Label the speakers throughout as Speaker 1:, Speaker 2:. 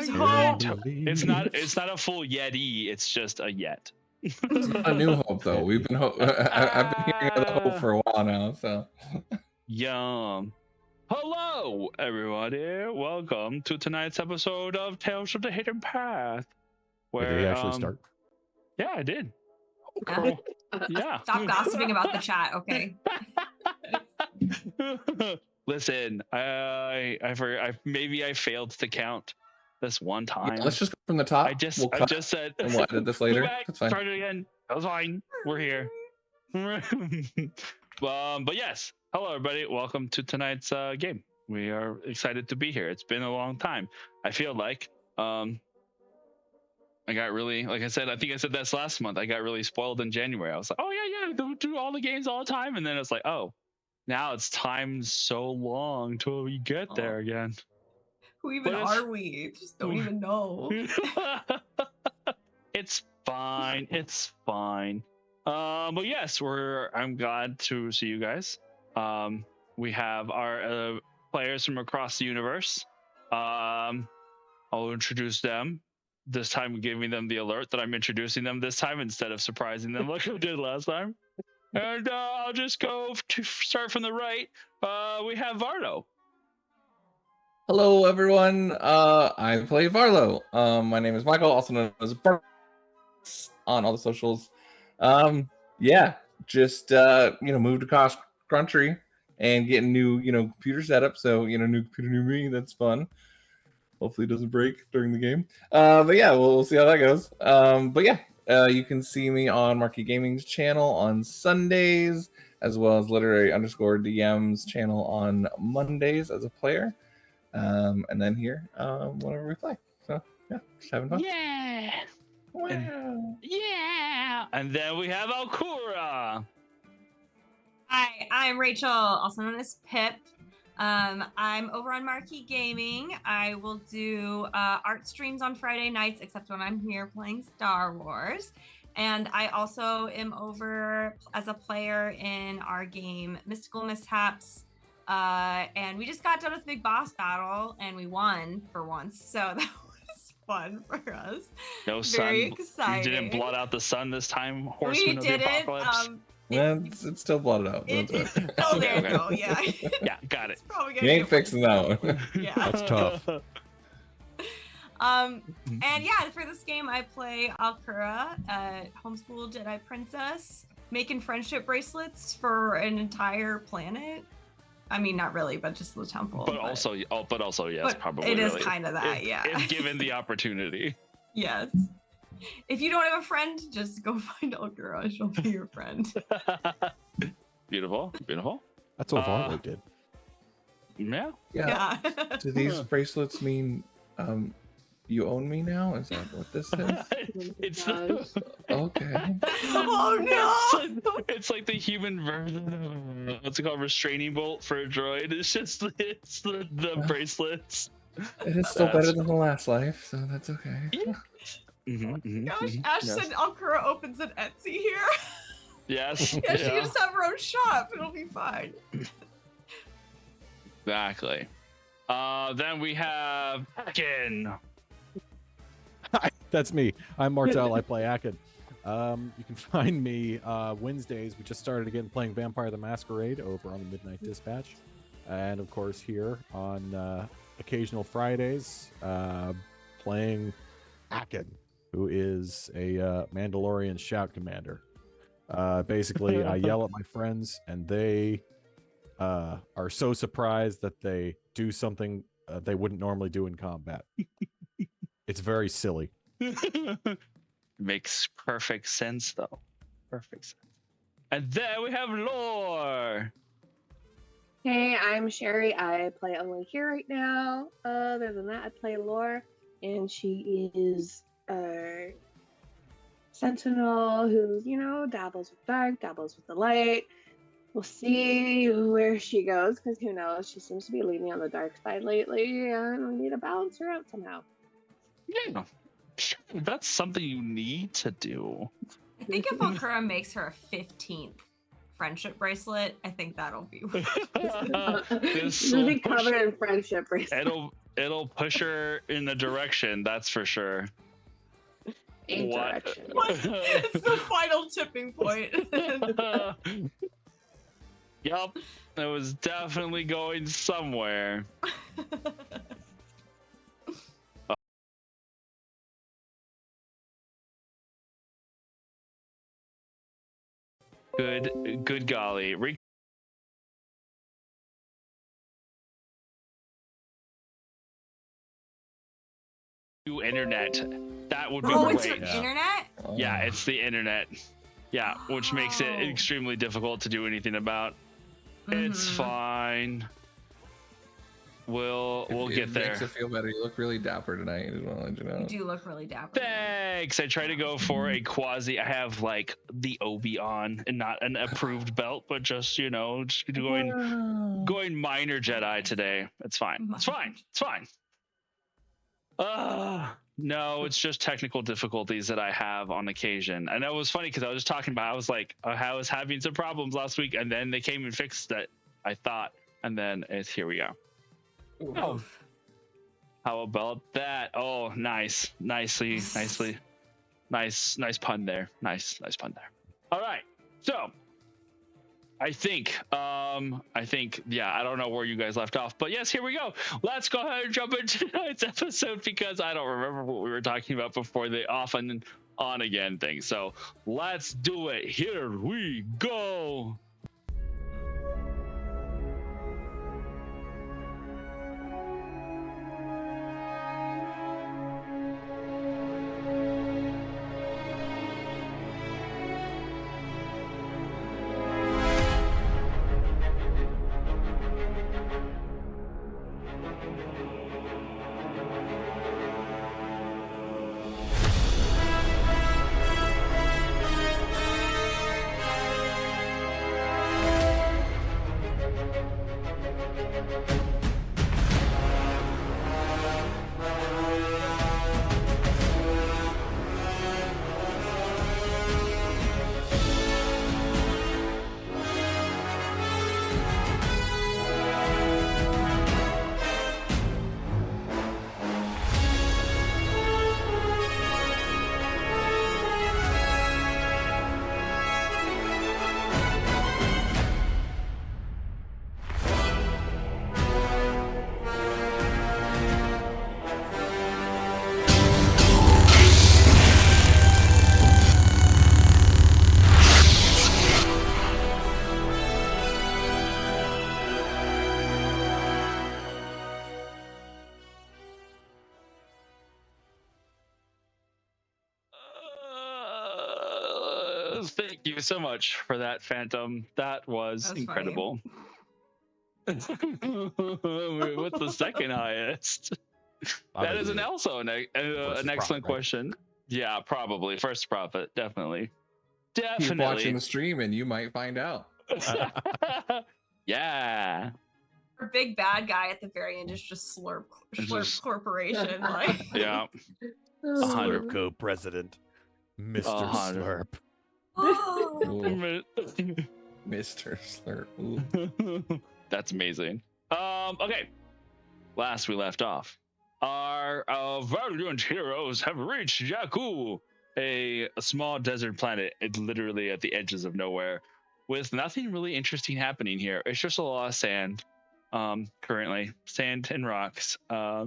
Speaker 1: There's hope.
Speaker 2: It's not a full Yeti. It's just a Yet.
Speaker 3: It's not a new hope though. We've been I've been hearing of the hope for a while now. So
Speaker 2: Yum. Hello, everybody. Welcome to tonight's episode of Tales of the Hidden Path. Where
Speaker 4: Did he actually start?
Speaker 2: Yeah, I did.
Speaker 1: Yeah.
Speaker 2: Yeah.
Speaker 1: Stop gossiping about the chat, okay?
Speaker 2: Listen, maybe I failed to count this one time.
Speaker 3: yeah, let's just go from the top.
Speaker 2: I just said
Speaker 3: and we'll edit this later.
Speaker 2: Go back,
Speaker 3: That's fine.
Speaker 2: start it again. That was fine. We're here. But yes, hello everybody. Welcome to tonight's game. We are excited to be here. It's been a long time. I feel like I got really, like I said, I think I said this last month. I got really spoiled in January. I was like, oh yeah, do all the games all the time, and then it's like, oh, now it's time so long till we get there again.
Speaker 1: Who even are we? Just don't even know.
Speaker 2: It's fine. It's fine. But yes, I'm glad to see you guys. We have our players from across the universe. I'll introduce them. This time, giving them the alert that I'm introducing them this time instead of surprising them like we did last time. And I'll just go to start from the right. We have Vardo.
Speaker 3: Hello everyone. I play Varlo. My name is Michael, also known as Bart on all the socials. Yeah, just moved across country and getting new computer setup. So new computer, new me. That's fun. Hopefully it doesn't break during the game. But yeah, we'll see how that goes. But yeah, you can see me on Marquee Gaming's channel on Sundays, as well as Literary_DM's channel on Mondays as a player. And then here, whenever we play. So yeah, just having fun.
Speaker 2: Yeah.
Speaker 3: Wow.
Speaker 2: Yeah. And then we have Alkura.
Speaker 1: Hi, I'm Rachel, also known as Pip. I'm over on Marquee Gaming. I will do art streams on Friday nights, except when I'm here playing Star Wars. And I also am over as a player in our game Mystical Mishaps. And we just got done with Big Boss Battle, and we won for once. So that was fun for us.
Speaker 2: No sun.
Speaker 1: Very exciting.
Speaker 2: You didn't blot out the sun this time, Horseman of the Apocalypse?
Speaker 3: It's still blotted out.
Speaker 1: Oh, there you go. Yeah.
Speaker 2: Yeah, got it.
Speaker 3: You ain't fixing that one.
Speaker 1: Yeah.
Speaker 4: That's tough.
Speaker 1: And yeah, for this game, I play Alkura, homeschool Jedi princess, making friendship bracelets for an entire planet. I mean, not really, but just the temple.
Speaker 2: But also, yes,
Speaker 1: but
Speaker 2: probably.
Speaker 1: It is
Speaker 2: really.
Speaker 1: kind of that, yeah.
Speaker 2: If given the opportunity.
Speaker 1: Yes. If you don't have a friend, just go find Alkura. She'll be your friend.
Speaker 2: Beautiful, beautiful.
Speaker 4: That's what Varlo did.
Speaker 2: Yeah.
Speaker 3: Do these bracelets mean you own me now? Is that what this is?
Speaker 2: It's
Speaker 3: Okay.
Speaker 1: Oh no!
Speaker 2: It's like the human version of what's it called, restraining bolt for a droid. It's the bracelets.
Speaker 3: It is still better than the last life, so that's okay.
Speaker 2: Yeah.
Speaker 1: Gosh, Ash said Alkura opens an Etsy here.
Speaker 2: Yes.
Speaker 1: Yeah, she can just have her own shop. It'll be fine.
Speaker 2: Exactly. Then we have Akin.
Speaker 4: Hi, that's me. I'm Martel. I play Akin. You can find me Wednesdays. We just started again playing Vampire the Masquerade over on the Midnight Dispatch. And of course here on occasional Fridays playing Akin, who is a Mandalorian shout commander. Basically, I yell at my friends and they are so surprised that they do something they wouldn't normally do in combat. It's very silly.
Speaker 2: Makes perfect sense, though. Perfect sense. And then we have Lore.
Speaker 5: Hey, I'm Sherry. I play only here right now. Other than that, I play Lore, and she is a sentinel who, dabbles with dark, dabbles with the light. We'll see where she goes, because who knows? She seems to be leaning on the dark side lately, and we need to balance her out somehow.
Speaker 2: Yeah, that's something you need to do.
Speaker 1: I think if Alkura makes her a 15th friendship bracelet, I think that'll be
Speaker 5: She'll be covered in friendship bracelets.
Speaker 2: it'll push her in a direction, that's for sure.
Speaker 5: A
Speaker 2: What?
Speaker 5: direction.
Speaker 1: It's the final tipping point.
Speaker 2: Yup, it was definitely going somewhere. Good golly. Internet. That would be
Speaker 1: Oh, it's
Speaker 2: great.
Speaker 1: your internet?
Speaker 2: Yeah, it's the internet. Yeah, which makes it
Speaker 1: Oh.
Speaker 2: extremely difficult to do anything about. It's
Speaker 1: Mhm.
Speaker 2: fine. We'll get there.
Speaker 3: Makes it feel better. You look really dapper tonight. I just want to let you know.
Speaker 1: You do look really dapper.
Speaker 2: Thanks. I try to go for a quasi. I have like the Obi on and not an approved belt, but just just going minor Jedi today. It's fine. It's fine. It's fine. No, it's just technical difficulties that I have on occasion. And it was funny because I was just talking about, I was like, I was having some problems last week, and then they came and fixed it, I thought, and then here we go. Oh, how about that? Oh, nice, nice pun there. Nice pun there. All right, so I think, yeah, I don't know where you guys left off, but yes, here we go. Let's go ahead and jump into tonight's episode because I don't remember what we were talking about before the off and on again thing. So let's do it. Here we go. Thank you so much for that, Phantom. That was incredible. What's the second highest? That is also an excellent question. Yeah, probably first profit, definitely.
Speaker 3: Keep watching the stream and you might find out.
Speaker 2: Yeah.
Speaker 1: Our big bad guy at the very end is just Slurp Corporation. Like,
Speaker 2: yeah.
Speaker 6: Slurp co-president, Mr. Slurp.
Speaker 3: Mr. Slurp.
Speaker 2: That's amazing. Okay. Last we left off, our valiant heroes have reached Jakku, a small desert planet. It's literally at the edges of nowhere, with nothing really interesting happening here. It's just a lot of sand, currently sand and rocks. But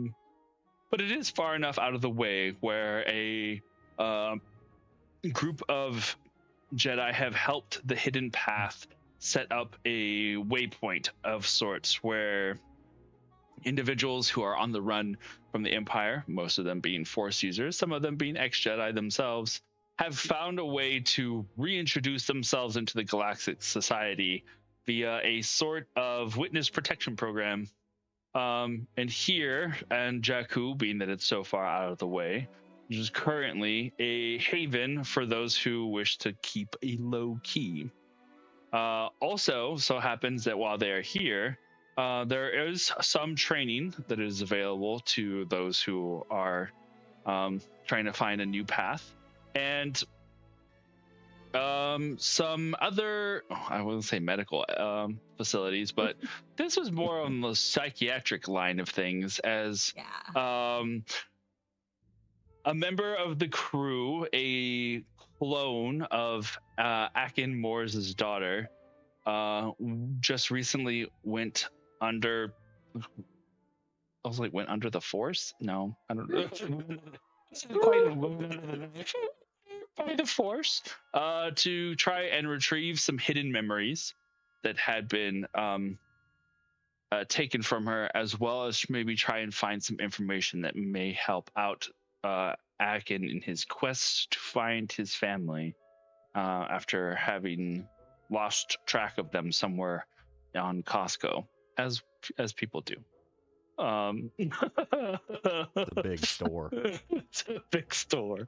Speaker 2: it is far enough out of the way where a group of Jedi have helped the Hidden Path set up a waypoint of sorts where individuals who are on the run from the Empire, most of them being Force users, some of them being ex-Jedi themselves, have found a way to reintroduce themselves into the Galactic Society via a sort of witness protection program. And here, and Jakku, being that it's so far out of the way, which is currently a haven for those who wish to keep a low key. Also, so happens that while they are here, there is some training that is available to those who are trying to find a new path. And some other, I wouldn't say medical facilities, but this was more on the psychiatric line of things, as
Speaker 1: Yeah.
Speaker 2: a member of the crew, a clone of Akin Moore's daughter, just recently went under. I was like, went under the force? No, I don't know. By the force, to try and retrieve some hidden memories that had been taken from her, as well as maybe try and find some information that may help out Akin in his quest to find his family after having lost track of them somewhere on Costco, as people do.
Speaker 6: It's a big store.
Speaker 2: It's a big store.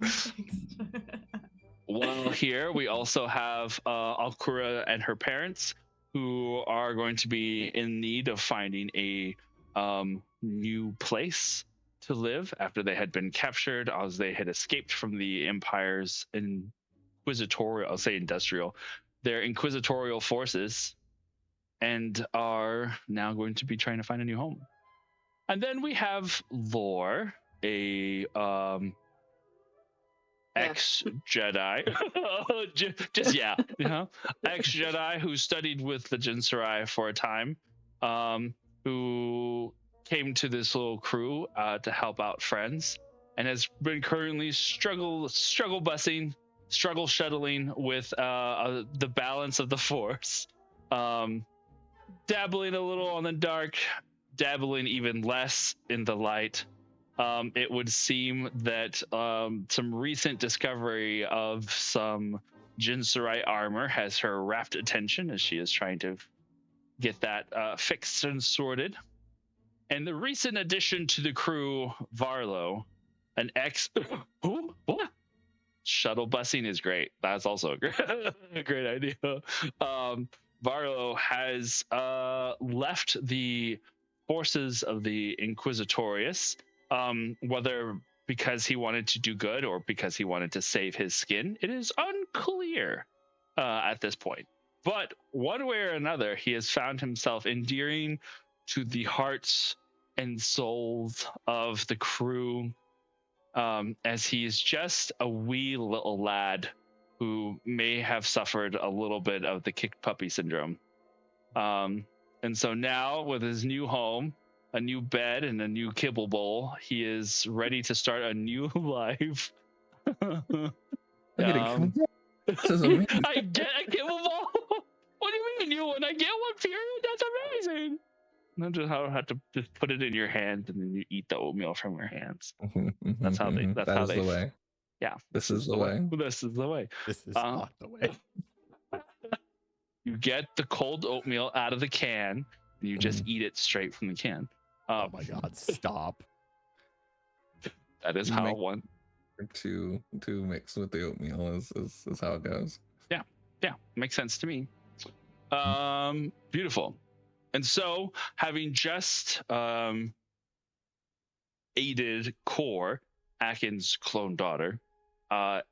Speaker 2: While here, we also have Alkura and her parents, who are going to be in need of finding a new place to live after they had been captured, as they had escaped from the Empire's inquisitorial, I'll say industrial, their inquisitorial forces, and are now going to be trying to find a new home. And then we have Lore, a ex-Jedi, ex-Jedi who studied with the Jinsarai for a time, who came to this little crew to help out friends, and has been currently struggle shuttling with the balance of the Force, dabbling a little on the dark, dabbling even less in the light. It would seem that some recent discovery of some Jinsarai armor has her rapt attention as she is trying to get that fixed and sorted. And the recent addition to the crew, Varlo, an ex... Who? What? Shuttle busing is great. That's also a great idea. Varlo has left the forces of the Inquisitorius, whether because he wanted to do good or because he wanted to save his skin, it is unclear at this point. But one way or another, he has found himself endearing to the hearts and souls of the crew, as he is just a wee little lad who may have suffered a little bit of the kicked puppy syndrome. And so now, with his new home, a new bed, and a new kibble bowl, he is ready to start a new life.
Speaker 3: This is amazing.
Speaker 2: I get a kibble bowl? What do you mean, new one? I get one, period? That's amazing. Not just how I have to just put it in your hand and then you eat the oatmeal from your hands. That's how they. That's how they.
Speaker 3: The way.
Speaker 2: Yeah.
Speaker 3: This is the way.
Speaker 2: This is the way.
Speaker 6: This is not the way.
Speaker 2: You get the cold oatmeal out of the can, and you just eat it straight from the can.
Speaker 6: Oh my God! Stop.
Speaker 2: That is how one
Speaker 3: to mix with the oatmeal is how it goes.
Speaker 2: Yeah, makes sense to me. Beautiful. And so, having just aided Core, Akin's clone daughter,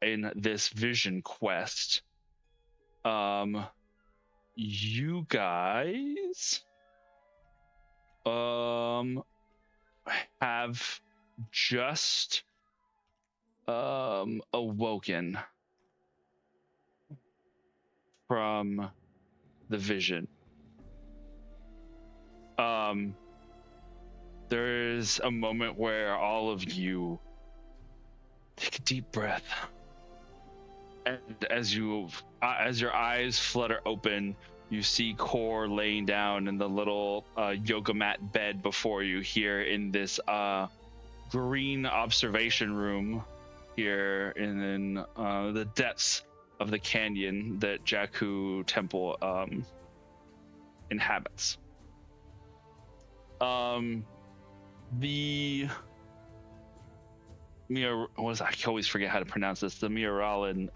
Speaker 2: in this vision quest, you guys have just awoken from the vision. There is a moment where all of you take a deep breath, and as your eyes flutter open, you see Core laying down in the little yoga mat bed before you here in this green observation room here in the depths of the canyon that Jakku Temple inhabits. The I always forget how to pronounce this. The Miralan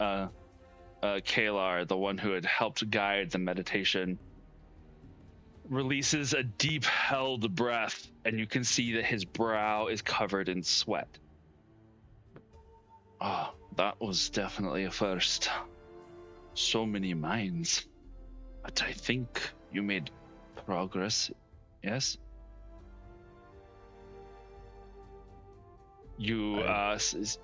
Speaker 2: Kalar, the one who had helped guide the meditation, releases a deep held breath, and you can see that his brow is covered in sweat. Oh, that was definitely a first. so many minds. But I think you made progress, yes? You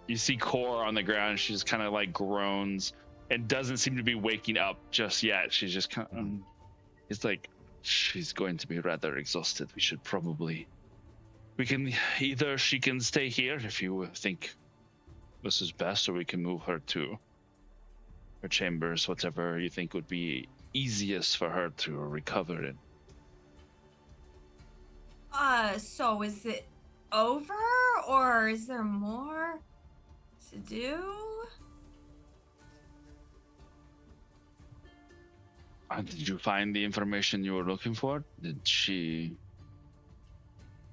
Speaker 2: you see Core on the ground. She just kind of like groans and doesn't seem to be waking up just yet. She's just kind of, it's like, she's going to be rather exhausted. We can either she can stay here if you think this is best, or we can move her to her chambers, whatever you think would be easiest for her to recover in.
Speaker 1: So is it over, or is there more to do?
Speaker 2: Did you find the information you were looking for? Did she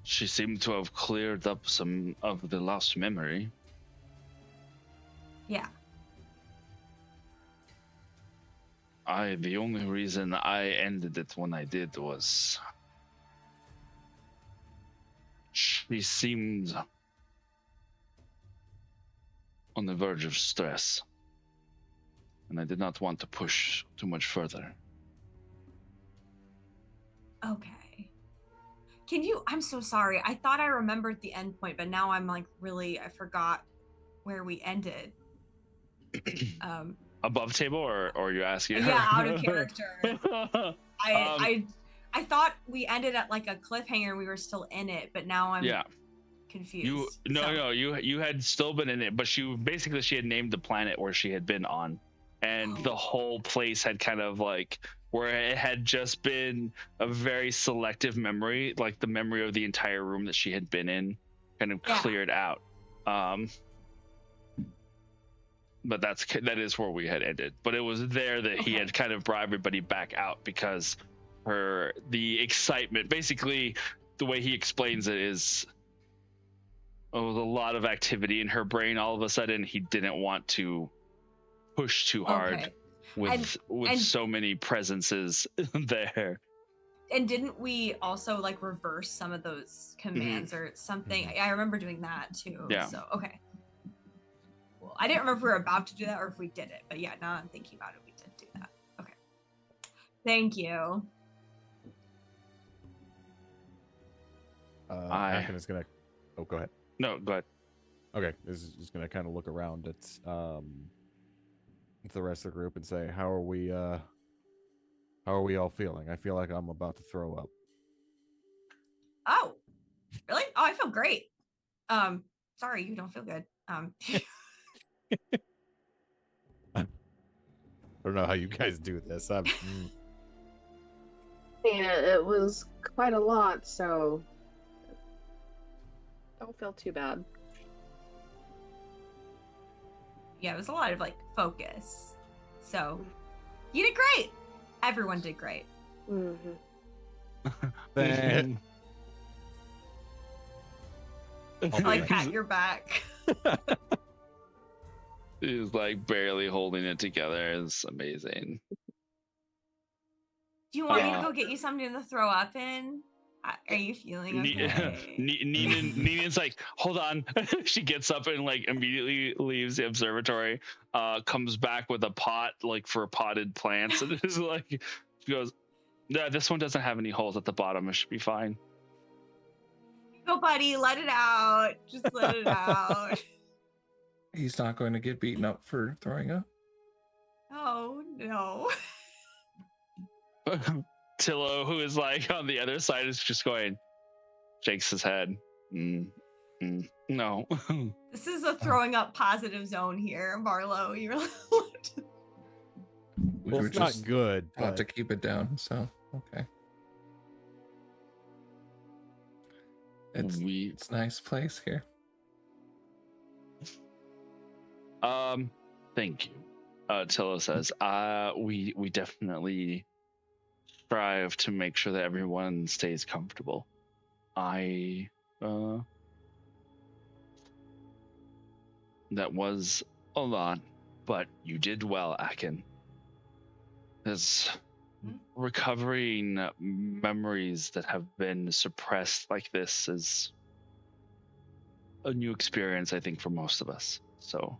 Speaker 2: seemed to have cleared up some of the lost memory.
Speaker 1: Yeah.
Speaker 2: The only reason I ended it when I did was she seemed on the verge of stress, and I did not want to push too much further.
Speaker 1: Okay. I'm so sorry. I thought I remembered the end point, but now I'm like, I forgot where we ended.
Speaker 2: Above table, or you asking her?
Speaker 1: Yeah, out of character. I thought we ended at like a cliffhanger. We were still in it, but now I'm confused.
Speaker 2: You had still been in it, but she had named the planet where she had been on, and the whole place had kind of like, where it had just been a very selective memory, like the memory of the entire room that she had been in, kind of cleared out. But that is where we had ended. But it was there that he had kind of brought everybody back out, because the excitement, basically the way he explains it is, there was a lot of activity in her brain all of a sudden. He didn't want to push too hard with so many presences there.
Speaker 1: And didn't we also like reverse some of those commands or something? I remember doing that too.
Speaker 2: Yeah.
Speaker 1: So okay. Cool. I didn't remember if we were about to do that or if we did it, but yeah, now I'm thinking about it, we did do that. Okay. Thank you.
Speaker 4: Akin is gonna. Oh, go ahead.
Speaker 2: No, go ahead.
Speaker 4: Okay, this is just gonna kind of look around at the rest of the group and say, how are we all feeling? I feel like I'm about to throw up.
Speaker 1: Oh, really? Oh, I feel great. Sorry, you don't feel good.
Speaker 4: I don't know how you guys do this.
Speaker 5: Yeah, it was quite a lot, so don't feel too bad.
Speaker 1: Yeah, it was a lot of like focus. So you did great. Everyone did great.
Speaker 4: Then
Speaker 1: I'll like pat your back.
Speaker 2: He's like barely holding it together. It's amazing.
Speaker 1: Do you want me to go get you something to throw up in? Are you feeling okay?
Speaker 2: Nina's like, hold on. She gets up and like immediately leaves the observatory, comes back with a pot like for potted plants, and is like, she goes, "Yeah, this one doesn't have any holes at the bottom. It should be fine."
Speaker 1: Go, buddy, let it out. Just let it out.
Speaker 3: He's not going to get beaten up for throwing up.
Speaker 1: Oh no.
Speaker 2: Tillo, who is like on the other side, is just going, shakes his head. No.
Speaker 1: This is a throwing up positive zone here, Barlow. You're
Speaker 4: well, it's not good.
Speaker 3: Have to keep it down, so okay. It's a nice place here.
Speaker 2: Thank you. Tillo says, we definitely strive to make sure that everyone stays comfortable. That was a lot, but you did well, Akin. There's recovering memories that have been suppressed like this is a new experience, I think, for most of us. So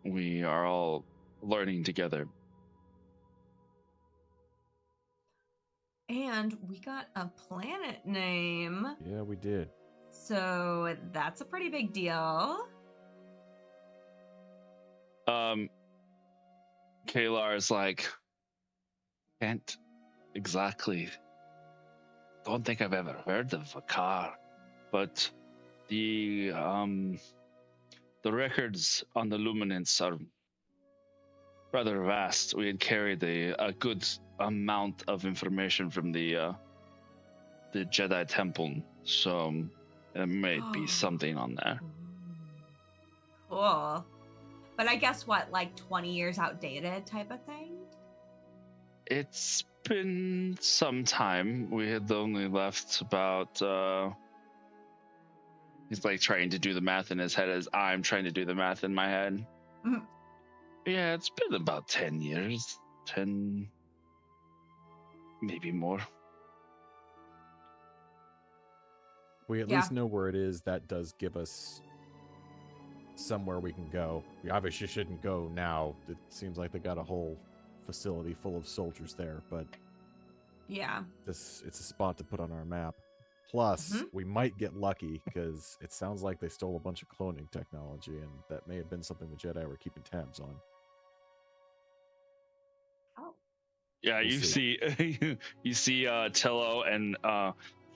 Speaker 2: we are all learning together.
Speaker 1: And we got a planet name.
Speaker 4: Yeah, we did.
Speaker 1: So that's a pretty big deal.
Speaker 2: Kalar is like, can't exactly. Don't think I've ever heard of a car, but the records on the luminance are rather vast. We had carried a good amount of information from the Jedi Temple, so it may be something on there.
Speaker 1: Cool. But I guess what, like 20 years outdated type of thing?
Speaker 2: It's been some time. We had only left about. He's like trying to do the math in his head as I'm trying to do the math in my head.
Speaker 1: Mhm.
Speaker 2: Yeah, it's been about 10 years. 10, maybe more.
Speaker 4: We at
Speaker 1: Yeah.
Speaker 4: least know where it is. That does give us somewhere we can go. We obviously shouldn't go now. It seems like they got a whole facility full of soldiers there, but
Speaker 1: Yeah.
Speaker 4: it's a spot to put on our map. Plus,
Speaker 1: Mhm.
Speaker 4: we might get lucky because it sounds like they stole a bunch of cloning technology, and that may have been something the Jedi were keeping tabs on.
Speaker 1: Oh.
Speaker 2: Yeah,
Speaker 4: We'll
Speaker 2: you see, you see, Tello and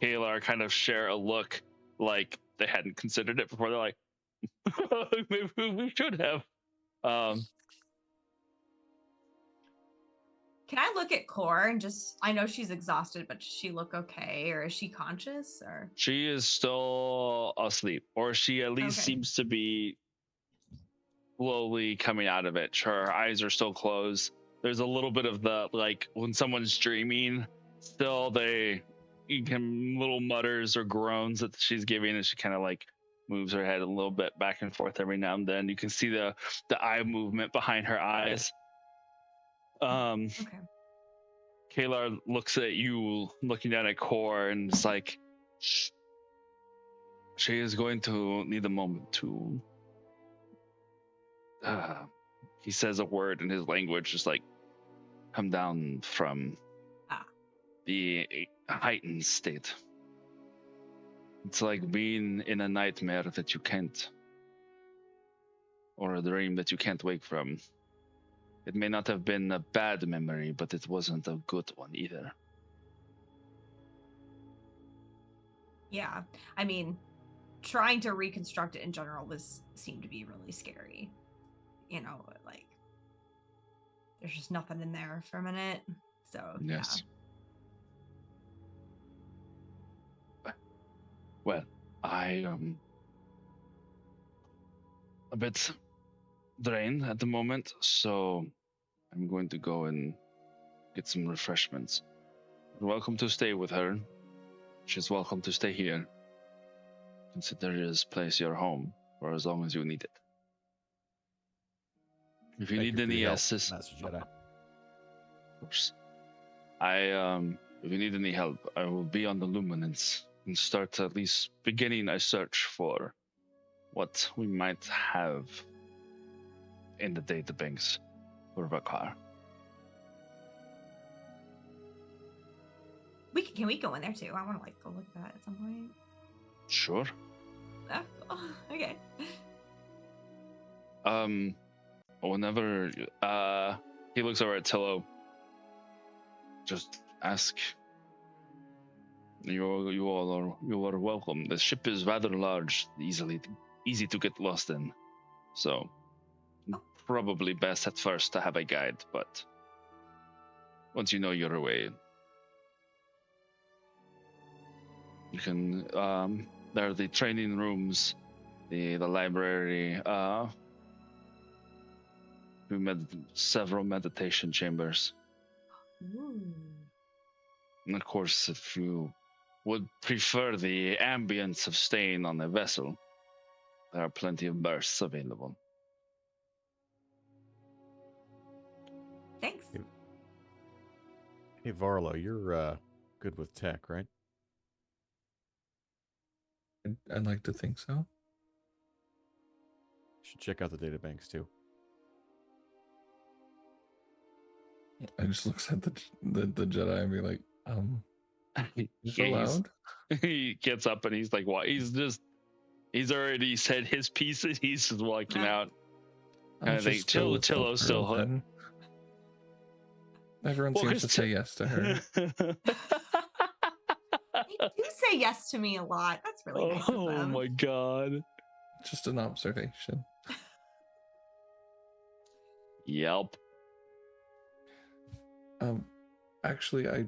Speaker 2: Kalar kind of share a look like they hadn't considered it before. They're like, maybe we should have.
Speaker 1: Can I look at Core and just, I know she's exhausted, but does she look okay? Or is she conscious? Or
Speaker 2: She is still asleep, or she at least
Speaker 1: Okay.
Speaker 2: seems to be slowly coming out of it. Her eyes are still closed. There's a little bit of the, like, when someone's dreaming, still you can little mutters or groans that she's giving, and she kind of like moves her head a little bit back and forth every now and then. You can see the eye movement behind her eyes.
Speaker 1: Okay.
Speaker 2: Kalar looks at you, looking down at Core, and it's like, shh. She is going to need a moment to. He says a word in his language, just like, come down from the heightened state. It's like being in a nightmare that you can't, or a dream that you can't wake from. It may not have been a bad memory, but it wasn't a good one either.
Speaker 1: Yeah. I mean, trying to reconstruct it in general seemed to be really scary. You know, like there's just nothing in there for a minute. So
Speaker 2: Yes. Yeah. Well, I am a bit drained at the moment, so I'm going to go and get some refreshments. You're welcome to stay with her. She's welcome to stay here. Consider this place your home for as long as you need it. If you
Speaker 4: Thank
Speaker 2: need
Speaker 4: you for
Speaker 2: any
Speaker 4: your help,
Speaker 2: assistance,
Speaker 4: Master Jedi.
Speaker 2: of course. If you need any help, I will be on the luminance and start at least beginning a search for what we might have in the databanks for Vakar.
Speaker 1: can we go in there too? I want to like go look at that at some point.
Speaker 2: Sure.
Speaker 1: Oh, cool. Okay.
Speaker 2: Whenever he looks over at Tillo, just ask. You are welcome. The ship is rather large, easy to get lost in. So probably best at first to have a guide, but once you know your way, you can there are the training rooms, the library, several meditation chambers.
Speaker 1: Ooh.
Speaker 2: And of course, if you would prefer the ambience of staying on a vessel, there are plenty of berths available.
Speaker 1: Thanks.
Speaker 4: Hey, Varlo, you're good with tech, right?
Speaker 3: I'd like to think so.
Speaker 4: You should check out the databanks too.
Speaker 3: I just looks at the Jedi and be like, is it
Speaker 2: Yeah,
Speaker 3: allowed?
Speaker 2: he gets up and he's like, "What?" He's already said his piece and he's just walking out.
Speaker 3: I'll
Speaker 2: I think
Speaker 3: just go with
Speaker 2: Tillo's still
Speaker 3: Oprah then. Everyone
Speaker 2: Well,
Speaker 3: seems
Speaker 2: 'cause
Speaker 3: to say yes to her.
Speaker 1: They do say yes to me a lot. That's really nice of
Speaker 2: Oh
Speaker 1: them.
Speaker 2: my god.
Speaker 3: Just an observation.
Speaker 2: Yelp.
Speaker 3: Actually, I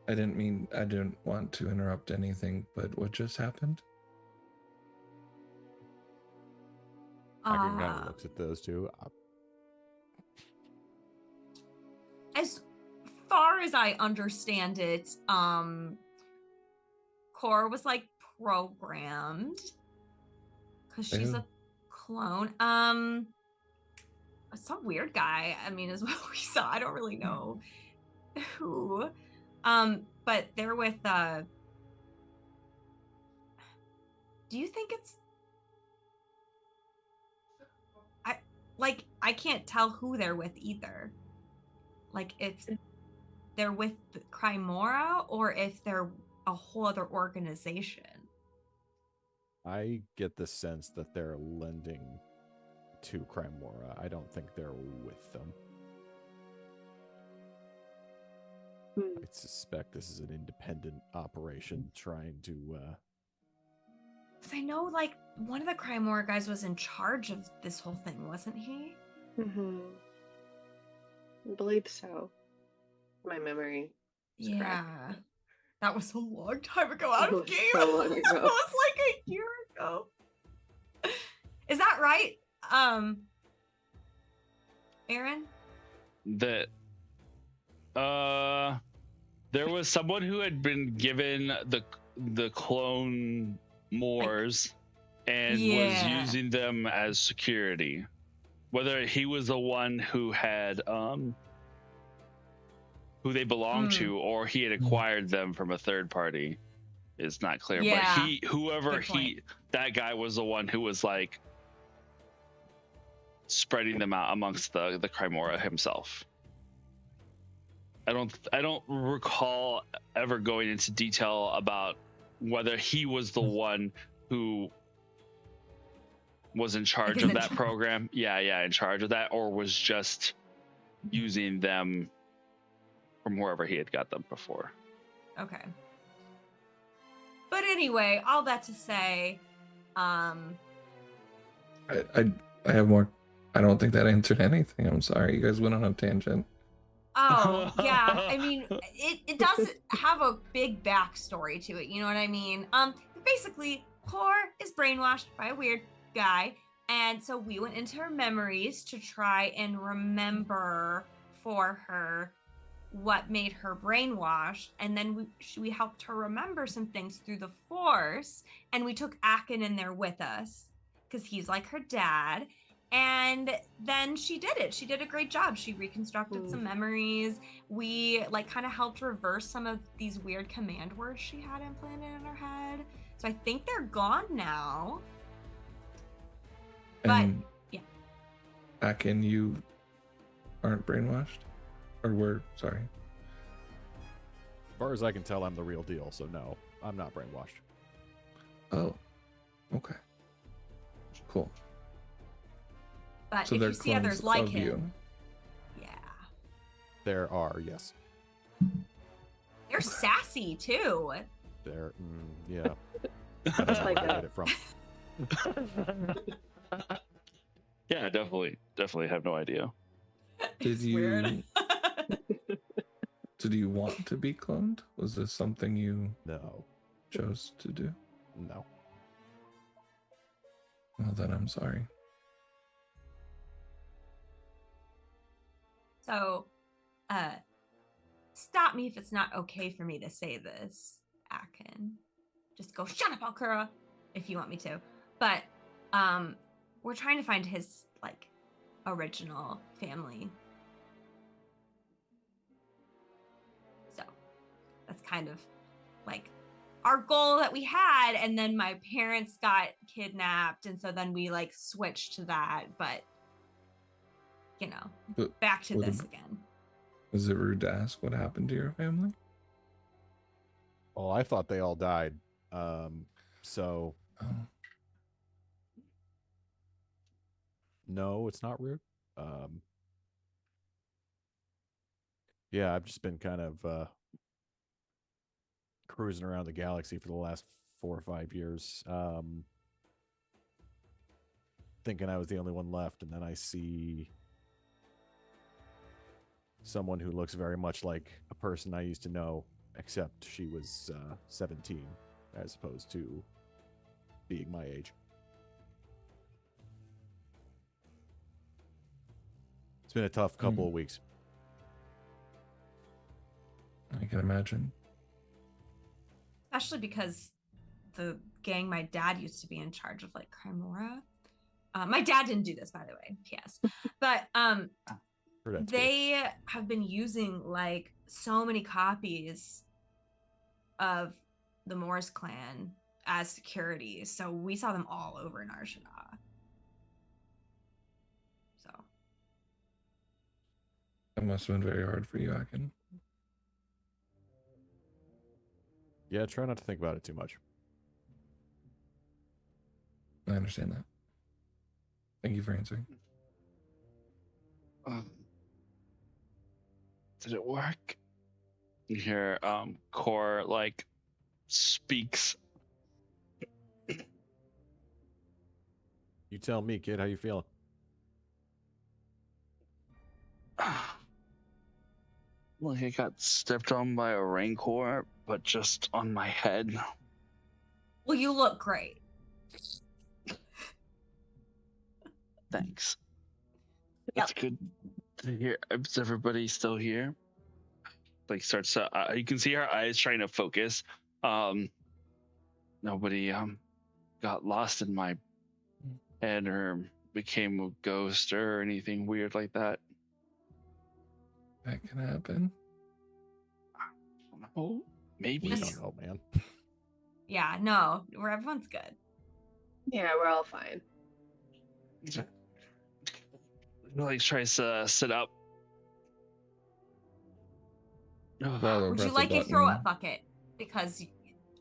Speaker 3: didn't want to interrupt anything, but what just happened?
Speaker 4: Akin kind of looks at those two.
Speaker 1: As far as I understand it, Core was like programmed because she's
Speaker 3: Ew.
Speaker 1: a clone. Some weird guy. I mean, is what we saw. I don't really know who. But they're with do you think it's I can't tell who they're with either. Like if they're with Crymora or if they're a whole other organization.
Speaker 4: I get the sense that they're lending to Crymora. I don't think they're with them. I suspect this is an independent operation trying to
Speaker 1: Because I know, like, one of the Crymora guys was in charge of this whole thing, wasn't he?
Speaker 5: Mm-hmm. I believe so. My memory. is
Speaker 1: Yeah.
Speaker 5: correct.
Speaker 1: That was a long time ago out
Speaker 5: It
Speaker 1: of
Speaker 5: was
Speaker 1: game.
Speaker 5: so long
Speaker 1: That
Speaker 5: ago.
Speaker 1: was like a year ago. Is that right? Aaron?
Speaker 2: That there was someone who had been given the clone Moors and was
Speaker 1: Yeah.
Speaker 2: using them as security. Whether he was the one who had who they belonged to or he had acquired them from a third party is not clear.
Speaker 1: Yeah.
Speaker 2: But
Speaker 1: Good
Speaker 2: that guy was the one who was like spreading them out amongst the Crymora himself. I don't recall ever going into detail about whether he was the one who was in charge of that program. Yeah, in charge of that, or was just using them from wherever he had got them before.
Speaker 1: Okay. But anyway, all that to say,
Speaker 3: I have more. I don't think that answered anything. I'm sorry. You guys went on a tangent.
Speaker 1: oh yeah, I mean it does have a big backstory to it, you know what I mean? Basically Core is brainwashed by a weird guy, and so we went into her memories to try and remember for her what made her brainwashed, and then we helped her remember some things through the Force, and we took Akin in there with us because he's like her dad. And then she did it. She did a great job. She reconstructed some memories. We like kind of helped reverse some of these weird command words she had implanted in her head. So I think they're gone now.
Speaker 3: And
Speaker 1: yeah.
Speaker 3: Akin, you aren't brainwashed? Or were, sorry.
Speaker 4: As far as I can tell, I'm the real deal, so no, I'm not brainwashed.
Speaker 3: Oh, okay. Cool.
Speaker 1: But
Speaker 3: So
Speaker 1: if
Speaker 3: they're
Speaker 1: you see others
Speaker 3: clones
Speaker 1: like
Speaker 3: of
Speaker 1: him,
Speaker 3: you.
Speaker 1: yeah.
Speaker 4: There are, yes.
Speaker 1: They're sassy too.
Speaker 4: There, yeah. I don't know
Speaker 5: Like
Speaker 4: where I get it from.
Speaker 2: Yeah, definitely have no idea.
Speaker 3: Did
Speaker 1: It's
Speaker 3: you
Speaker 1: weird.
Speaker 3: did you want to be cloned? Was this something you
Speaker 4: No,
Speaker 3: chose to do?
Speaker 4: no.
Speaker 3: Well, then I'm sorry.
Speaker 1: So, stop me if it's not okay for me to say this, Akin. Just go, shut up, Alkura, if you want me to. But, we're trying to find his, like, original family. So, that's kind of, like, our goal that we had, and then my parents got kidnapped, and so then we, like, switched to that, but
Speaker 3: But
Speaker 1: back to
Speaker 3: with
Speaker 1: this
Speaker 3: a-
Speaker 1: again.
Speaker 3: Is it rude to ask what happened to your family?
Speaker 4: Oh, I thought they all died. So
Speaker 3: Oh,
Speaker 4: no, it's not rude. Yeah, I've just been kind of cruising around the galaxy for the last 4 or 5 years, thinking I was the only one left, and then I see someone who looks very much like a person I used to know, except she was 17 as opposed to being my age. It's been a tough couple of weeks.
Speaker 3: I can imagine.
Speaker 1: Especially because the gang my dad used to be in charge of, like Crymora. My dad didn't do this, by the way. P.S. But they have been using like so many copies of the Morse clan as security, so we saw them all over in Arshada. So
Speaker 3: That must have been very hard for you, Akin.
Speaker 4: Yeah, try not to think about it too much.
Speaker 3: I understand that. Thank you for answering.
Speaker 2: Did it work? You hear Core like speaks.
Speaker 4: You tell me, kid, how you feeling?
Speaker 2: Like I got stepped on by a rancor, but just on my head.
Speaker 1: well, you look great.
Speaker 2: Thanks. That's good to hear. Is everybody still here? Like starts to, you can see her eyes trying to focus. Nobody got lost in my head or became a ghost or anything weird like that.
Speaker 3: That can happen.
Speaker 2: Oh, maybe.
Speaker 4: We don't know, man.
Speaker 1: Yeah, no, where everyone's good.
Speaker 5: Yeah, we're all fine.
Speaker 2: Like tries to sit up.
Speaker 3: Barlow,
Speaker 1: Would you
Speaker 3: press a
Speaker 1: like a
Speaker 3: button.
Speaker 1: throw up bucket? Because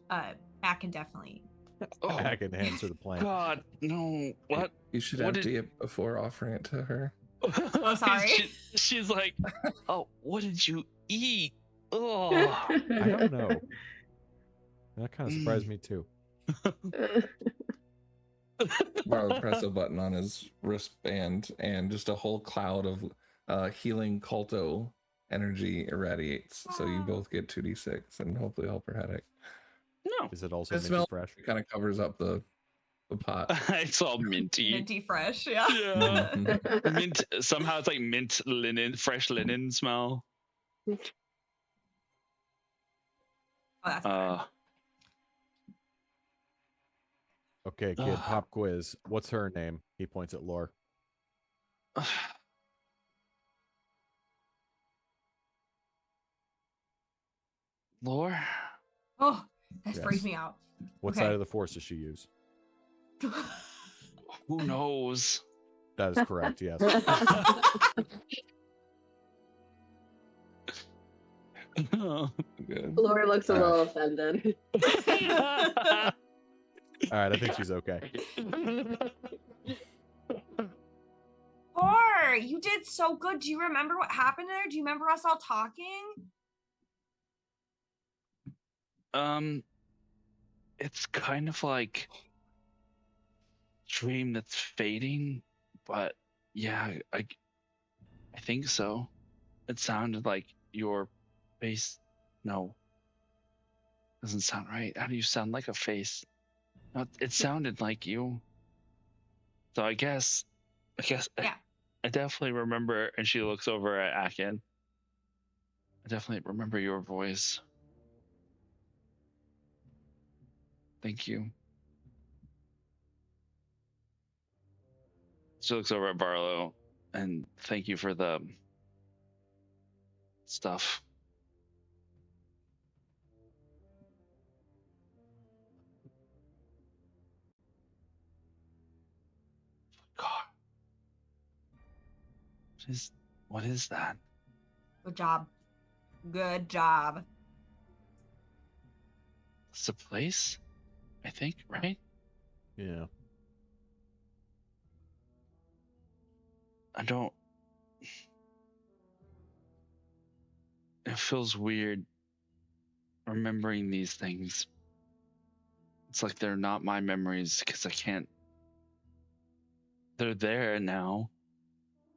Speaker 1: Matt can definitely.
Speaker 2: Oh,
Speaker 4: I can answer the plan.
Speaker 2: God, no. What?
Speaker 3: You should
Speaker 2: What
Speaker 3: empty it before offering it to her.
Speaker 1: Oh, sorry.
Speaker 2: She's like, oh, what did you eat? Oh.
Speaker 4: I don't know. That kind of surprised me too.
Speaker 3: Barlow press a button on his wristband, and just a whole cloud of healing culto energy irradiates. So you both get 2d6 and hopefully help her headache.
Speaker 2: No.
Speaker 4: Is it also
Speaker 3: It
Speaker 4: minty
Speaker 3: smells
Speaker 4: fresh?
Speaker 3: It kind of covers up the pot.
Speaker 2: It's all minty.
Speaker 1: Minty fresh, yeah.
Speaker 2: Yeah.
Speaker 3: Mhm.
Speaker 2: Mint. Somehow it's like mint linen, fresh linen smell.
Speaker 1: Oh, that's better.
Speaker 4: Okay, kid, pop quiz. What's her name? He points at Lore.
Speaker 2: Lore?
Speaker 1: Oh, that
Speaker 4: Yes.
Speaker 1: freaked me out.
Speaker 4: What
Speaker 1: Okay.
Speaker 4: side of the force does she use?
Speaker 2: Who knows?
Speaker 4: That is correct, yes.
Speaker 3: Good.
Speaker 5: Laura looks a little offended.
Speaker 4: All right, I think she's okay.
Speaker 1: Or you did so good. Do you remember what happened there? Do you remember us all talking?
Speaker 2: It's kind of like dream that's fading, but yeah, I think so. It sounded like your face. No, doesn't sound right. How do you sound like a face? No, it sounded like you. So I guess,
Speaker 1: Yeah.
Speaker 2: I definitely remember. And she looks over at Akin. I definitely remember your voice. Thank you. She looks over at Barlow, and thank you for the stuff. God. What is that?
Speaker 1: Good job. Good job.
Speaker 2: It's a place, I think, right?
Speaker 6: Yeah.
Speaker 2: I don't. It feels weird remembering these things. It's like they're not my memories because I can't. They're there now.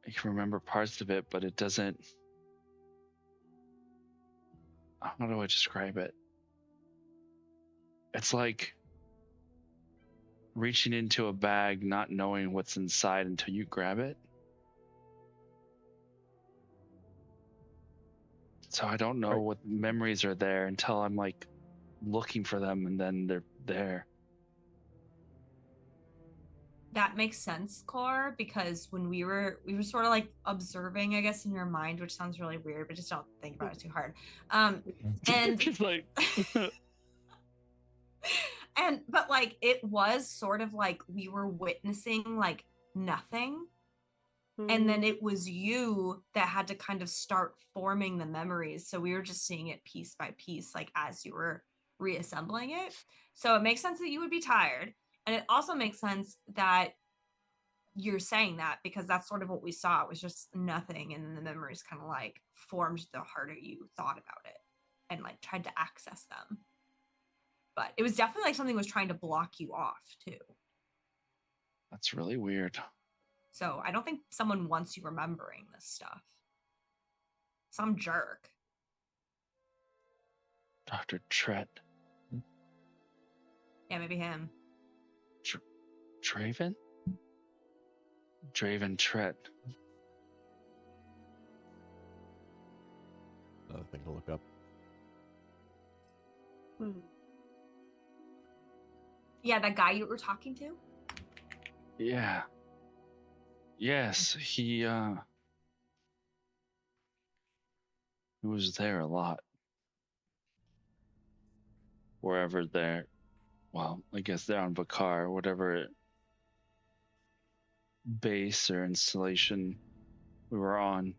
Speaker 2: I can remember parts of it, but it doesn't. How do I describe it? It's like reaching into a bag, not knowing what's inside until you grab it. So I don't know
Speaker 6: Right.
Speaker 2: what memories are there until I'm like looking for them, and then they're there.
Speaker 1: That makes sense, Core, because when we were sort of like observing, I guess, in your mind, which sounds really weird, but just don't think about it too hard. And
Speaker 2: Just like
Speaker 1: but like it was sort of like we were witnessing like nothing. And then it was you that had to kind of start forming the memories. So we were just seeing it piece by piece, like as you were reassembling it. So it makes sense that you would be tired. And it also makes sense that you're saying that because that's sort of what we saw. It was just nothing. And then the memories kind of like formed the harder you thought about it and like tried to access them. But it was definitely like something was trying to block you off too.
Speaker 2: that's really weird.
Speaker 1: So I don't think someone wants you remembering this stuff. Some jerk.
Speaker 2: Dr. Tret.
Speaker 1: Yeah, maybe him.
Speaker 2: Draven? Draven Tret.
Speaker 6: Another thing to look up.
Speaker 1: Yeah, that guy you were talking to?
Speaker 2: Yeah. Yes, he was there a lot. Wherever they're, well, I guess they're on Bakar, whatever base or installation we were on.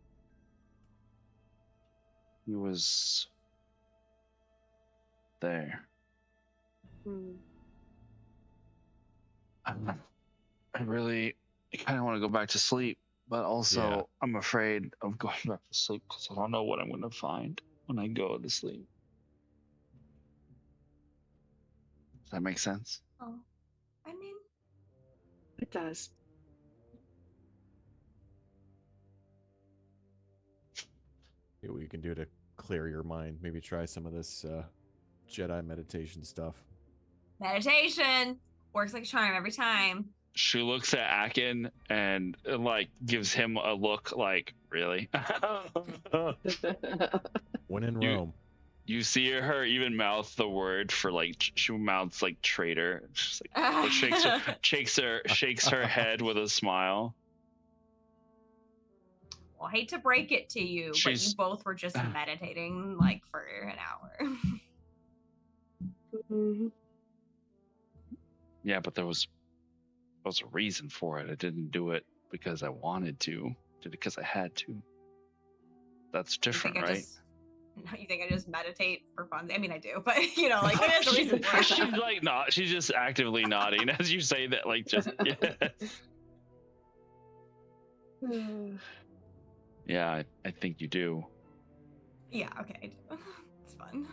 Speaker 2: He was there. I really kind of want to go back to sleep, but also
Speaker 6: Yeah.
Speaker 2: I'm afraid of going back to sleep because I don't know what I'm going to find when I go to sleep. Does that make sense?
Speaker 1: Oh, I mean,
Speaker 5: It does.
Speaker 6: See what you can do to clear your mind. Maybe try some of this Jedi meditation stuff.
Speaker 1: meditation works like a charm every time.
Speaker 2: She looks at Akin and like gives him a look like, really?
Speaker 6: When in
Speaker 2: You-
Speaker 6: Rome.
Speaker 2: You see her even mouth the word for like she mouths like traitor. She's like, but shakes her head with a smile.
Speaker 1: Well, I hate to break it to you, but you
Speaker 2: She's-
Speaker 1: both were just meditating like for an hour.
Speaker 2: Yeah, but there was a reason for it. I didn't do it because I wanted to. I did it because I had to. That's different, right?
Speaker 1: You think I just meditate for fun? I mean, I do, but you know, like there's a reason for it.
Speaker 2: She's like not. She's just actively nodding as you say that. Like just yeah. I think you do.
Speaker 1: Yeah, okay, I do. It's fun.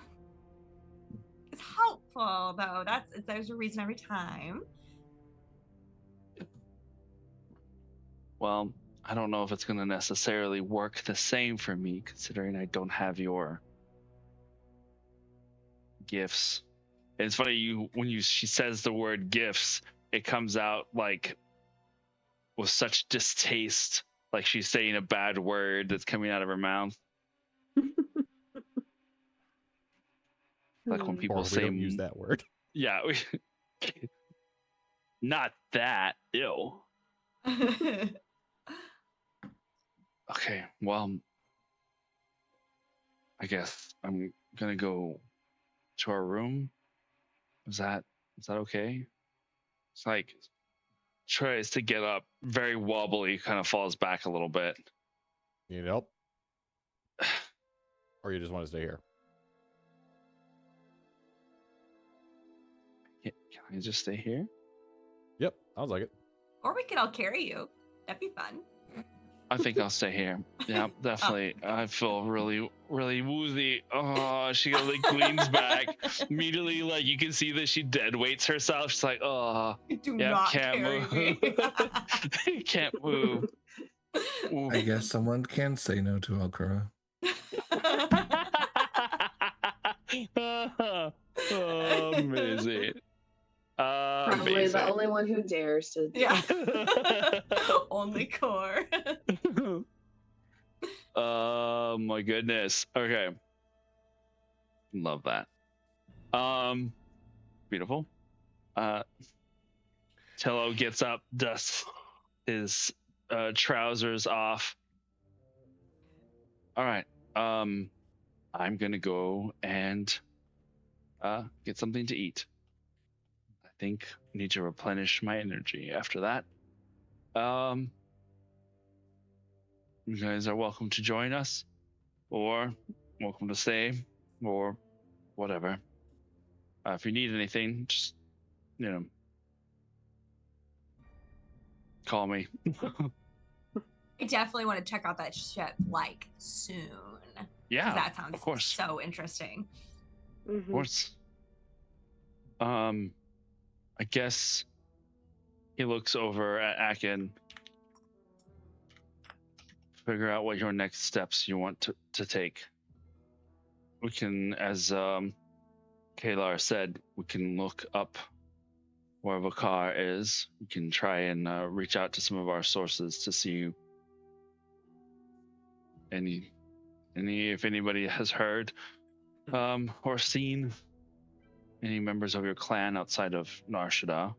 Speaker 1: It's helpful though. There's a reason every time.
Speaker 2: Well, I don't know if it's going to necessarily work the same for me, considering I don't have your gifts. And it's funny when she says the word gifts, it comes out like with such distaste, like she's saying a bad word that's coming out of her mouth. Like when people
Speaker 6: Or we
Speaker 2: say,
Speaker 6: don't use that word.
Speaker 2: yeah, not that. Ew. Okay, well, I guess I'm gonna go to our room. Is that okay? It's like tries to get up, very wobbly, kind of falls back a little bit.
Speaker 6: You need help? Or you just want to stay here?
Speaker 2: Can I just stay here?
Speaker 6: Yep, sounds like it.
Speaker 1: Or we could all carry you. That'd be fun.
Speaker 2: I think I'll stay here. Yeah, definitely. I feel really, really woozy. Oh, she like leans back. Immediately, like you can see that she dead weights herself. She's like, oh,
Speaker 1: Do
Speaker 2: yep,
Speaker 1: not
Speaker 2: can't
Speaker 1: carry
Speaker 2: move.
Speaker 1: me.
Speaker 2: Can't move. Ooh.
Speaker 3: I guess someone can say no to Alcura.
Speaker 2: Amazing.
Speaker 5: Probably the only one who dares to.
Speaker 1: Yeah. Only core.
Speaker 2: Oh my goodness. Okay. Love that. Beautiful. Tello gets up, dusts his trousers off. All right. I'm gonna go and get something to eat. I think I need to replenish my energy after that. You guys are welcome to join us, or welcome to stay, or whatever. If you need anything, just call me.
Speaker 1: I definitely want to check out that ship like soon.
Speaker 2: Yeah,
Speaker 1: That sounds
Speaker 2: of course.
Speaker 1: so interesting.
Speaker 2: Of course. I guess he looks over at Akin, figure out what your next steps you want to take. We can, as Kalar said, we can look up where Vakar is. We can try and reach out to some of our sources to see if anybody has heard or seen any members of your clan outside of Narshada.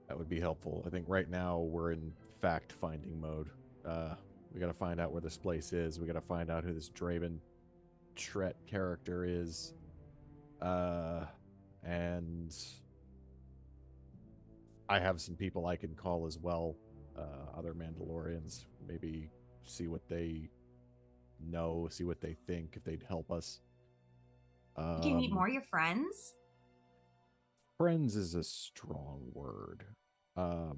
Speaker 6: That would be helpful. I think right now we're in fact-finding mode. We got to find out where this place is. We got to find out who this Draven Tret character is. And I have some people I can call as well, other Mandalorians. Maybe see what they know, see what they think, if they'd help us.
Speaker 1: Can you meet more of your friends?
Speaker 6: Friends is a strong word. But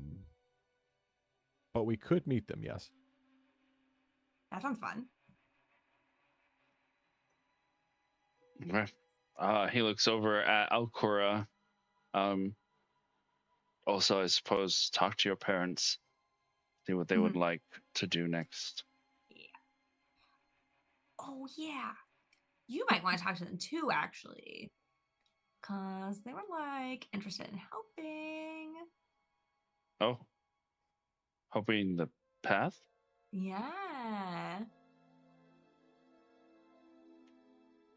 Speaker 6: we could meet them, yes.
Speaker 1: That sounds fun.
Speaker 2: Okay. He looks over at Alcora. Also, I suppose, talk to your parents, see what they would like to do next.
Speaker 1: Yeah. Oh, yeah. You might want to talk to them too, actually. Because they were, like, interested in helping.
Speaker 2: Oh. Hoping the path?
Speaker 1: Yeah.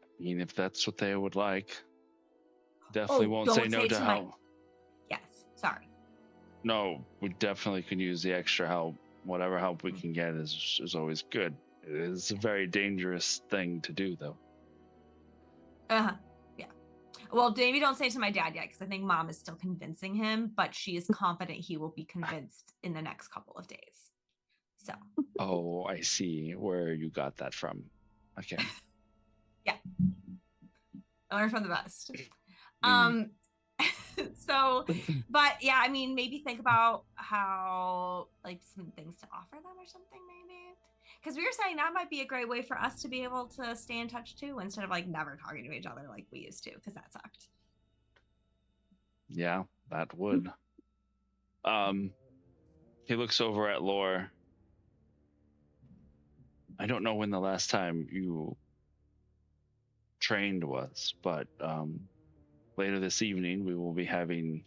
Speaker 2: I mean, if that's what they would like, definitely won't say no to help.
Speaker 1: Yes, sorry.
Speaker 2: No, we definitely can use the extra help. Whatever help we can get is always good. It is a very dangerous thing to do, though.
Speaker 1: Yeah. Well, maybe don't say it to my dad yet, because I think Mom is still convincing him, but she is confident he will be convinced in the next couple of days. So.
Speaker 2: Oh, I see where you got that from. Okay.
Speaker 1: Yeah. I learned from the best. So, but yeah, I mean, maybe think about how, like, some things to offer them or something, maybe. Because we were saying that might be a great way for us to be able to stay in touch too, instead of like never talking to each other like we used to, because that sucked.
Speaker 2: Yeah, that would. He looks over at Lore. I don't know when the last time you trained was, but later this evening we will be having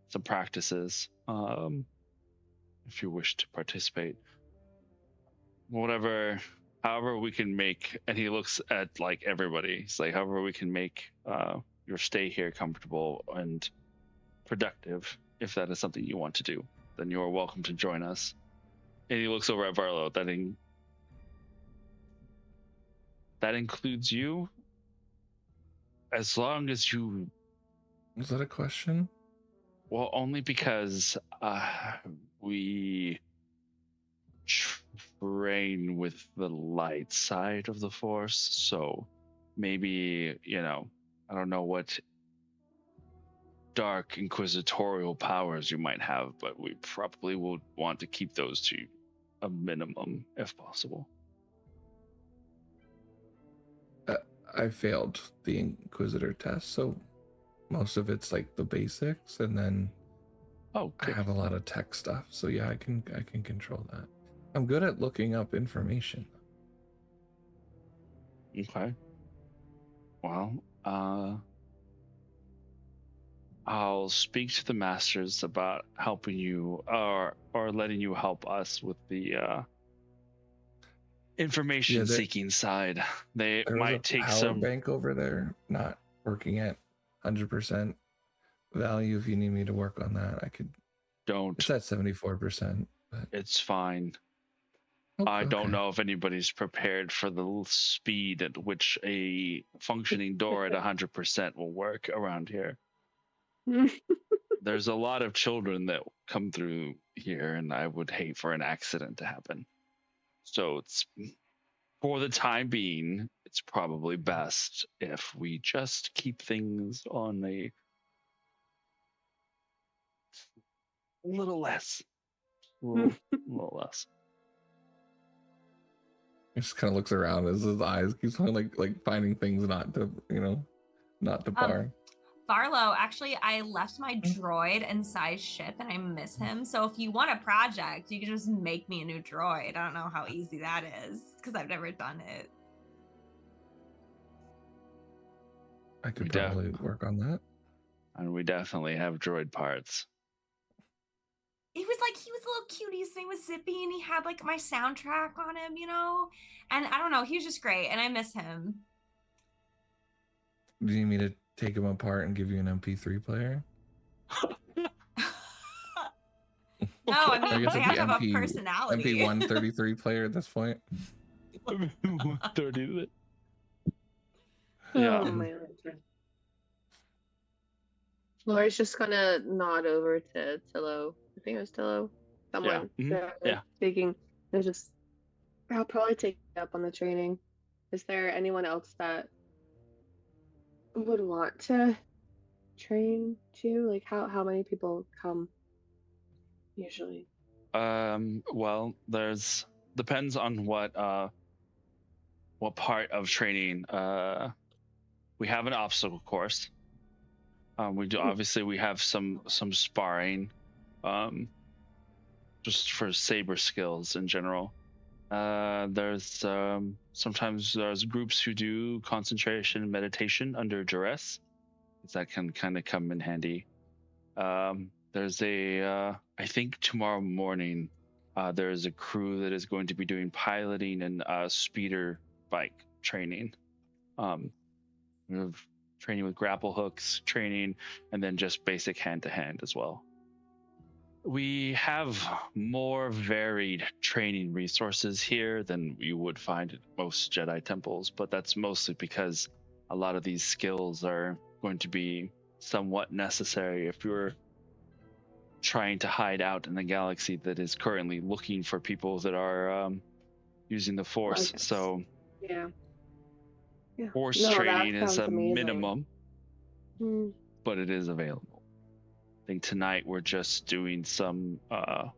Speaker 2: some practices. If you wish to participate, however we can make, and he looks at like everybody. He's like, however we can make your stay here comfortable and productive. If that is something you want to do, then you are welcome to join us. And he looks over at Varlo. That includes you, as long as you.
Speaker 3: Was that a question?
Speaker 2: Well, only because we brain with the light side of the Force, so maybe, I don't know what dark inquisitorial powers you might have, but we probably will want to keep those to a minimum if possible.
Speaker 3: I failed the Inquisitor test, so most of it's like the basics, and then
Speaker 2: Oh,
Speaker 3: I
Speaker 2: good.
Speaker 3: have a lot of tech stuff. So yeah, I can control that. I'm good at looking up information.
Speaker 2: Okay. Well, I'll speak to the masters about helping you or letting you help us with the information seeking side. They
Speaker 3: There was a
Speaker 2: might take
Speaker 3: power
Speaker 2: some.
Speaker 3: bank over there not working at 100% value. If you need me to work on that, I could.
Speaker 2: Don't.
Speaker 3: It's at 74%. But...
Speaker 2: It's fine.
Speaker 3: Okay,
Speaker 2: I don't know if anybody's prepared for the speed at which a functioning door at 100% will work around here. There's a lot of children that come through here, and I would hate for an accident to happen. So it's, for the time being, it's probably best if we just keep things on a little less. A little less.
Speaker 3: He just kind of looks around as his eyes keeps on like finding things not to bar.
Speaker 1: Barlow, actually, I left my droid inside ship and I miss him. So if you want a project, you can just make me a new droid. I don't know how easy that is because I've never done it.
Speaker 3: I could probably work on that.
Speaker 2: And we definitely have droid parts.
Speaker 1: He was a little cutie. His name was Zippy, and he had like my soundtrack on him, and I don't know, he was just great, and I miss him.
Speaker 3: Do you need me to take him apart and give you an MP3 player?
Speaker 1: No, I mean,
Speaker 3: I
Speaker 1: I have a personality.
Speaker 3: MP133 player at this point.
Speaker 2: 30.
Speaker 5: Yeah. Oh my God. Laura's just gonna nod over to Tillo. I think it was Tillo. Someone.
Speaker 2: Yeah.
Speaker 5: Speaking. There's just. I'll probably take you up on the training. Is there anyone else that would want to train too? Like how many people come usually?
Speaker 2: Well, depends on what part of training. We have an obstacle course. We do obviously we have some sparring, just for saber skills in general. There's sometimes there's groups who do concentration and meditation under duress. That can kind of come in handy. There's I think tomorrow morning, there is a crew that is going to be doing piloting and speeder bike training. We have training with grapple hooks, training, and then just basic hand-to-hand as well. We have more varied training resources here than you would find at most Jedi temples, but that's mostly because a lot of these skills are going to be somewhat necessary if you're trying to hide out in the galaxy that is currently looking for people that are using the Force. So
Speaker 5: yeah.
Speaker 2: Force training is a minimum, but it is available. I think tonight we're just doing some of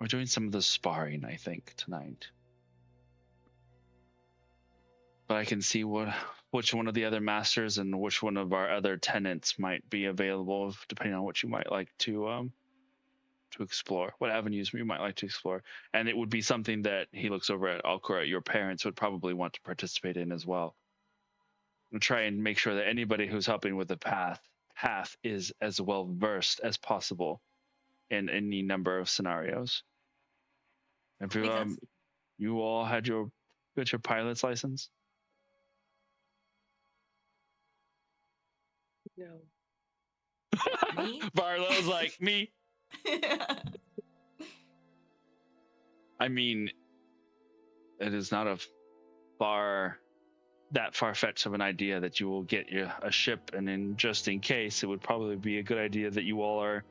Speaker 2: the sparring, I think, tonight. But I can see which one of the other masters and which one of our other tenants might be available, depending on what you might like to explore, what avenues you might like to explore. And it would be something that he looks over at Alcora, your parents would probably want to participate in as well. And try and make sure that anybody who's helping with the path is as well versed as possible in any number of scenarios. Have you all got your pilot's license?
Speaker 5: No.
Speaker 1: Me?
Speaker 2: Barlow's like, me. I mean, it is not that far-fetched of an idea that you will get a ship, and just in case, it would probably be a good idea that you all are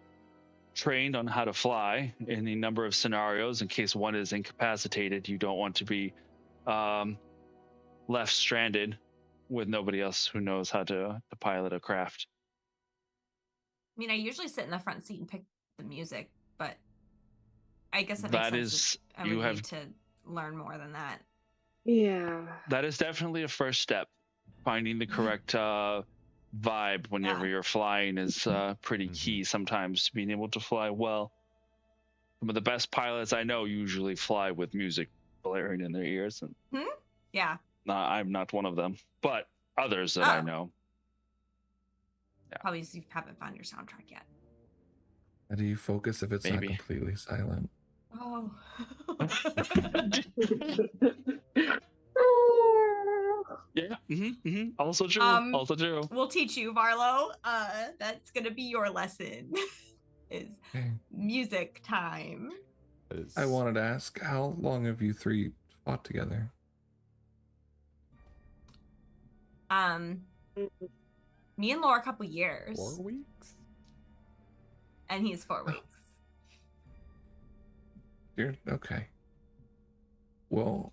Speaker 2: trained on how to fly in a number of scenarios in case one is incapacitated. You don't want to be left stranded with nobody else who knows how to pilot a craft.
Speaker 1: I mean, I usually sit in the front seat and pick the music, but I guess that
Speaker 2: That
Speaker 1: makes sense.
Speaker 2: is,
Speaker 1: I would need to learn more than that.
Speaker 5: Yeah.
Speaker 2: that is definitely a first step. Finding the correct vibe whenever
Speaker 1: Yeah.
Speaker 2: you're flying is pretty key sometimes to being able to fly well. Some of the best pilots I know usually fly with music blaring in their ears, and
Speaker 1: Yeah.
Speaker 2: I'm not one of them, but others that I know.
Speaker 1: Probably you haven't found your soundtrack yet.
Speaker 3: How do you focus if it's
Speaker 2: Maybe.
Speaker 3: not completely silent?
Speaker 1: Oh.
Speaker 2: Yeah. Also true. Also true.
Speaker 1: We'll teach you, Varlo. That's gonna be your lesson. Is
Speaker 3: Okay.
Speaker 1: music time.
Speaker 3: I wanted to ask, how long have you three fought together?
Speaker 1: Me and Laura a couple years.
Speaker 6: 4 weeks?
Speaker 1: And he's 4 weeks.
Speaker 3: You're okay. Well,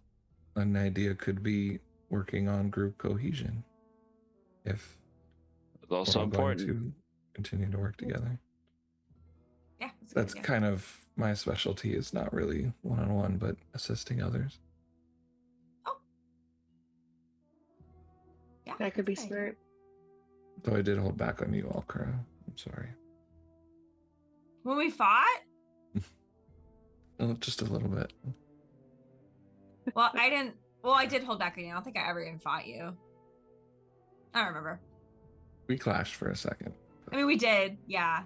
Speaker 3: an idea could be working on group cohesion. If
Speaker 2: It's also
Speaker 3: we're all going
Speaker 2: important.
Speaker 3: to continue to work together.
Speaker 1: Yeah, that's,
Speaker 3: That's kind of my specialty. Is not really one-on-one, but assisting others.
Speaker 1: Oh. Yeah,
Speaker 5: That could be smart.
Speaker 3: Though I did hold back on you, Alcura. I'm sorry.
Speaker 1: When we fought?
Speaker 3: Just a little bit.
Speaker 1: Well, I didn't. Well, I did hold back on you. I don't think I ever even fought you. I don't remember.
Speaker 3: We clashed for a second.
Speaker 1: I mean, we did. Yeah.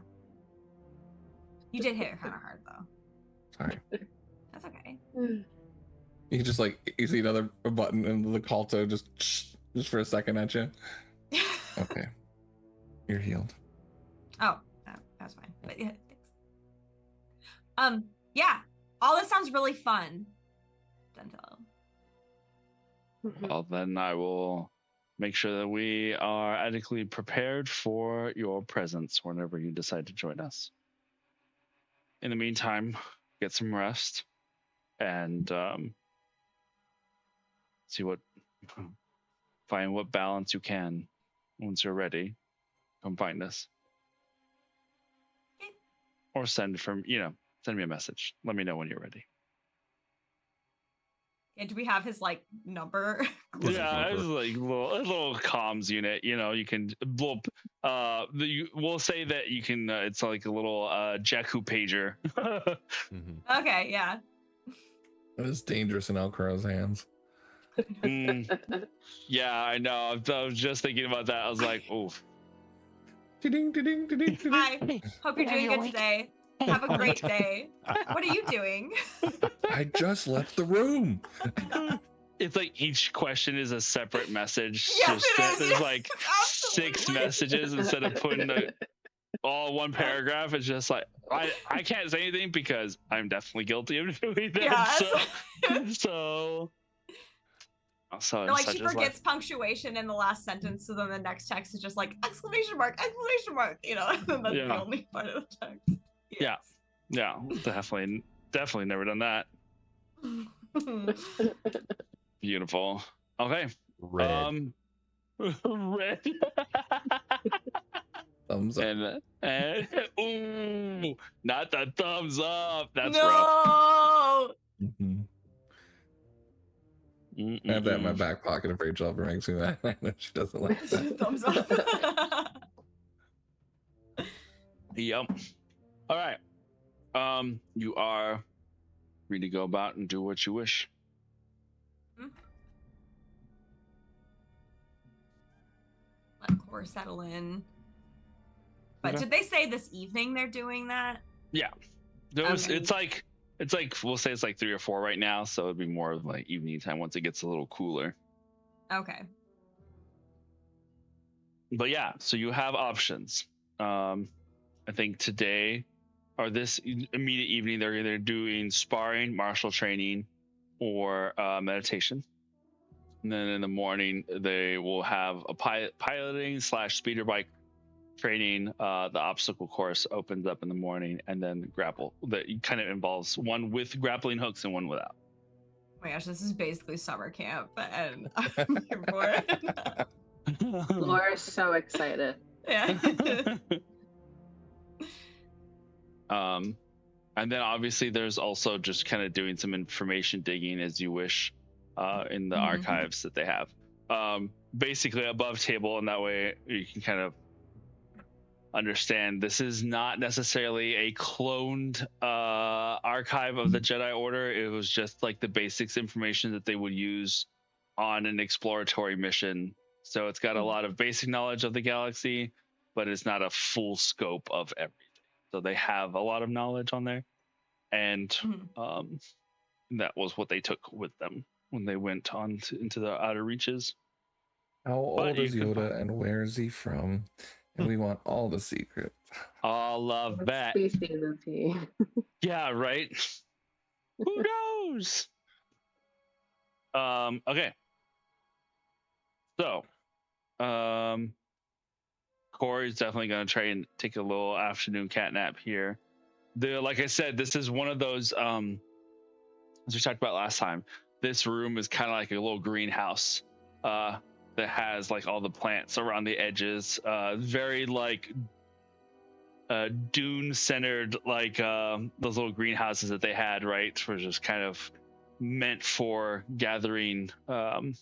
Speaker 1: You did hit her kind of hard, though.
Speaker 3: Sorry.
Speaker 1: That's okay.
Speaker 3: You can just you see another button and the Calto just for a second at you. Okay. You're healed.
Speaker 1: Oh, that's fine. But yeah, thanks. Yeah. All this sounds really fun. Dental.
Speaker 2: Well, then I will make sure that we are adequately prepared for your presence whenever you decide to join us. In the meantime, get some rest and find what balance you can. Once you're ready, come find us.
Speaker 1: Okay.
Speaker 2: Or send me a message. Let me know when you're ready.
Speaker 1: Yeah, do we have his number?
Speaker 2: Yeah, it's like a little comms unit. You can we'll say that you can. It's like a little Jakku pager.
Speaker 1: Okay, yeah.
Speaker 3: It is dangerous in Alcura's hands.
Speaker 2: Yeah, I know. I was just thinking about that. I was like, oof.
Speaker 1: Hi. Hope you're doing good today. Have a great day. What are you doing?
Speaker 3: I just left the room.
Speaker 2: It's like each question is a separate message.
Speaker 1: Yes, it is.
Speaker 2: There's
Speaker 1: Yes,
Speaker 2: like
Speaker 1: absolutely.
Speaker 2: 6 messages instead of putting all one paragraph. It's just like I can't say anything because I'm definitely guilty of doing that.
Speaker 1: Yeah.
Speaker 2: So
Speaker 1: she forgets punctuation in the last sentence, so then the next text is just like exclamation mark, exclamation mark. That's the only part of the text. Yes.
Speaker 2: Yeah, definitely never done that. Beautiful. Okay.
Speaker 6: Red.
Speaker 2: Red.
Speaker 3: Thumbs up.
Speaker 2: And ooh, not the thumbs up. That's
Speaker 1: no.
Speaker 2: rough.
Speaker 3: I have that in my back pocket if Rachel ever makes me that. I know she doesn't like that.
Speaker 1: Thumbs up.
Speaker 2: Yep. All right. You are free to go about and do what you wish.
Speaker 1: Let core settle in. But
Speaker 2: Okay.
Speaker 1: did they say this evening they're doing that?
Speaker 2: Yeah. It's like we'll say it's like 3 or 4 right now, so it'd be more of like evening time once it gets a little cooler.
Speaker 1: Okay.
Speaker 2: But yeah, so you have options. I think today or this immediate evening they're either doing sparring, martial training, or meditation. And then in the morning they will have a piloting / speeder bike training, the obstacle course opens up in the morning, and then grapple that kind of involves one with grappling hooks and one without.
Speaker 1: Oh my gosh, this is basically summer camp, and I'm here for it.
Speaker 5: Laura's so excited.
Speaker 1: Yeah.
Speaker 2: And then obviously there's also just kind of doing some information digging as you wish in the archives that they have. Basically above table, and that way you can kind of understand this is not necessarily a cloned archive of the Jedi Order. It was just like the basics information that they would use on an exploratory mission. So it's got a lot of basic knowledge of the galaxy, but it's not a full scope of everything. So they have a lot of knowledge on there, and that was what they took with them when they went on into the outer reaches.
Speaker 3: How old is Yoda and where is he from? And we want all the secrets.
Speaker 2: All of that.
Speaker 5: Species is he?
Speaker 2: Yeah, right. Who knows? Okay. So, Corey's definitely going to try and take a little afternoon cat nap here. Like I said, this is one of those, as we talked about last time, this room is kind of like a little greenhouse that has like all the plants around the edges, very like dune centered, like those little greenhouses that they had, right? Which is kind of meant for gathering of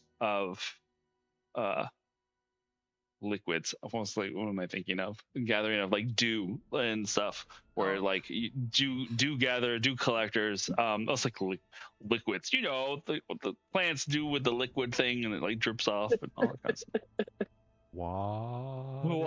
Speaker 2: liquids. Almost like, what am I thinking of? Gathering of like dew and stuff, where like dew collectors. That's like liquids. You know, what the plants do with the liquid thing, and it like drips off and all that kind of stuff. Water.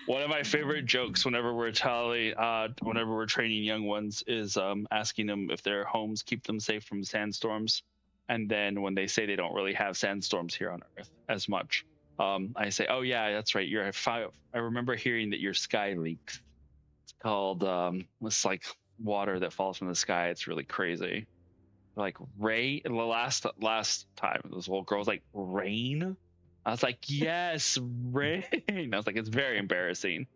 Speaker 2: One of my favorite jokes whenever we're training young ones is asking them if their homes keep them safe from sandstorms. And then when they say they don't really have sandstorms here on Earth as much, I say, "Oh yeah, that's right. I remember hearing that your sky leaks. It's called it's like water that falls from the sky. It's really crazy. Like rain." The last time, this little girl was like, "Rain?" I was like, "Yes, rain." I was like, "It's very embarrassing."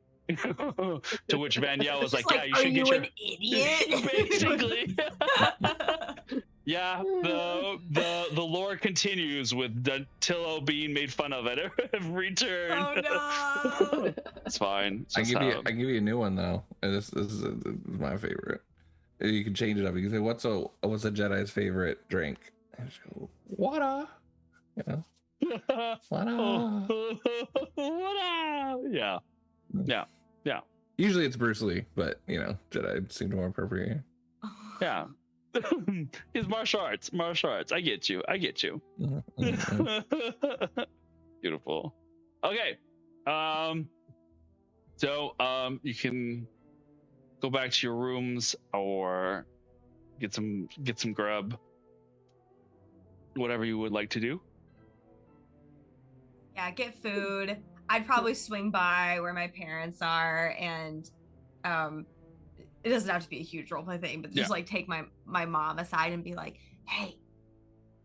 Speaker 2: To which Danielle was like, "Yeah, you should get
Speaker 1: an idiot?"
Speaker 2: Basically. Yeah, the lore continues with Tillo being made fun of at every turn.
Speaker 1: Oh no!
Speaker 2: It's fine.
Speaker 3: I give you a new one though. And this is my favorite. You can change it up. You can say, "What's a Jedi's favorite drink?" And just go, "Water." You know. Water.
Speaker 2: Water. Yeah.
Speaker 3: Usually it's Bruce Lee, but you know, Jedi seem more appropriate.
Speaker 2: Yeah. It's martial arts. I get you. Beautiful. Okay. So you can go back to your rooms or get some grub. Whatever you would like to do.
Speaker 1: Yeah, get food. I'd probably swing by where my parents are, and it doesn't have to be a huge roleplay thing, but just like take my mom aside and be like, "Hey,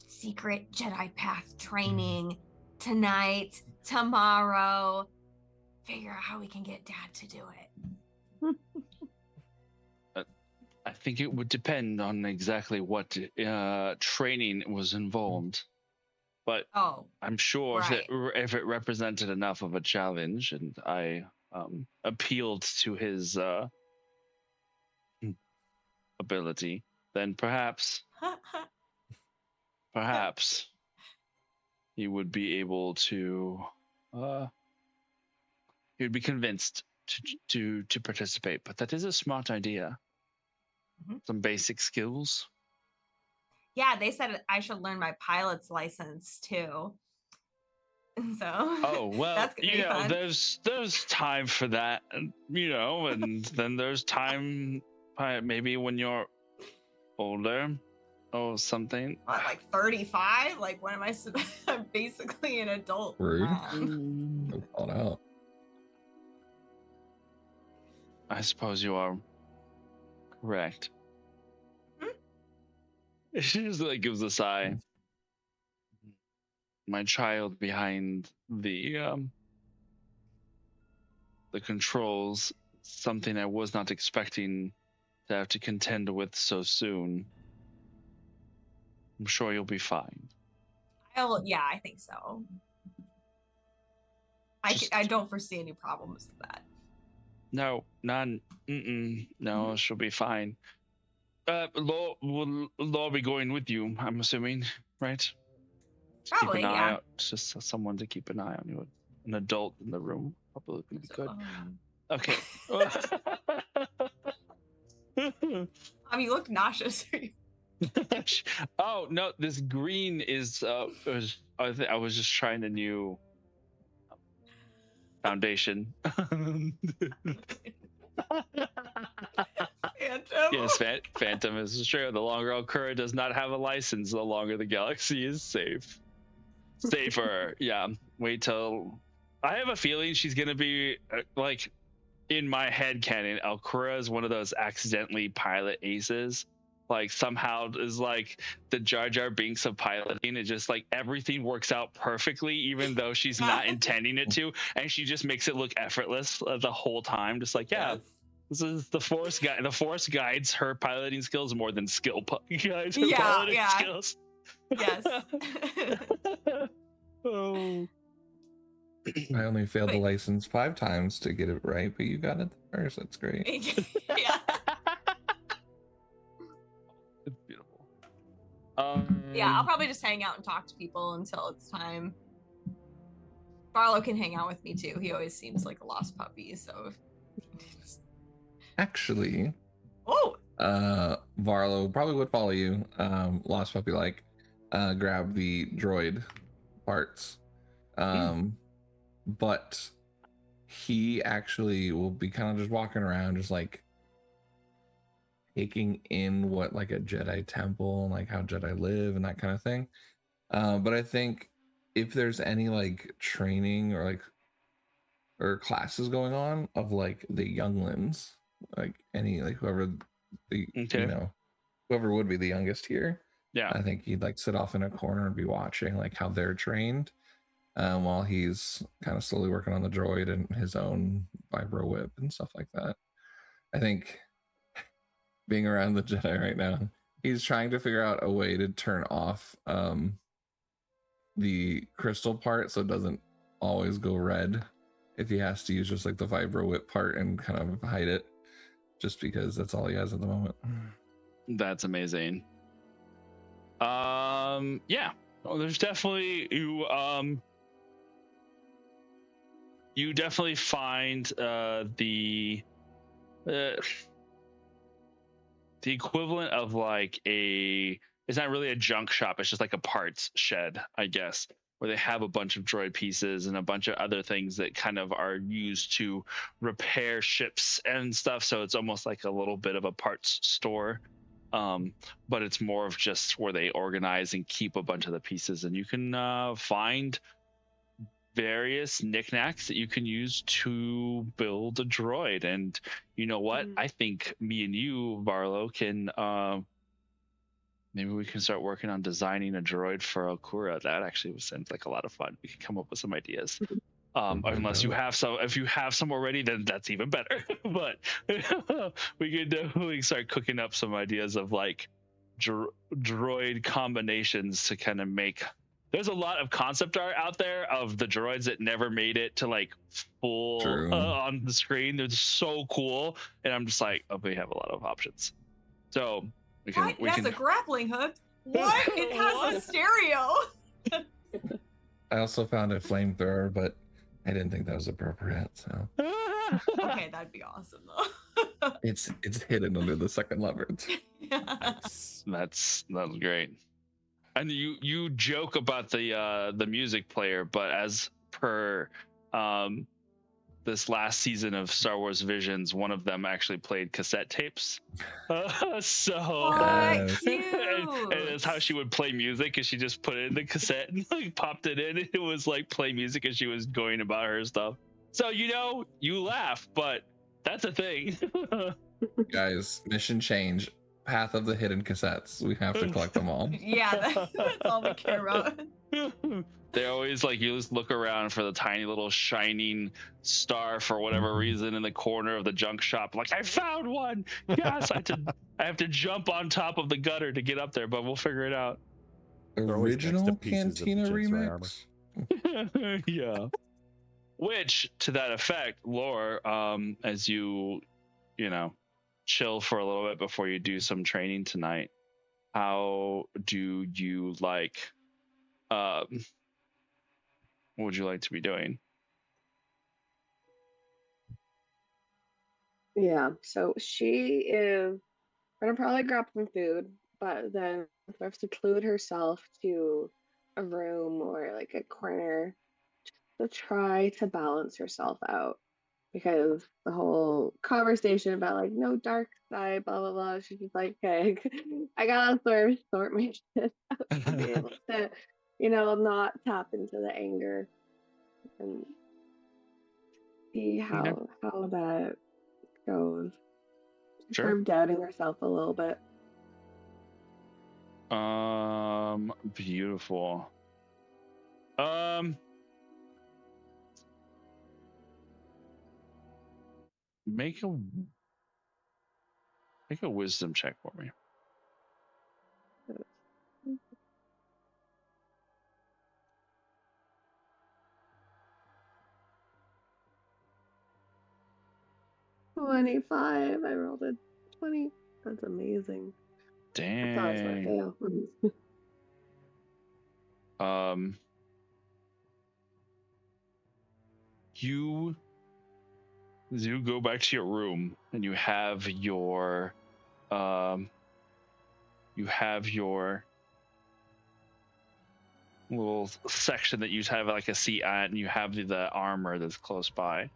Speaker 1: secret Jedi path training tonight, tomorrow. Figure out how we can get Dad to do it."
Speaker 2: I think it would depend on exactly what training was involved, but I'm sure if it represented enough of a challenge, and I appealed to his ability, then perhaps he would be able to he would be convinced to participate. But that is a smart idea. Some basic skills.
Speaker 1: Yeah, they said I should learn my pilot's license too. So
Speaker 2: well,
Speaker 1: you know, fun.
Speaker 2: there's time for that, you know, and then there's time maybe when you're older or something.
Speaker 1: What, like 35? Like, when am I? I'm basically an adult.
Speaker 3: Rude. Called out.
Speaker 2: I suppose you are correct. She just like gives a sigh. My child behind the the controls, something I was not expecting to have to contend with so soon. I'm sure you'll be fine.
Speaker 1: Yeah, I think so.
Speaker 2: Just-
Speaker 1: I don't foresee any problems with that.
Speaker 2: No, none. No, she'll be fine. Will Law be going with you? I'm assuming, right? To
Speaker 1: Probably,
Speaker 2: keep an eye
Speaker 1: yeah.
Speaker 2: out. Just someone to keep an eye on you. An adult in the room probably would be good. Okay.
Speaker 1: You look nauseous.
Speaker 2: Oh no, this green is. I was just trying a new foundation.
Speaker 1: Phantom.
Speaker 2: Yes, Phantom is true. The longer Alcura does not have a license, the longer the galaxy is safer. Yeah. Wait till. I have a feeling she's gonna be like, in my head canon, Alcura is one of those accidentally pilot aces. Like somehow is like the Jar Jar Binks of piloting. It just like everything works out perfectly, even though she's not intending it to, and she just makes it look effortless the whole time. Just like, yeah,
Speaker 1: Yes.
Speaker 2: this is the Force guide. The Force guides her piloting skills more than skill guides her
Speaker 1: Yeah,
Speaker 2: piloting
Speaker 1: yeah.
Speaker 2: skills.
Speaker 1: Yes.
Speaker 2: Oh.
Speaker 3: I only failed the
Speaker 1: Wait.
Speaker 3: license 5 times to get it right, but you got it first. That's great.
Speaker 1: Yeah.
Speaker 2: It's beautiful.
Speaker 1: Yeah, I'll probably just hang out and talk to people until it's time. Barlow can hang out with me too. He always seems like a lost puppy, so.
Speaker 3: Actually,
Speaker 1: Oh,
Speaker 3: Varlo probably would follow you. Lost puppy like, grab the droid parts. But he actually will be kind of just walking around, just like taking in what like a Jedi temple and like how Jedi live and that kind of thing. But I think if there's any like training or classes going on of like the younglings, like any like whoever the
Speaker 2: Okay.
Speaker 3: whoever would be the youngest here,
Speaker 2: Yeah.
Speaker 3: I think he'd like sit off in a corner and be watching like how they're trained, while he's kind of slowly working on the droid and his own vibro whip and stuff like that. I think being around the Jedi right now, he's trying to figure out a way to turn off the crystal part so it doesn't always go red if he has to use just like the vibro whip part and kind of hide it, just because that's all he has at the moment.
Speaker 2: That's amazing. Yeah. Well, there's definitely you definitely find the equivalent of like it's not really a junk shop, it's just like a parts shed, I guess, where they have a bunch of droid pieces and a bunch of other things that kind of are used to repair ships and stuff. So it's almost like a little bit of a parts store. But it's more of just where they organize and keep a bunch of the pieces, and you can find various knickknacks that you can use to build a droid. And you know what? I think me and you, Varlo, can maybe we can start working on designing a droid for Alcura. That actually sounds like a lot of fun. We can come up with some ideas. Unless you have some, if you have some already, then that's even better. But we could definitely start cooking up some ideas of like droid combinations to kind of make. There's a lot of concept art out there of the droids that never made it to like full on the screen. They're so cool, and I'm just like, oh, we have a lot of options. So we can.
Speaker 1: it has a grappling hook. What? It has a stereo.
Speaker 3: I also found a flamethrower, but I didn't think that was appropriate. So
Speaker 1: Okay, that'd be awesome though.
Speaker 3: it's hidden under the second leverage.
Speaker 2: That's great. And you joke about the music player, but as per this last season of Star Wars Visions, one of them actually played cassette tapes. So
Speaker 1: Cute.
Speaker 2: and that's how she would play music, is she just put it in the cassette and like popped it in. It was like play music as she was going about her stuff. So you laugh, but that's a thing.
Speaker 3: Guys, mission change. Path of the hidden cassettes. We have to collect them all.
Speaker 1: Yeah, that's all we care about.
Speaker 2: They always like you just look around for the tiny little shining star for whatever reason in the corner of the junk shop. Like, I found one. Yes, I have to jump on top of the gutter to get up there, but we'll figure it out.
Speaker 6: They're always next to
Speaker 3: Original
Speaker 6: pieces of the
Speaker 3: Cantina
Speaker 6: Jinzurei armor.
Speaker 3: remix.
Speaker 2: Yeah. Which, to that effect, Lore, as you know, chill for a little bit before you do some training tonight, how do you like? What would you like to be doing?
Speaker 5: Yeah, so she is gonna probably grab some food, but then sort of seclude herself to a room or like a corner to try to balance herself out. Because the whole conversation about like no dark side, blah blah blah, she's just like, okay, I gotta sort my shit out to be able to, not tap into the anger and see
Speaker 2: Okay.
Speaker 5: how that goes. She's
Speaker 2: Sure.
Speaker 5: sort of doubting herself a little bit.
Speaker 2: Beautiful. Make a wisdom check for me.
Speaker 5: $25. I rolled a 20. That's amazing. I thought I was gonna
Speaker 2: Dang.
Speaker 5: fail.
Speaker 2: You go back to your room and you have your little section that you have like a seat at, and you have the armor that's close by.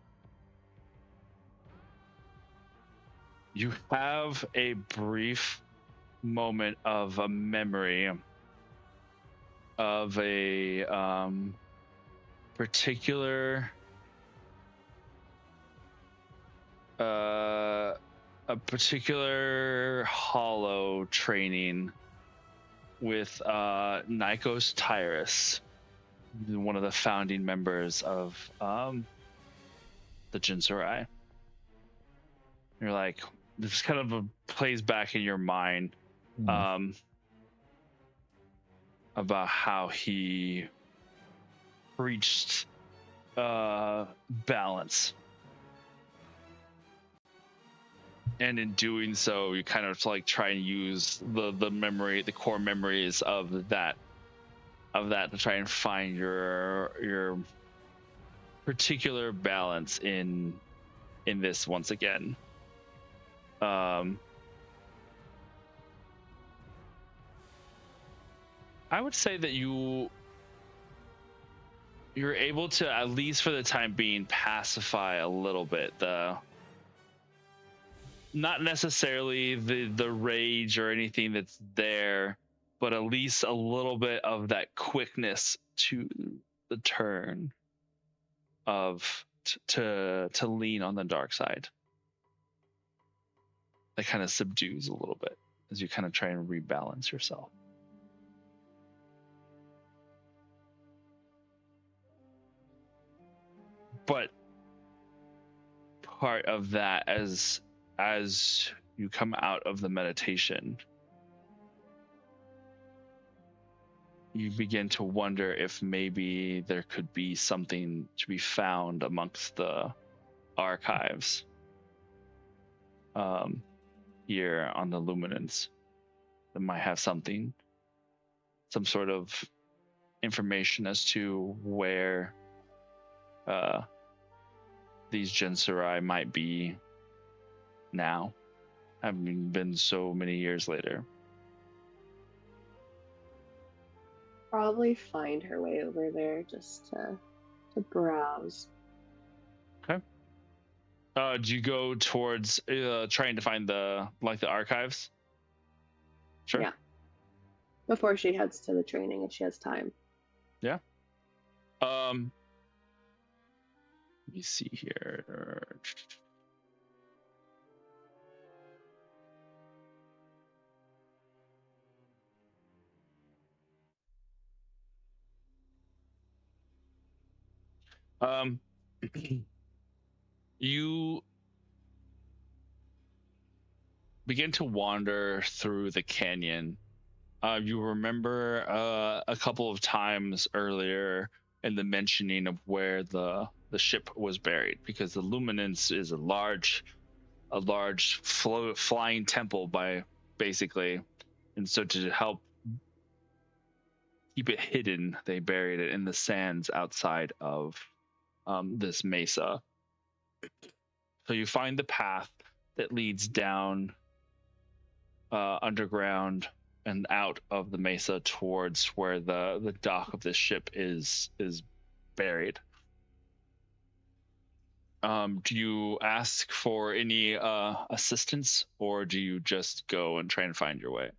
Speaker 2: You have a brief moment of a memory of a particular hollow training with Nikos Tyrus, one of the founding members of the Jinzurei. You're like, this kind of plays back in your mind about how he reached balance, and in doing so, you kind of like try and use the core memories of that to try and find your particular balance in this once again. I would say that you're able to, at least for the time being, pacify a little bit not necessarily the rage or anything that's there, but at least a little bit of that quickness to the turn of to lean on the dark side. That kind of subdues a little bit as you kind of try and rebalance yourself. But part of that, as you come out of the meditation, you begin to wonder if maybe there could be something to be found amongst the archives here on the Luminance that might have some sort of information as to where these Jinzurei might be now, having been so many years later.
Speaker 5: Probably find her way over there just to browse.
Speaker 2: Okay. Do you go towards trying to find the archives? Sure.
Speaker 5: Yeah. Before she heads to the training, if she has time.
Speaker 2: Yeah. Let me see here. Um, you begin to wander through the canyon. You remember a couple of times earlier in the mentioning of where the ship was buried, because the Luminance is a large flying temple by basically, and so to help keep it hidden, they buried it in the sands outside of this mesa. So you find the path that leads down underground and out of the mesa towards where the dock of this ship is buried. Do you ask for any assistance, or do you just go and try and find your way?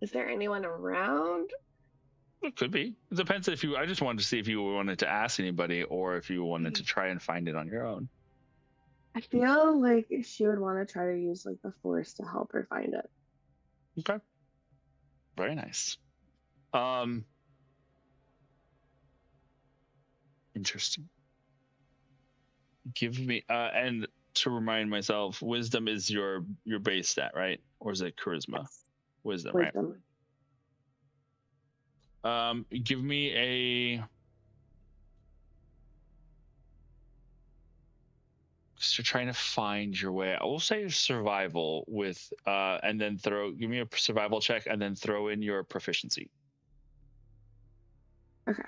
Speaker 5: Is there anyone around?
Speaker 2: It could be. It depends if you. I just wanted to see if you wanted to ask anybody, or if you wanted to try and find it on your own.
Speaker 5: I feel like she would want to try to use like the force to help her find it.
Speaker 2: Okay. Very nice. Interesting. Give me and to remind myself, wisdom is your base stat, right? Or is it charisma?
Speaker 5: Yes.
Speaker 2: Wisdom,
Speaker 5: Wisdom.
Speaker 2: right? Give me a. So you're trying to find your way. I will say survival with and then give me a survival check and then throw in your proficiency.
Speaker 5: Okay.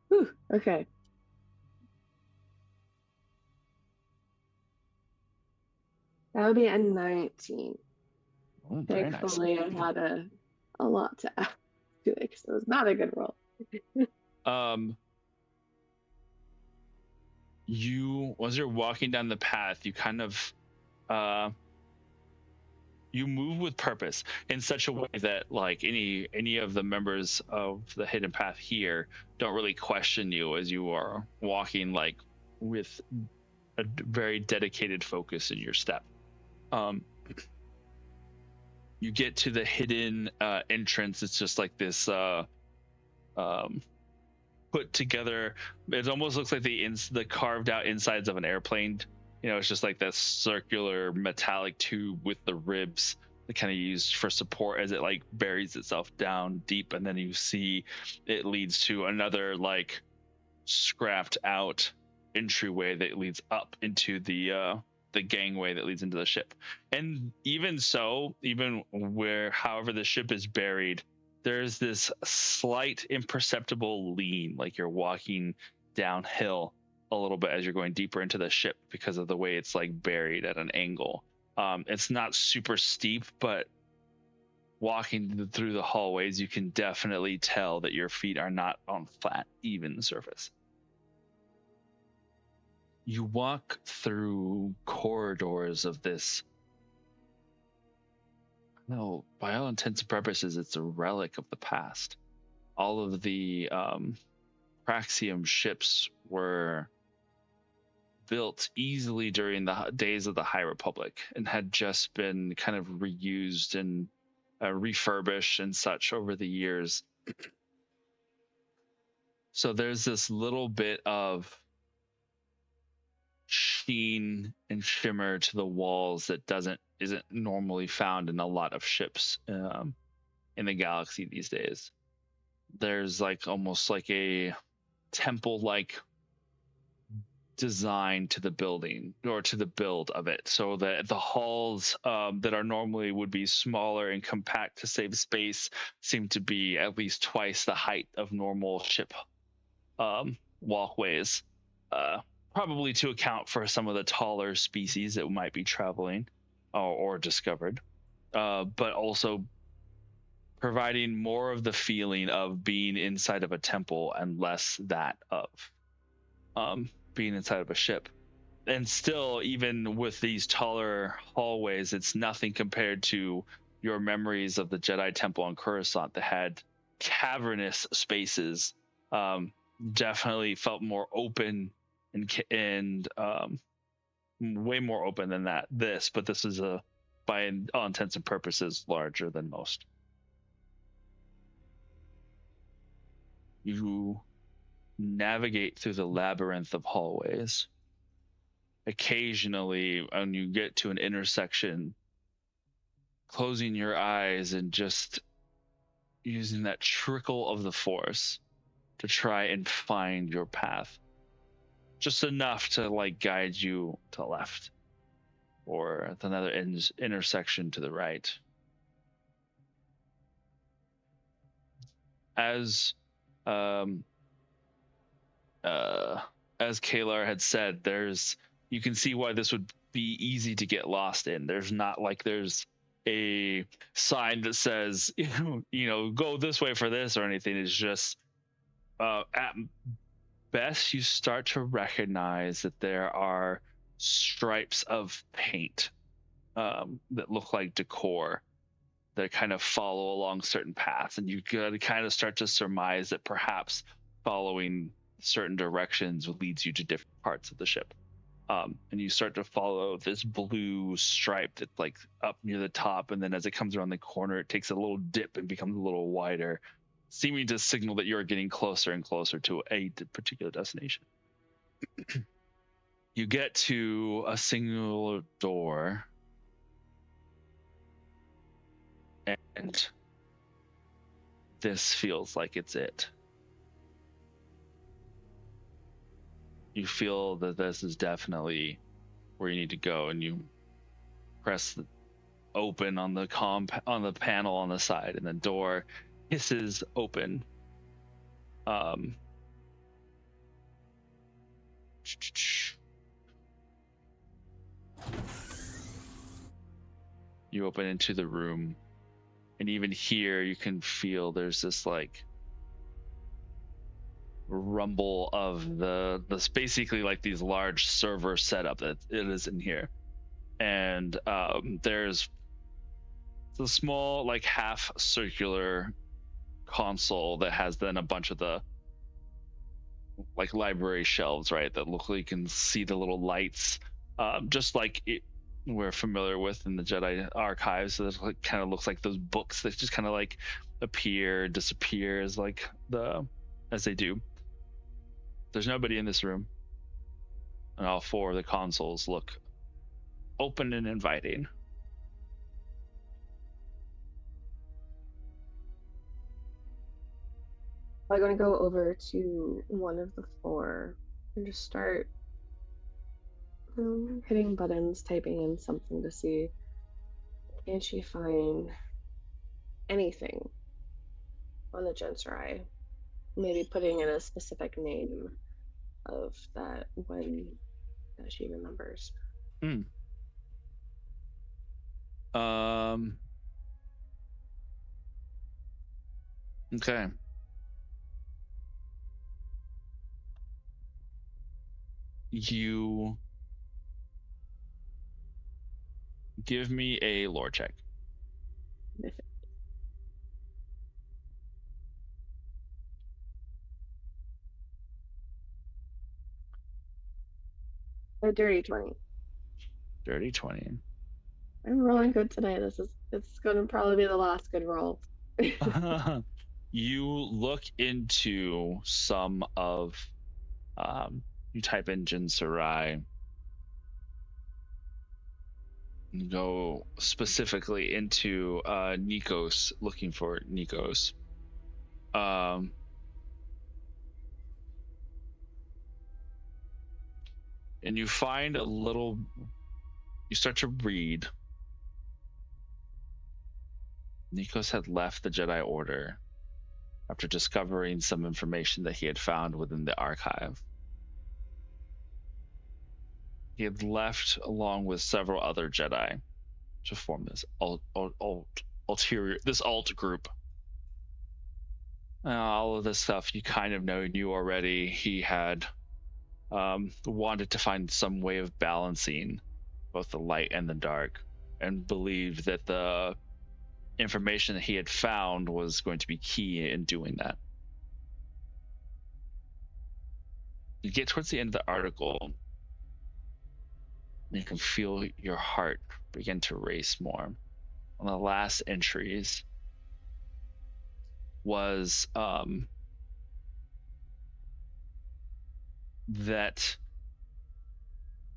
Speaker 5: Whew, okay. That would be a 19.
Speaker 2: Oh, very nice.
Speaker 5: Thankfully, I had a lot to add to it because it was not a good roll.
Speaker 2: As you're walking down the path, you kind of you move with purpose in such a way that like any of the members of the hidden path here don't really question you as you are walking like with a very dedicated focus in your step. You get to the hidden entrance. It's just like this put together. It almost looks like the carved out insides of an airplane. You know, it's just like that circular metallic tube with the ribs that kind of used for support as it like buries itself down deep, and then you see it leads to another like scrapped out entryway that leads up into the gangway that leads into the ship. And even so, even where however the ship is buried, there's this slight imperceptible lean, like you're walking downhill a little bit as you're going deeper into the ship because of the way it's like buried at an angle. It's not super steep, but walking through the hallways, you can definitely tell that your feet are not on flat, even surface. You walk through corridors of this. No, by all intents and purposes, it's a relic of the past. All of the Praxium ships were built easily during the days of the High Republic and had just been kind of reused and refurbished and such over the years. So there's this little bit of sheen and shimmer to the walls that isn't normally found in a lot of ships in the galaxy these days. There's like almost like a temple like design to the building or to the build of it, so that the halls that are normally would be smaller and compact to save space seem to be at least twice the height of normal ship walkways, probably to account for some of the taller species that might be traveling or discovered, but also providing more of the feeling of being inside of a temple and less that of being inside of a ship. And still, even with these taller hallways, it's nothing compared to your memories of the Jedi Temple on Coruscant that had cavernous spaces. Definitely felt more open and way more open than this, but this is by all intents and purposes larger than most. you navigate through the labyrinth of hallways. Occasionally, when you get to an intersection, closing your eyes and just using that trickle of the force to try and find your path. Just enough to like guide you to the left or at another intersection to the right. As as Kalar had said, you can see why this would be easy to get lost in. There's not like there's a sign that says go this way for this or anything. It's just at best you start to recognize that there are stripes of paint that look like decor that kind of follow along certain paths, and you could kind of start to surmise that perhaps following certain directions leads you to different parts of the ship. And you start to follow this blue stripe that's like up near the top, and then as it comes around the corner, it takes a little dip and becomes a little wider, seeming to signal that you're getting closer and closer to a particular destination. You get to a single door, and this feels like it's it. You feel that this is definitely where you need to go, and you press open on the panel on the side, and the door hisses open. You open into the room, and even here you can feel there's this like rumble of this basically like these large server setup that it is in here, and there's a small like half circular console that has then a bunch of the like library shelves, right, that look like you can see the little lights, just like we're familiar with in the Jedi archives. So it like, kind of looks like those books that just kind of like appear, disappear as they do. There's nobody in this room, and all four of the consoles look open and inviting.
Speaker 5: I'm going to go over to one of the four and just start hitting buttons, typing in something to see, can she find anything on the Gensrai? Maybe putting in a specific name of that one that she remembers.
Speaker 2: Okay. You give me a lore check.
Speaker 5: A dirty 20.
Speaker 2: Dirty 20.
Speaker 5: I'm rolling good today. It's going to probably be the last good roll.
Speaker 2: You look into some of you type in Jin Sarai, and go specifically into Nikos, looking for Nikos. And you find you start to read. Nikos had left the Jedi Order after discovering some information that he had found within the archive. He had left along with several other Jedi to form this alt group. All of this stuff you kind of knew already. He had wanted to find some way of balancing both the light and the dark, and believed that the information that he had found was going to be key in doing that. You get towards the end of the article, and you can feel your heart begin to race more. One of the last entries was that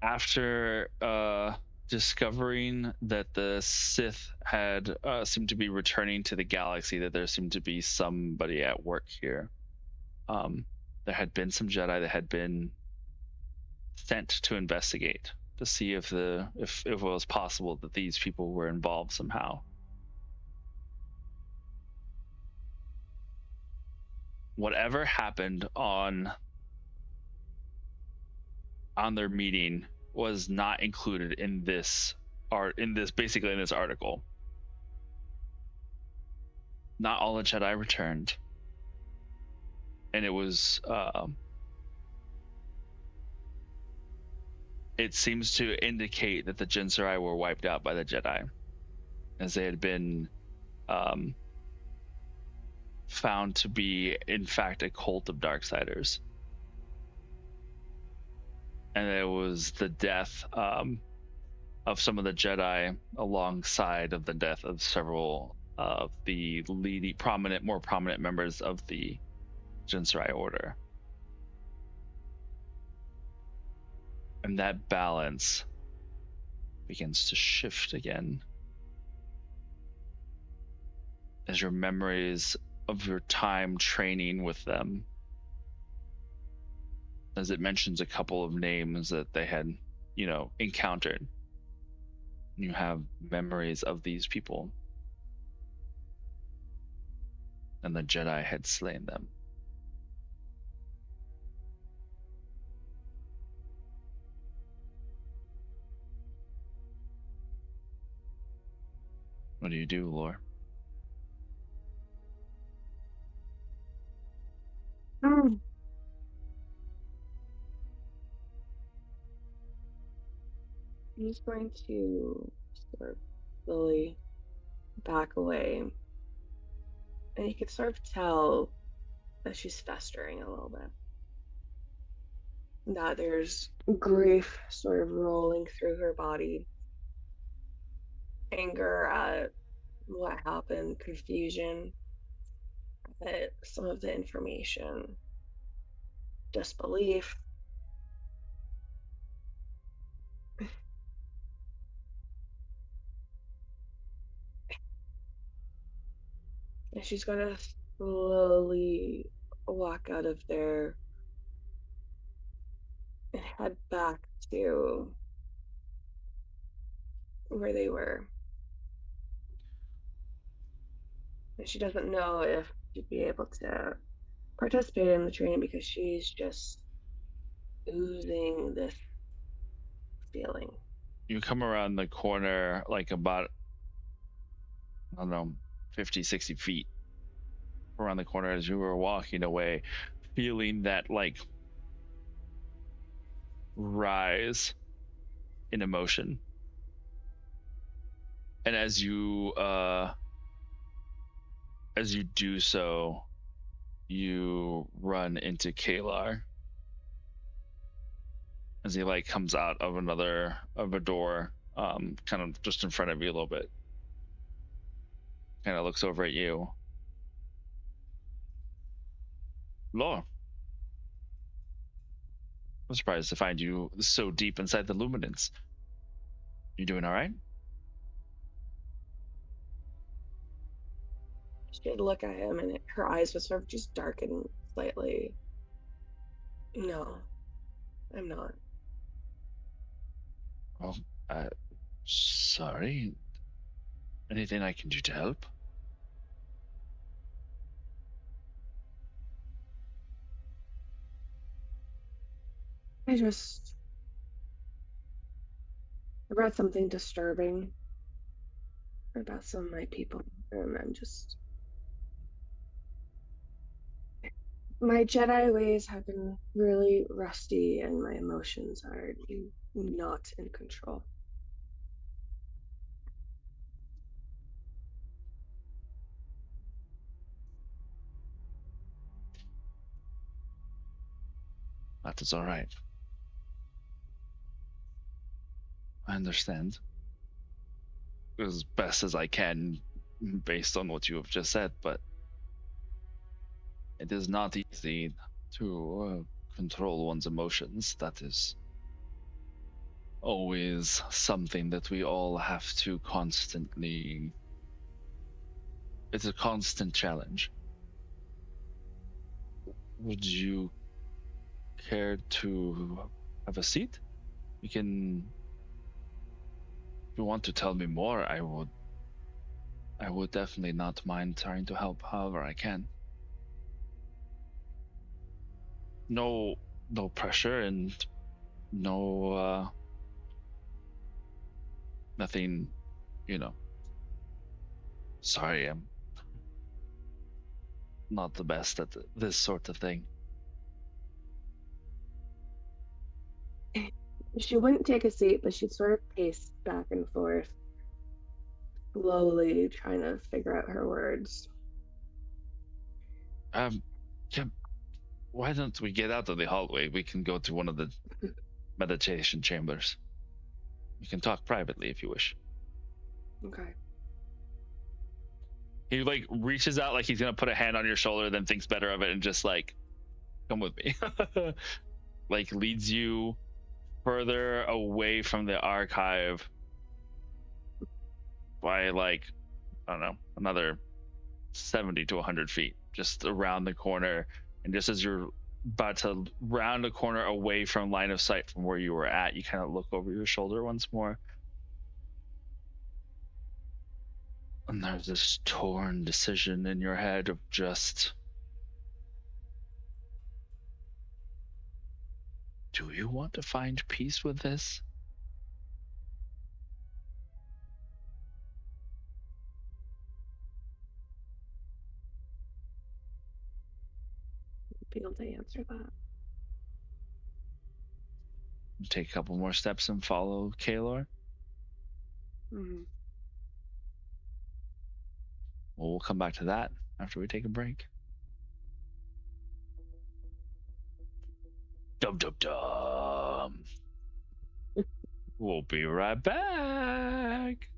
Speaker 2: after discovering that the Sith had seemed to be returning to the galaxy, that there seemed to be somebody at work here. There had been some Jedi that had been sent to investigate to see if it was possible that these people were involved somehow. Whatever happened on their meeting was not included in this basically in this article. Not all the Jedi returned, and it was it seems to indicate that the Jinsarai were wiped out by the Jedi, as they had been found to be in fact a cult of Darksiders. And it was the death of some of the Jedi alongside of the death of several of the more prominent members of the Jinsarai Order. And that balance begins to shift again as your memories of your time training with them, as it mentions a couple of names that they had, encountered. You have memories of these people, and the Jedi had slain them. What do you do, Lore?
Speaker 5: I'm just going to sort of slowly back away. And you can sort of tell that she's festering a little bit. That there's grief sort of rolling through her body. Anger at what happened, confusion at some of the information, disbelief. And she's gonna slowly walk out of there and head back to where they were. And she doesn't know if she'd be able to participate in the training because she's just oozing this feeling.
Speaker 2: You come around the corner like about, I don't know, 50, 60 feet around the corner as you were walking away, feeling that like rise in emotion. And as you do so, you run into Kalar as he like comes out of a door, kind of just in front of you a little bit. Kind of looks over at you. Lore, I'm surprised to find you so deep inside the luminance. You doing all right?
Speaker 5: She'd look at him and her eyes would sort of just darken slightly. No, I'm not.
Speaker 2: Well, sorry. Anything I can do to help?
Speaker 5: I read something disturbing about some of my people, and my Jedi ways have been really rusty, and my emotions are not in control.
Speaker 2: That is all right. I understand as best as I can based on what you have just said, but it is not easy to control one's emotions. That is always something that we all have to constantly. It's a constant challenge. Would you care to have a seat? You can. If you want to tell me more, I would definitely not mind trying to help however I can. No pressure and no nothing, you know. Sorry, I'm not the best at this sort of thing.
Speaker 5: She wouldn't take a seat, but she'd sort of pace back and forth, slowly trying to figure out her words.
Speaker 2: Yeah, why don't we get out of the hallway? We can go to one of the meditation chambers. We can talk privately if you wish.
Speaker 5: Okay.
Speaker 2: He like reaches out like he's gonna put a hand on your shoulder, then thinks better of it and just like, come with me. Like leads you further away from the archive by like, I don't know, another 70 to 100 feet, just around the corner. And just as you're about to round a corner away from line of sight from where you were at, you kind of look over your shoulder once more. And there's this torn decision in your head of just, do you want to find peace with this?
Speaker 5: Be able to answer that.
Speaker 2: Take a couple more steps and follow Kaelor.
Speaker 5: Mm-hmm.
Speaker 2: Well, we'll come back to that after we take a break. Dum dum dum. We'll be right back.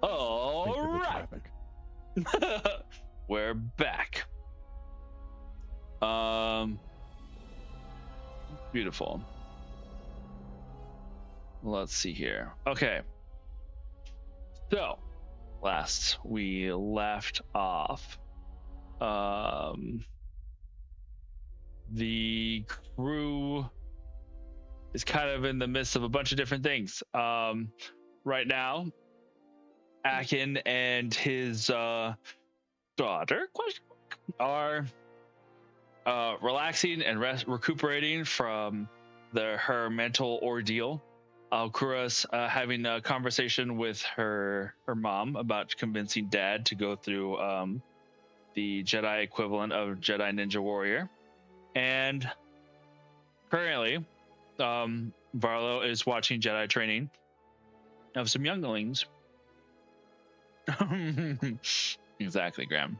Speaker 2: All
Speaker 6: Think of the
Speaker 2: right.
Speaker 6: traffic.
Speaker 2: We're back. Beautiful. Let's see here. Okay. So, last we left off, the crew is kind of in the midst of a bunch of different things. Right now, Akin and his daughter are relaxing and recuperating from her mental ordeal. Kura's having a conversation with her mom about convincing Dad to go through the Jedi equivalent of Jedi Ninja Warrior. And currently, Varlo is watching Jedi training of some younglings. Exactly, Graham.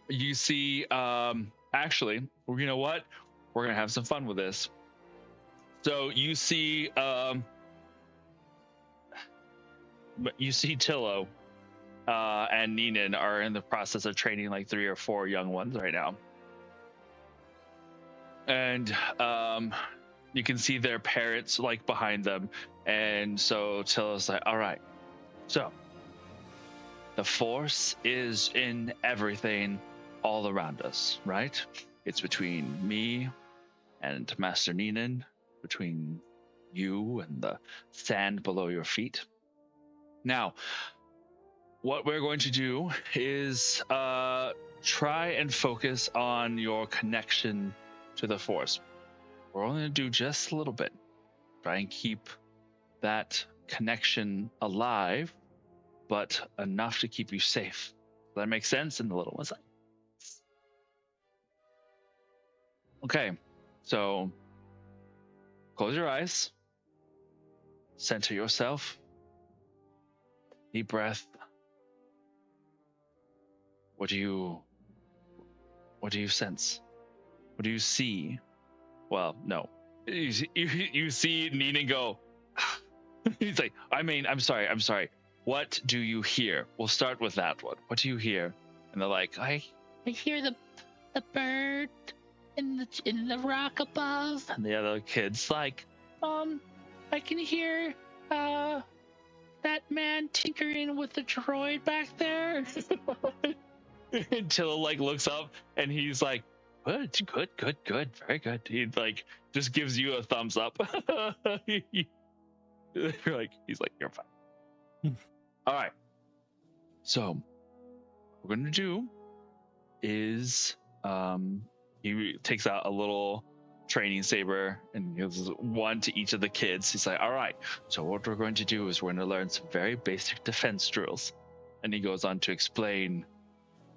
Speaker 2: You see, actually, you know what? We're gonna have some fun with this. So you see, Tillo and Neenan are in the process of training like 3 or 4 young ones right now, and you can see their parents like behind them, and so Tillo's like, "All right, so the Force is in everything, all around us, right? It's between me and Master Neenan, between you and the sand below your feet. Now, what we're going to do is try and focus on your connection to the Force. We're only going to do just a little bit. Try and keep that connection alive, but enough to keep you safe. Does that make sense? And the little one's like, okay, so close your eyes, center yourself, deep breath. What do you sense? What do you see? Well, no. You see Neenan go, he's like, I'm sorry. What do you hear? We'll start with that one. What do you hear? And they're like, I hear the bird in the rock above. And the other kid's like, I can hear that man tinkering with the droid back there. Until like looks up and he's like, good, very good. He like just gives you a thumbs up. You're like, he's like, you're fine. All right. So what we're gonna do is he takes out a little training saber and gives one to each of the kids. He's like, all right, so what we're going to do is we're going to learn some very basic defense drills. And he goes on to explain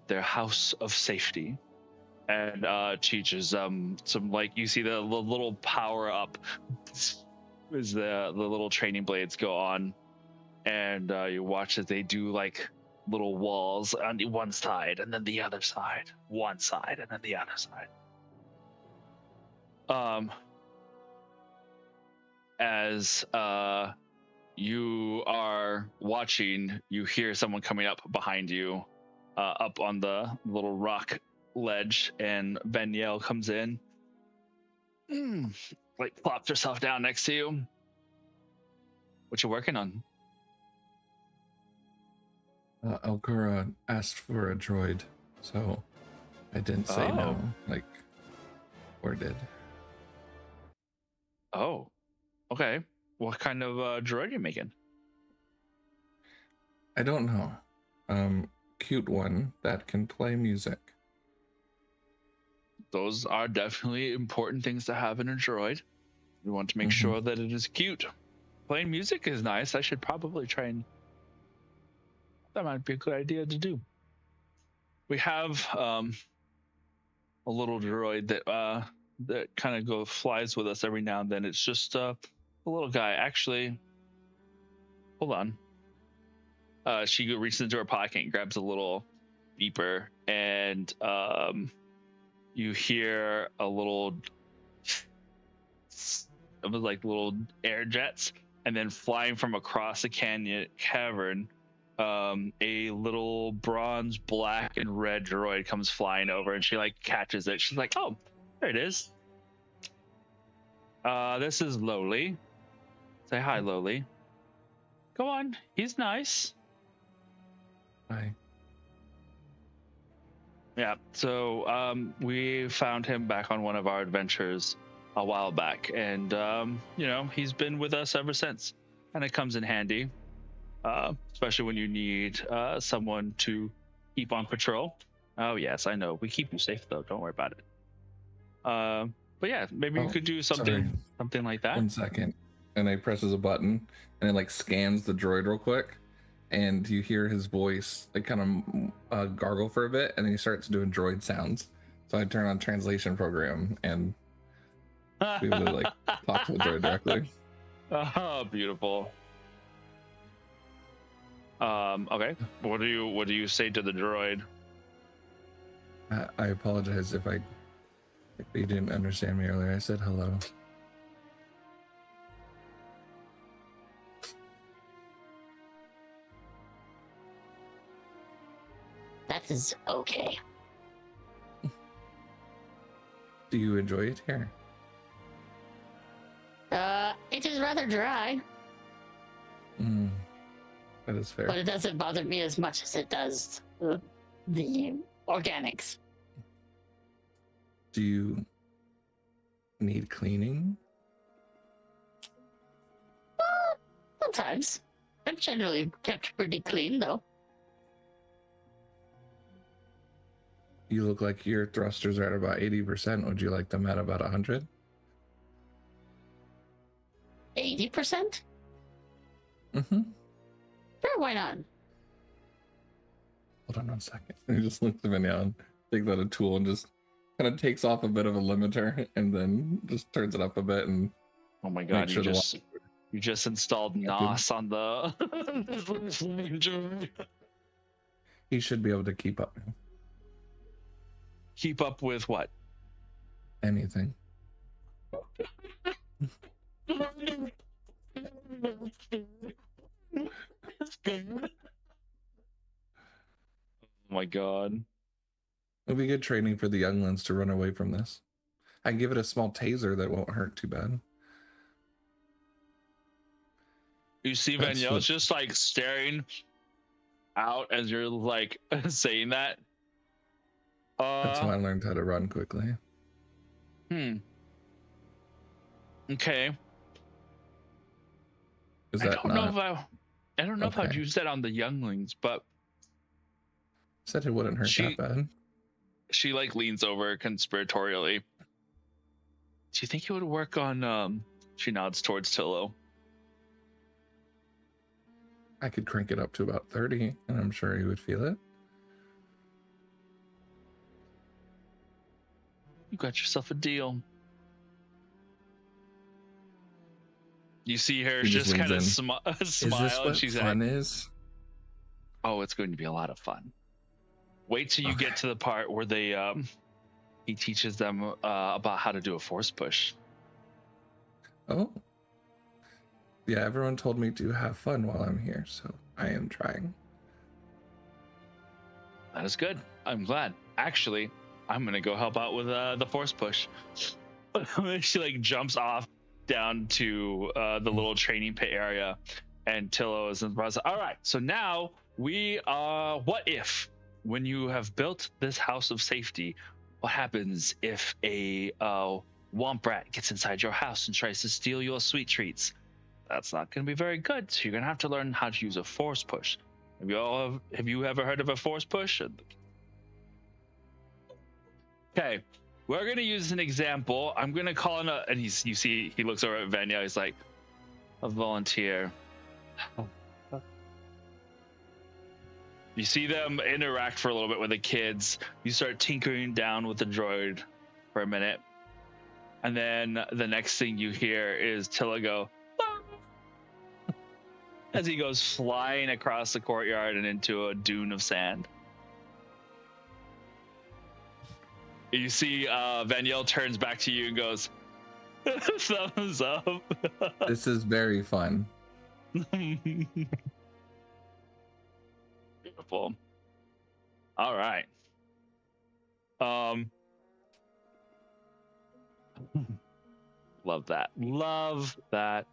Speaker 2: their house of safety and teaches some like, you see the little power up as the little training blades go on, and you watch as they do like little walls on the one side and then the other side, one side and then the other side. As you are watching, you hear someone coming up behind you, up on the little rock ledge, and Venielle comes in, like plops herself down next to you. What you working on?
Speaker 3: Alcura asked for a droid, so I didn't say no, like, or did.
Speaker 2: Oh, okay. What kind of droid are you making?
Speaker 3: I don't know. Cute one that can play music.
Speaker 2: Those are definitely important things to have in a droid. We want to make sure that it is cute. Playing music is nice. I should probably try and... That might be a good idea to do. We have a little droid that kind of flies with us every now and then. It's just a little guy. Actually, hold on. She reaches into her pocket and grabs a little beeper, and you hear a little of like little air jets, and then flying from across the cavern, a little bronze, black, and red droid comes flying over, and she like catches it. She's like, "Oh, there it is. This is Lowly. Say hi, Lowly. Go on, he's nice."
Speaker 3: Hi.
Speaker 2: Yeah, so we found him back on one of our adventures a while back, and he's been with us ever since, and it comes in handy, especially when you need someone to keep on patrol. Oh yes, I know, we keep you safe though, don't worry about it. But yeah, maybe you could do something like that.
Speaker 3: 1 second. And he presses a button and it like scans the droid real quick, and you hear his voice like kind of gargle for a bit, and then he starts doing droid sounds. So I turn on translation program and be able to like talk to the droid directly.
Speaker 2: Oh, beautiful. Okay, what do you say to the droid?
Speaker 3: I apologize if you didn't understand me earlier. I said hello.
Speaker 7: That is okay.
Speaker 3: Do you enjoy it here?
Speaker 7: It is rather dry,
Speaker 3: That is fair.
Speaker 7: but it doesn't bother me as much as it does the organics.
Speaker 3: Do you need cleaning?
Speaker 7: Sometimes. I'm generally kept pretty clean, though.
Speaker 3: You look like your thrusters are at about 80%. Would you like them at about 100?
Speaker 7: 80%?
Speaker 3: Mm-hmm.
Speaker 7: Sure, why not?
Speaker 3: Hold on 1 second. He just looks at Vignon, takes out a tool, and just kind of takes off a bit of a limiter, and then just turns it up a bit. And
Speaker 2: Oh my god,
Speaker 3: sure
Speaker 2: you just installed NOS on the droid.
Speaker 3: he should be able to keep up.
Speaker 2: Keep up with what?
Speaker 3: Anything.
Speaker 2: Oh my god.
Speaker 3: It'll be good training for the younglings to run away from this. I can give it a small taser that won't hurt too bad.
Speaker 2: You see
Speaker 3: That's
Speaker 2: Vaniel's
Speaker 3: what-
Speaker 2: just like staring out as you're like saying that.
Speaker 3: That's how I learned how to run quickly.
Speaker 2: Okay.
Speaker 3: Is
Speaker 2: I
Speaker 3: that
Speaker 2: don't know
Speaker 3: not?
Speaker 2: if I don't know if I'd
Speaker 3: Okay.
Speaker 2: use that on the younglings, but
Speaker 3: Said it wouldn't hurt that bad.
Speaker 2: she like leans over conspiratorially. Do you think it would work on she nods towards Tillo.
Speaker 3: I could crank it up to about 30, and I'm sure he would feel it.
Speaker 2: You got yourself a deal. You see her
Speaker 3: He just
Speaker 2: just kind of
Speaker 3: leans
Speaker 2: smile,
Speaker 3: Is this
Speaker 2: and
Speaker 3: what
Speaker 2: she's
Speaker 3: fun
Speaker 2: like,
Speaker 3: is?
Speaker 2: "Oh, it's going to be a lot of fun. Wait till you
Speaker 3: Okay.
Speaker 2: get to the part where he teaches them about how to do a force push."
Speaker 3: Oh. Yeah, everyone told me to have fun while I'm here, so I am trying.
Speaker 2: That is good. I'm glad. Actually, I'm gonna go help out with the force push. She like jumps off down to the little training pit area, and Tillo is in the process. All right, so now we what if when you have built this house of safety, what happens if a womp rat gets inside your house and tries to steal your sweet treats? That's not going to be very good. So you're going to have to learn how to use a force push. Have you ever heard of a force push? Okay, we're going to use an example. I'm going to call in and you see he looks over at Venya. He's like, a volunteer. You see them interact for a little bit with the kids. You start tinkering down with the droid for a minute. And then the next thing you hear is Tilla go, as he goes flying across the courtyard and into a dune of sand. You see Vaniel turns back to you and goes, Thumbs up.
Speaker 3: This is very fun.
Speaker 2: Beautiful. All right. Love that. Love that.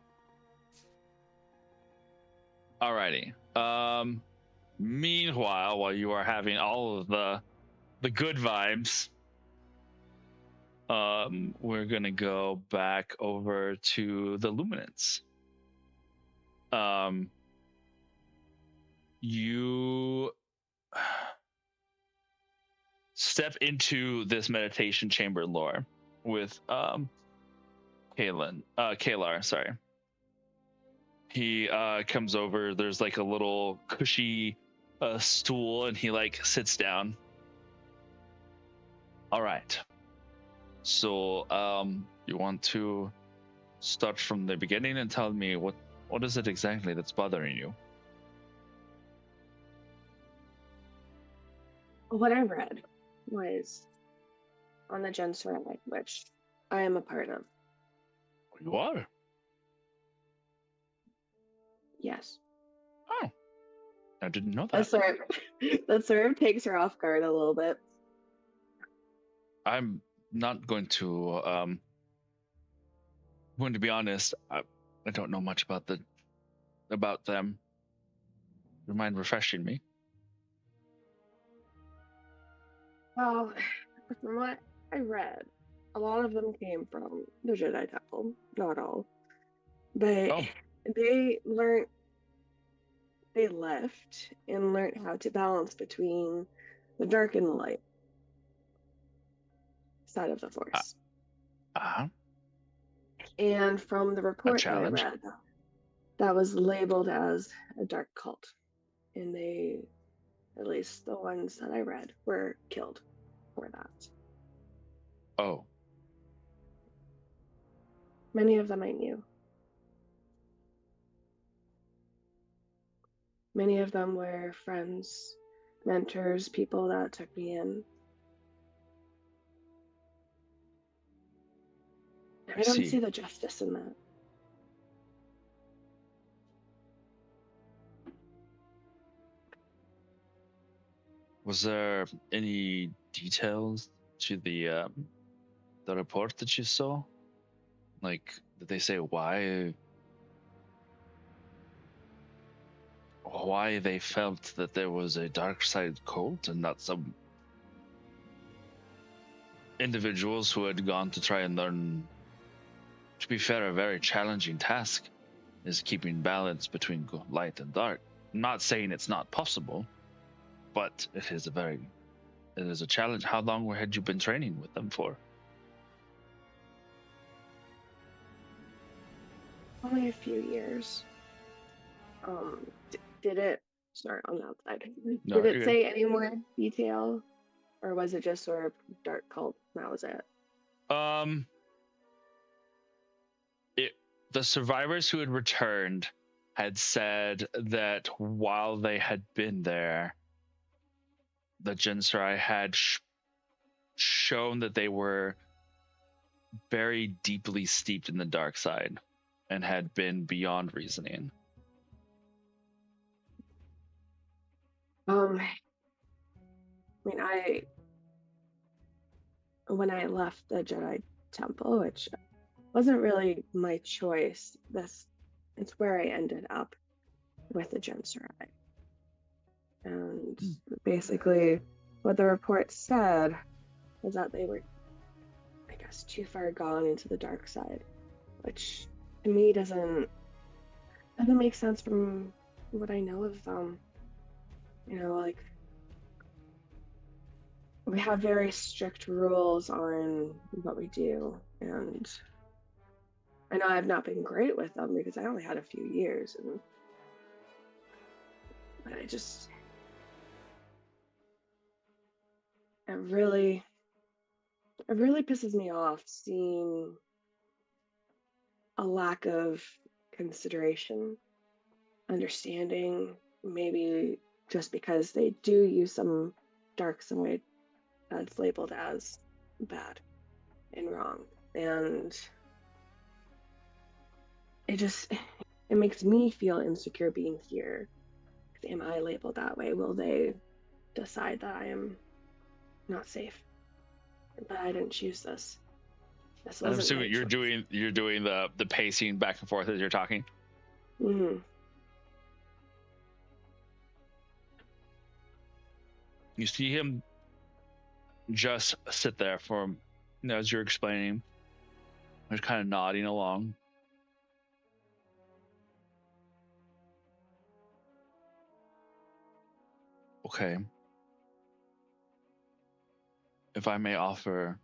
Speaker 2: Alrighty. Meanwhile, while you are having all of the good vibes, we're gonna go back over to the Luminance. You step into this meditation chamber lore with Kalar, sorry. He comes over, there's like a little cushy stool, and he like sits down. All right. So you want to start from the beginning and tell me what is it exactly that's bothering you?
Speaker 5: What I read was on the Genserai, which I am a part of.
Speaker 2: You are?
Speaker 5: Yes.
Speaker 2: Oh. I didn't know
Speaker 5: That
Speaker 2: that.
Speaker 5: sort of takes her off guard a little bit.
Speaker 2: I'm not going to be honest. I don't know much about them. You mind refreshing me?
Speaker 5: Well, from what I read, a lot of them came from the Jedi Temple. Not all. But
Speaker 2: Oh.
Speaker 5: they left and learned how to balance between the dark and the light side of the Force.
Speaker 2: Uh-huh.
Speaker 5: And from the report that I
Speaker 2: challenge.
Speaker 5: read, that was labeled as a dark cult. And they, at least the ones that I read, were killed for that.
Speaker 2: Oh.
Speaker 5: Many of them I knew. Many of them were friends, mentors, people that took me in. I don't see the justice in that.
Speaker 2: Was there any details to the report that you saw? Like, did they say why they felt that there was a dark side cult and not some individuals who had gone to try and learn? To be fair, a very challenging task is keeping balance between light and dark. I'm not saying it's not possible, but it is a challenge. How long had you been training with them for?
Speaker 5: Only a few years. Did it start on the outside?
Speaker 2: No,
Speaker 5: Did it
Speaker 2: you're
Speaker 5: say any more detail, or was it just sort of dark cult? That was it.
Speaker 2: The survivors who had returned had said that while they had been there, the Genserai had shown that they were very deeply steeped in the dark side and had been beyond reasoning.
Speaker 5: I mean, when I left the Jedi Temple, which wasn't really my choice, it's where I ended up with the Genserai. And basically, what the report said was that they were, I guess, too far gone into the dark side, which to me doesn't make sense from what I know of them. You know, like, we have very strict rules on what we do, and I know I've not been great with them because I only had a few years, but it really pisses me off seeing a lack of consideration, understanding, maybe just because they do use some dark side that's labeled as bad and wrong. And it just it makes me feel insecure being here. Am I labeled that way? Will they decide that I am not safe? That I didn't choose this. This
Speaker 2: And I'm
Speaker 5: wasn't
Speaker 2: assuming
Speaker 5: my choice.
Speaker 2: you're doing the pacing back and forth as you're talking.
Speaker 5: Mm-hmm.
Speaker 2: You see him just sit there for, as you're explaining, just kind of nodding along. Okay. If I may offer,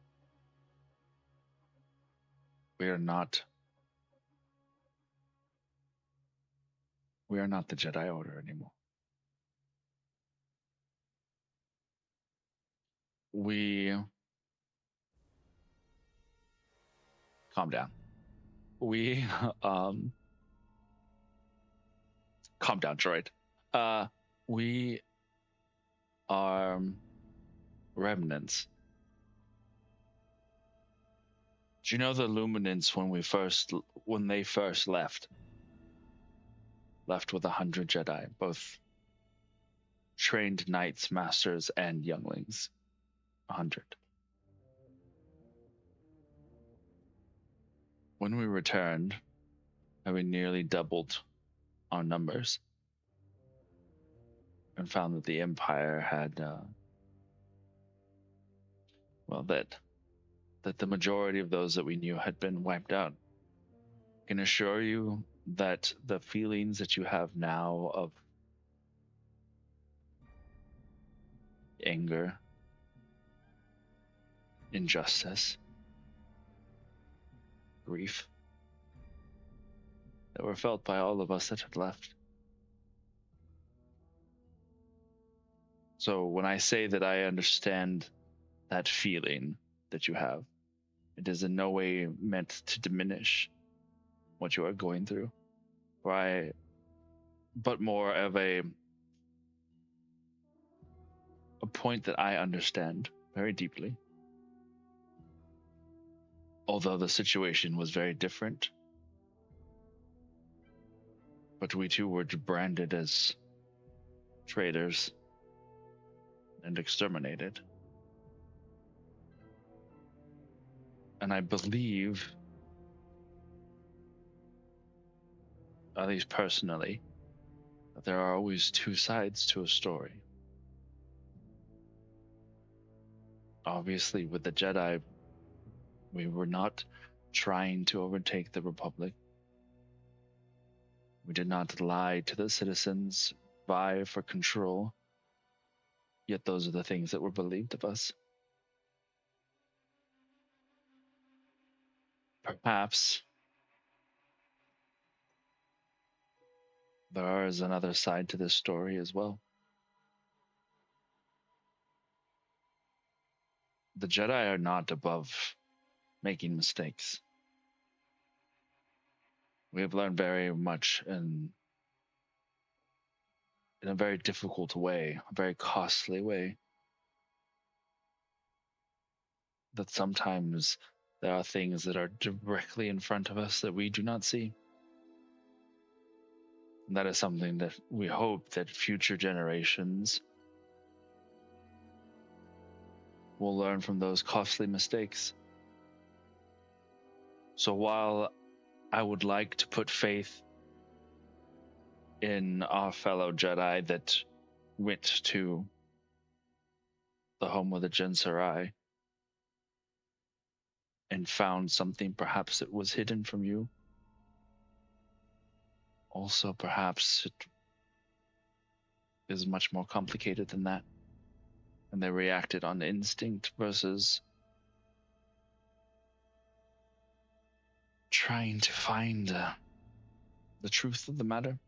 Speaker 2: we are not the Jedi Order anymore. We calm down. We calm down, droid. We are remnants. Do you know the Luminants when they first left with 100 Jedi, both trained knights, masters, and younglings? 100. When we returned, having nearly doubled our numbers, and found that the Empire had, that the majority of those that we knew had been wiped out. I can assure you that the feelings that you have now of anger, injustice, grief, that were felt by all of us that had left. So when I say that I understand that feeling that you have, it is in no way meant to diminish what you are going through, but more of a point that I understand very deeply. Although the situation was very different, but we too were branded as traitors and exterminated. And I believe, at least personally, that there are always two sides to a story. Obviously, with the Jedi, we were not trying to overtake the Republic. We did not lie to the citizens, vie for control. Yet those are the things that were believed of us. Perhaps there is another side to this story as well. The Jedi are not above making mistakes. We have learned very much in a very difficult way, a very costly way, that sometimes there are things that are directly in front of us that we do not see. And that is something that we hope that future generations will learn from those costly mistakes. So while I would like to put faith in our fellow Jedi that went to the home of the Jin Sarai and found something perhaps that was hidden from you, also perhaps it is much more complicated than that, and they reacted on instinct versus trying to find the truth of the matter.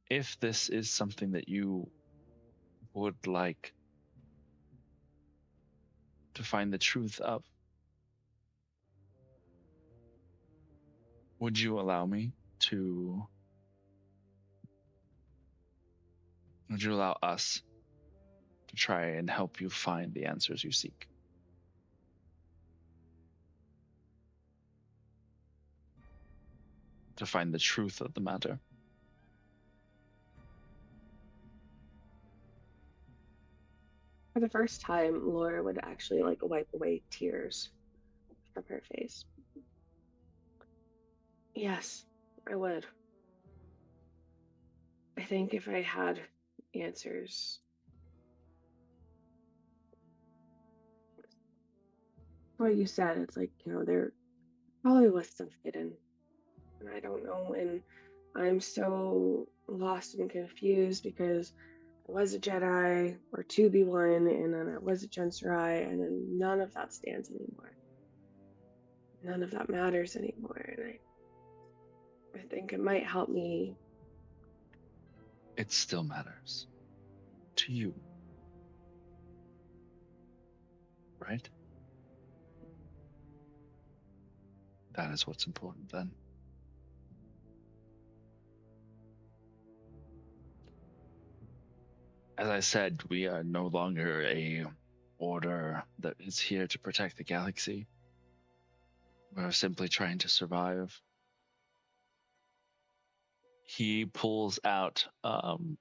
Speaker 2: If this is something that you would like to find the truth of, would you allow me to, would you allow us to try and help you find the answers you seek? to find the truth of the matter.
Speaker 5: For the first time, Laura would actually like wipe away tears from her face. Yes, I would. I think if I had answers, what you said, it's like, there probably was stuff hidden, and I don't know. And I'm so lost and confused because I was a Jedi or to be one, and then I was a Jedi, and then none of that stands anymore. None of that matters anymore. And I think it might help me.
Speaker 2: It still matters to you, right? That is what's important then. As I said, we are no longer a order that is here to protect the galaxy. We're simply trying to survive. He pulls out another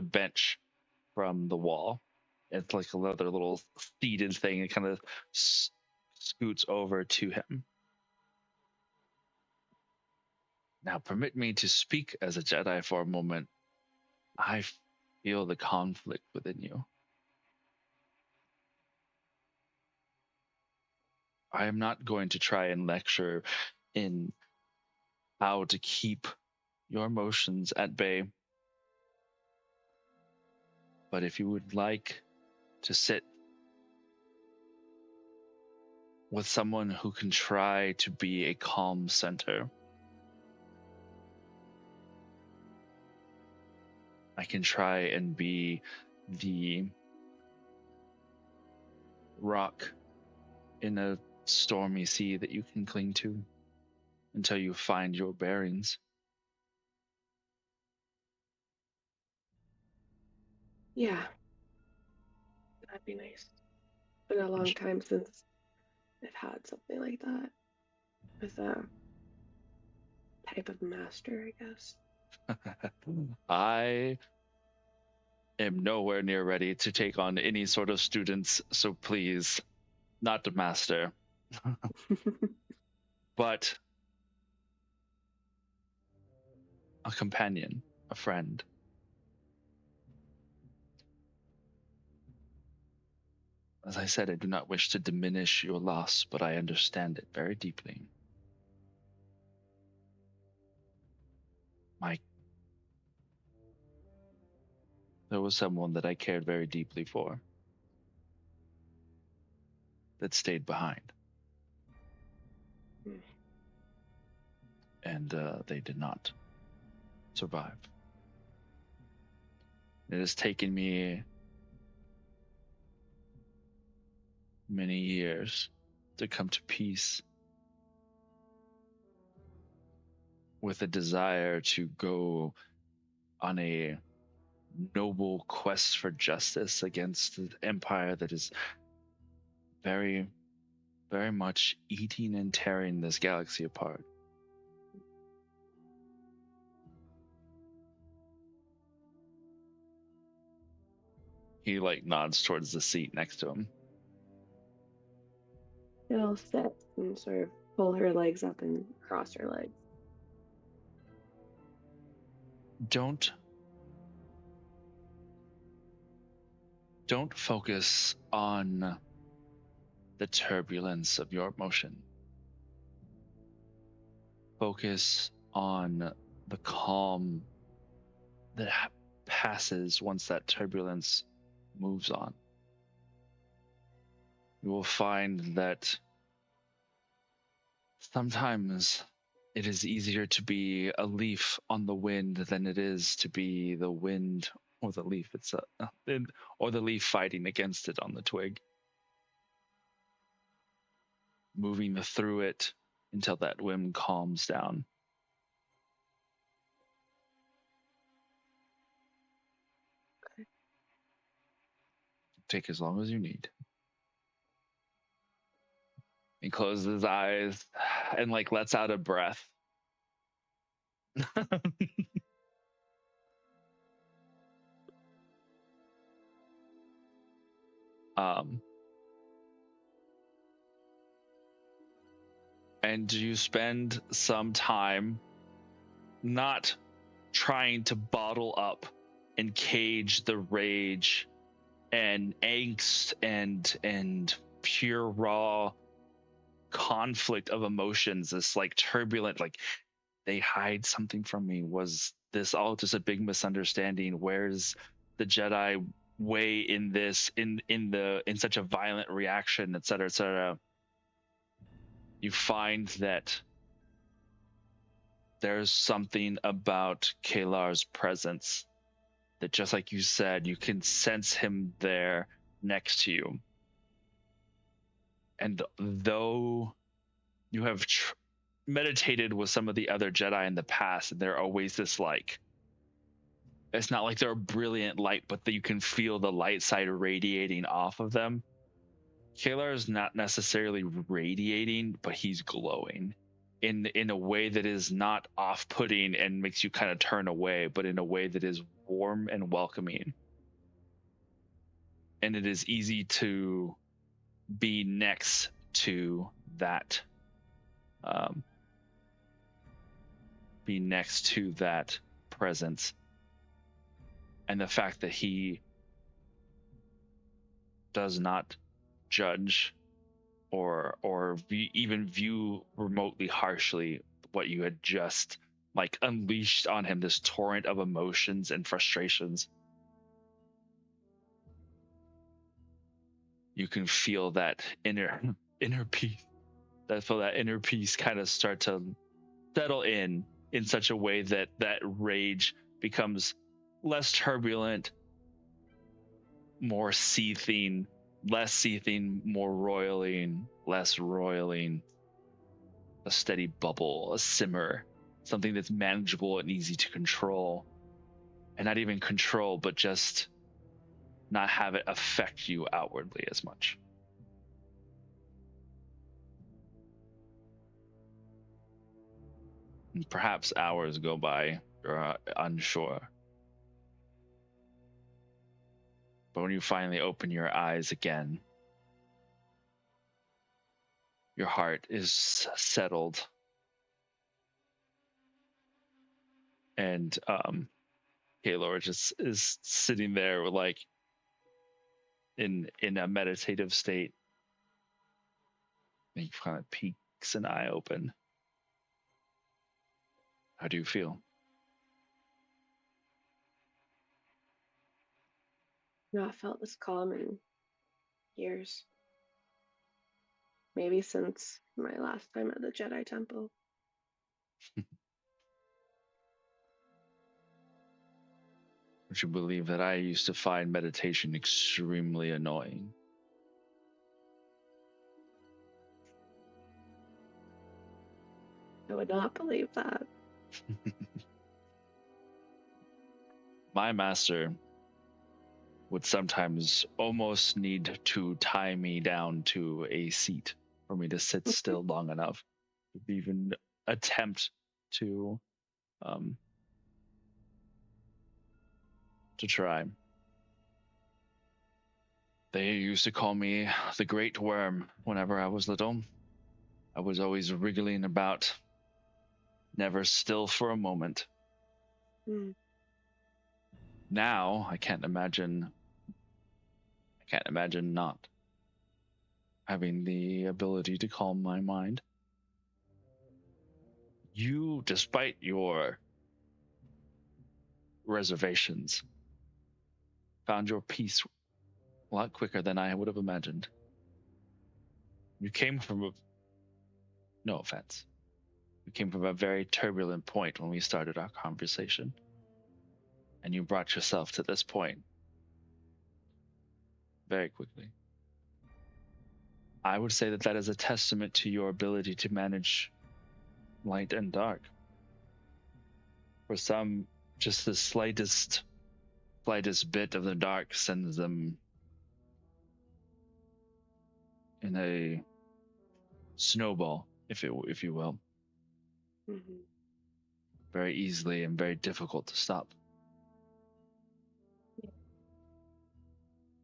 Speaker 2: bench from the wall. It's like another little seated thing. It kind of scoots over to him. Now, permit me to speak as a Jedi for a moment. I feel the conflict within you. I am not going to try and lecture in how to keep your emotions at bay. But if you would like to sit with someone who can try to be a calm center, I can try and be the rock in a stormy sea that you can cling to until you find your bearings.
Speaker 5: Yeah, that'd be nice. It's been a long time since I've had something like that with a type of master, I guess.
Speaker 2: I am nowhere near ready to take on any sort of students, so please, not the master, but a companion, a friend. As I said, I do not wish to diminish your loss, but I understand it very deeply. There was someone that I cared very deeply for that stayed behind.
Speaker 5: Mm.
Speaker 2: And they did not survive. It has taken me many years to come to peace with a desire to go on a noble quest for justice against the empire that is very, very much eating and tearing this galaxy apart. He nods towards the seat next to him.
Speaker 5: She'll sit and sort of pull her legs up and cross her legs.
Speaker 2: Don't focus on the turbulence of your emotion. Focus on the calm that passes once that turbulence moves on. You will find that sometimes it is easier to be a leaf on the wind than it is to be the wind or the leaf itself, or the leaf fighting against it on the twig. Moving through it until that wind calms down. Take as long as you need. He closes his eyes and lets out a breath um, and you spend some time not trying to bottle up and cage the rage and angst and pure raw conflict of emotions, this like turbulent, like they hide something from me. Was this all just a big misunderstanding? Where's the Jedi way in this, in such a violent reaction, etc., etc.? You find that there's something about Kalar's presence that, just like you said, you can sense him there next to you. And though you have meditated with some of the other Jedi in the past, and they're always this like, it's not like they're a brilliant light, but that you can feel the light side radiating off of them. Kalar is not necessarily radiating, but he's glowing in a way that is not off-putting and makes you kind of turn away, but in a way that is warm and welcoming. And it is easy to be next to that, presence. And the fact that he does not judge or even view remotely harshly what you had just like unleashed on him, this torrent of emotions and frustrations. You can feel that inner peace, that inner peace kind of start to settle in such a way that that rage becomes less turbulent, more seething, less seething, more roiling, less roiling, a steady bubble, a simmer, something that's manageable and easy to control. And not even control, but just not have it affect you outwardly as much. And perhaps hours go by, you're unsure. But when you finally open your eyes again, your heart is settled. And Kalar just is sitting there like in a meditative state. And he kind of peeks an eye open. How do you feel?
Speaker 5: Not felt this calm in years. Maybe since my last time at the Jedi Temple.
Speaker 2: Would you believe that I used to find meditation extremely annoying?
Speaker 5: I would not believe that.
Speaker 2: My master would sometimes almost need to tie me down to a seat for me to sit still long enough to even attempt to try. They used to call me the Great Worm whenever I was little. I was always wriggling about, never still for a moment.
Speaker 5: Mm.
Speaker 2: Now I can't imagine not having the ability to calm my mind. You, despite your reservations, found your peace a lot quicker than I would have imagined. You came from no offense. You came from a very turbulent point when we started our conversation. And you brought yourself to this point very quickly. I would say that that is a testament to your ability to manage light and dark. For some, just the slightest bit of the dark sends them in a snowball, if you will.
Speaker 5: Mm-hmm.
Speaker 2: very easily and very difficult to stop.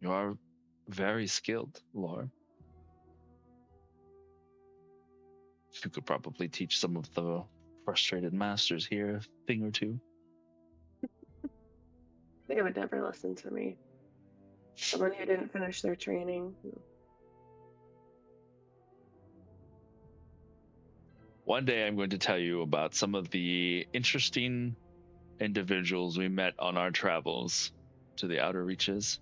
Speaker 2: You are very skilled, Laura. You could probably teach some of the frustrated masters here a thing or two.
Speaker 5: They would never listen to me. Someone who didn't finish their training.
Speaker 2: One day I'm going to tell you about some of the interesting individuals we met on our travels to the outer reaches.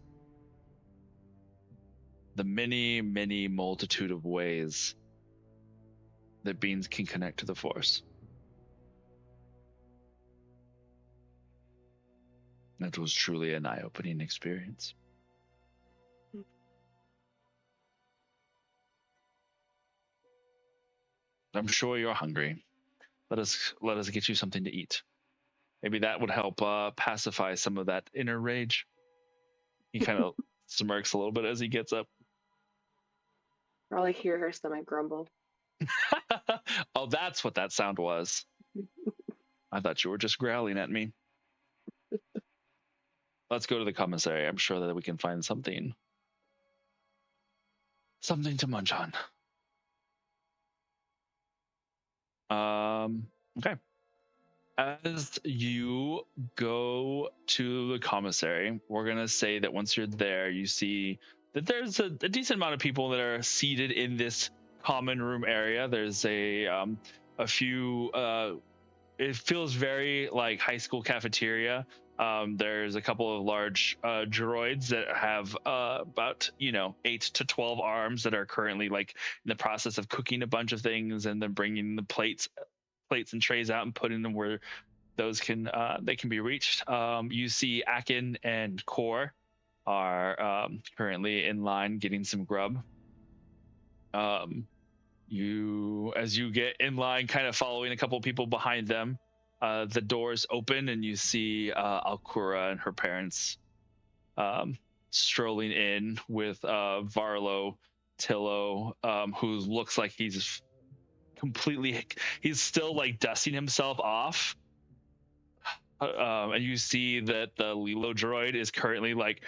Speaker 2: The many, many multitude of ways that beings can connect to the Force. That was truly an eye-opening experience. I'm sure you're hungry. Let us get you something to eat. Maybe that would help pacify some of that inner rage. He kind of smirks a little bit as he gets up.
Speaker 5: Probably hear her stomach grumble.
Speaker 2: Oh, that's what that sound was. I thought you were just growling at me. Let's go to the commissary. I'm sure that we can find something to munch on. Okay. As you go to the commissary, we're gonna say that once you're there, you see that there's a decent amount of people that are seated in this common room area. There's a few. It feels very like high school cafeteria. There's a couple of large droids that have about 8 to 12 arms that are currently like in the process of cooking a bunch of things and then bringing the plates and trays out and putting them where those can be reached. You see Akin and Core are currently in line getting some grub. As you get in line, kind of following a couple of people behind them, the doors open and you see Alkura and her parents strolling in with Varlo Tillo, who looks like he's still like dusting himself off. And you see that the Lilo droid is currently like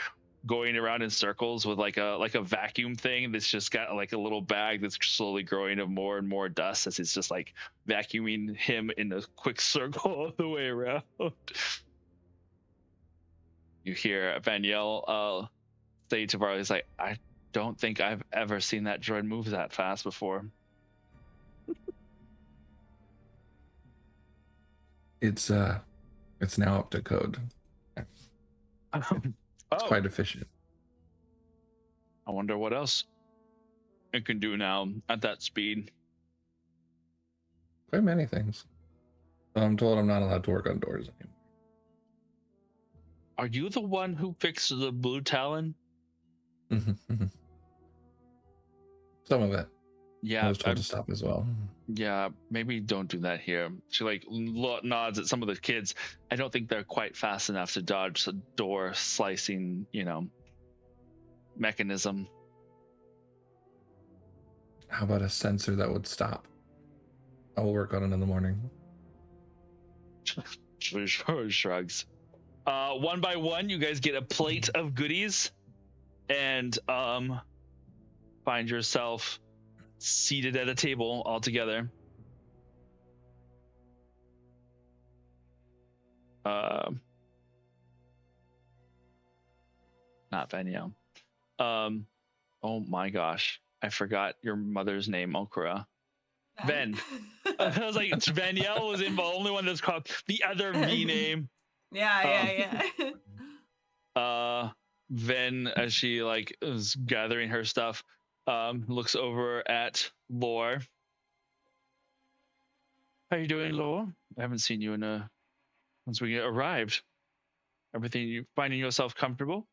Speaker 2: going around in circles with like a vacuum thing that's just got like a little bag that's slowly growing of more and more dust as it's just like vacuuming him in a quick circle all the way around. You hear Vaniel say to Varley, he's like, I don't think I've ever seen that droid move that fast before.
Speaker 3: It's now up to code. It's quite efficient.
Speaker 2: I wonder what else it can do now at that speed.
Speaker 3: Quite many things. I'm told I'm not allowed to work on doors anymore.
Speaker 2: Are you the one who fixed the blue Talon?
Speaker 3: Some of it.
Speaker 2: Yeah,
Speaker 3: I was told to stop as well.
Speaker 2: Yeah, maybe don't do that here. She like nods at some of the kids. I don't think they're quite fast enough to dodge the door slicing, mechanism.
Speaker 3: How about a sensor that would stop? I will work on it in the morning.
Speaker 2: Shrugs. One by one, you guys get a plate of goodies and find yourself seated at a table all together. Not Vaniel. Oh my gosh, I forgot your mother's name, Okura. Ven. I was like, Vaniel was the only one that's called the other V name.
Speaker 1: Yeah.
Speaker 2: Ven, as she like is gathering her stuff, looks over at Lore. How you doing, Lore? I haven't seen you since we arrived. Everything, you finding yourself comfortable?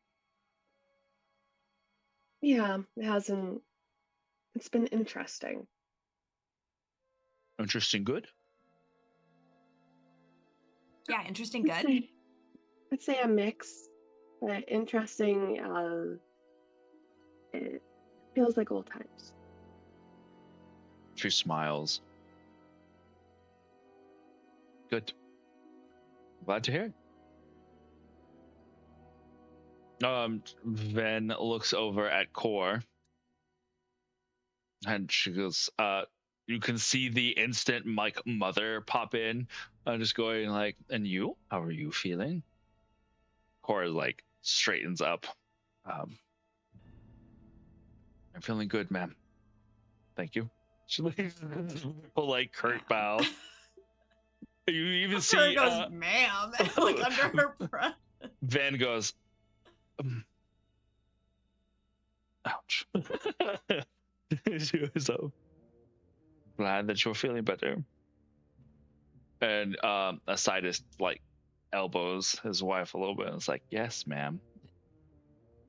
Speaker 5: Yeah, it's been interesting.
Speaker 2: Interesting, good?
Speaker 1: Yeah, interesting, good.
Speaker 5: I'd say a mix, but interesting. It feels like old times.
Speaker 2: She smiles. Good. Glad to hear it. Ven looks over at Core, and she goes, you can see the instant like mother pop in, just going like, and you, how are you feeling? Core like straightens up. I'm feeling good, ma'am. Thank you. She like curt bow. You even
Speaker 1: Her
Speaker 2: see
Speaker 1: goes, ma'am, like under her breath.
Speaker 2: Van goes, ouch. She was so glad that you're feeling better. And Asidus like elbows his wife a little bit and it's like, yes, ma'am.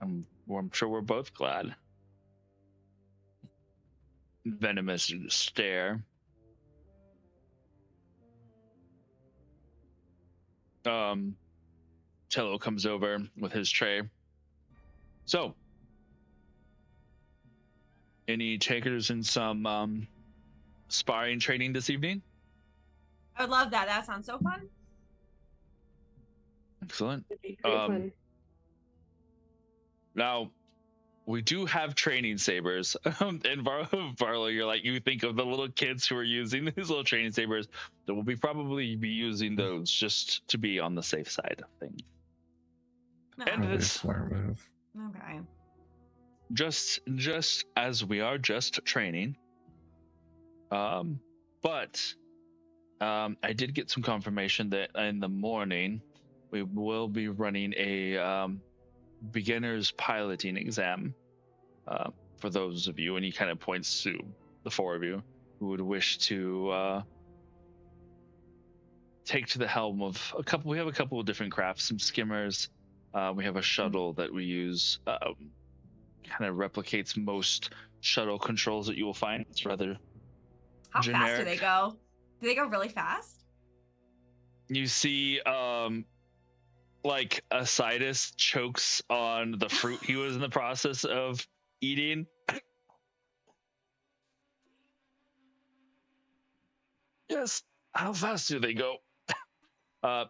Speaker 2: I'm sure we're both glad. Venomous stare. Tello comes over with his tray. So, any takers in some sparring training this evening?
Speaker 1: I would love that. That sounds so fun.
Speaker 2: Excellent.
Speaker 5: It'd be great fun.
Speaker 2: Now, we do have training sabers. And Varlo, you're like, you think of the little kids who are using these little training sabers, that will probably be using those just to be on the safe side of things.
Speaker 1: No.
Speaker 2: And
Speaker 3: Probably a
Speaker 2: it's
Speaker 3: smart move.
Speaker 1: Okay.
Speaker 2: just as we are just training. But I did get some confirmation that in the morning we will be running a beginner's piloting exam for those of you, and he kind of points to the four of you who would wish to take to the helm of a couple. We have a couple of different crafts, some skimmers. We have a shuttle that we use, kind of replicates most shuttle controls that you will find. It's rather
Speaker 1: How fast do
Speaker 2: generic.
Speaker 1: they go? Do they go really fast?
Speaker 2: You see like Asidus chokes on the fruit he was in the process of eating. Yes, how fast do they go? Oh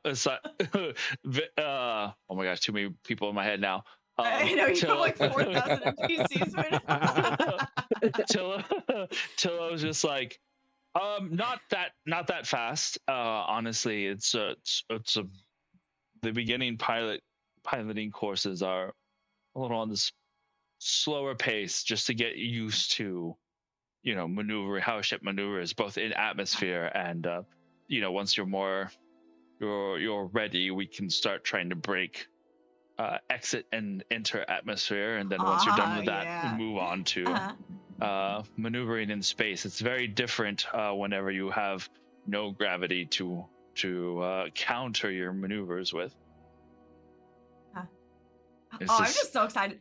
Speaker 2: my gosh, too many people in my head now.
Speaker 1: I know, you got like 4,000 NPCs right now.
Speaker 2: Tilla was just like, not that fast. Honestly, it's the beginning piloting courses are a little on this slower pace just to get used to, maneuvering, how a ship maneuvers both in atmosphere and once you're ready, we can start trying to break exit and enter atmosphere, and then once you're done with that,
Speaker 1: yeah.
Speaker 2: move on to maneuvering in space. It's very different whenever you have no gravity to counter your maneuvers with.
Speaker 1: I'm just so excited.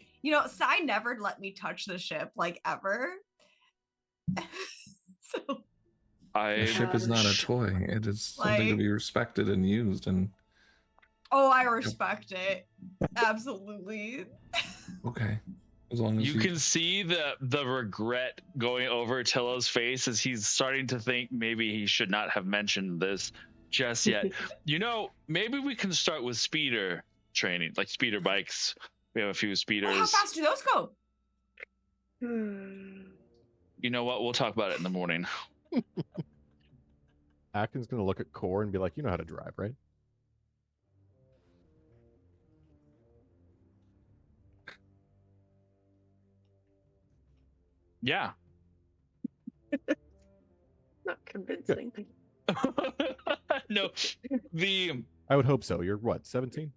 Speaker 1: Sai never let me touch the ship, like, ever. So
Speaker 3: The ship is not a toy. It is something to be respected and used. And
Speaker 1: I respect it. Absolutely.
Speaker 3: Okay. As long as
Speaker 2: you can see the regret going over Tillo's face as he's starting to think maybe he should not have mentioned this just yet. Maybe we can start with speeder training, like speeder bikes. We have a few speeders.
Speaker 1: How fast do those go?
Speaker 2: You know what? We'll talk about it in the morning.
Speaker 6: Atkins gonna look at Core and be like, "You know how to drive, right?"
Speaker 2: Yeah.
Speaker 5: Not convincing.
Speaker 2: No,
Speaker 6: I would hope so. You're what, 17?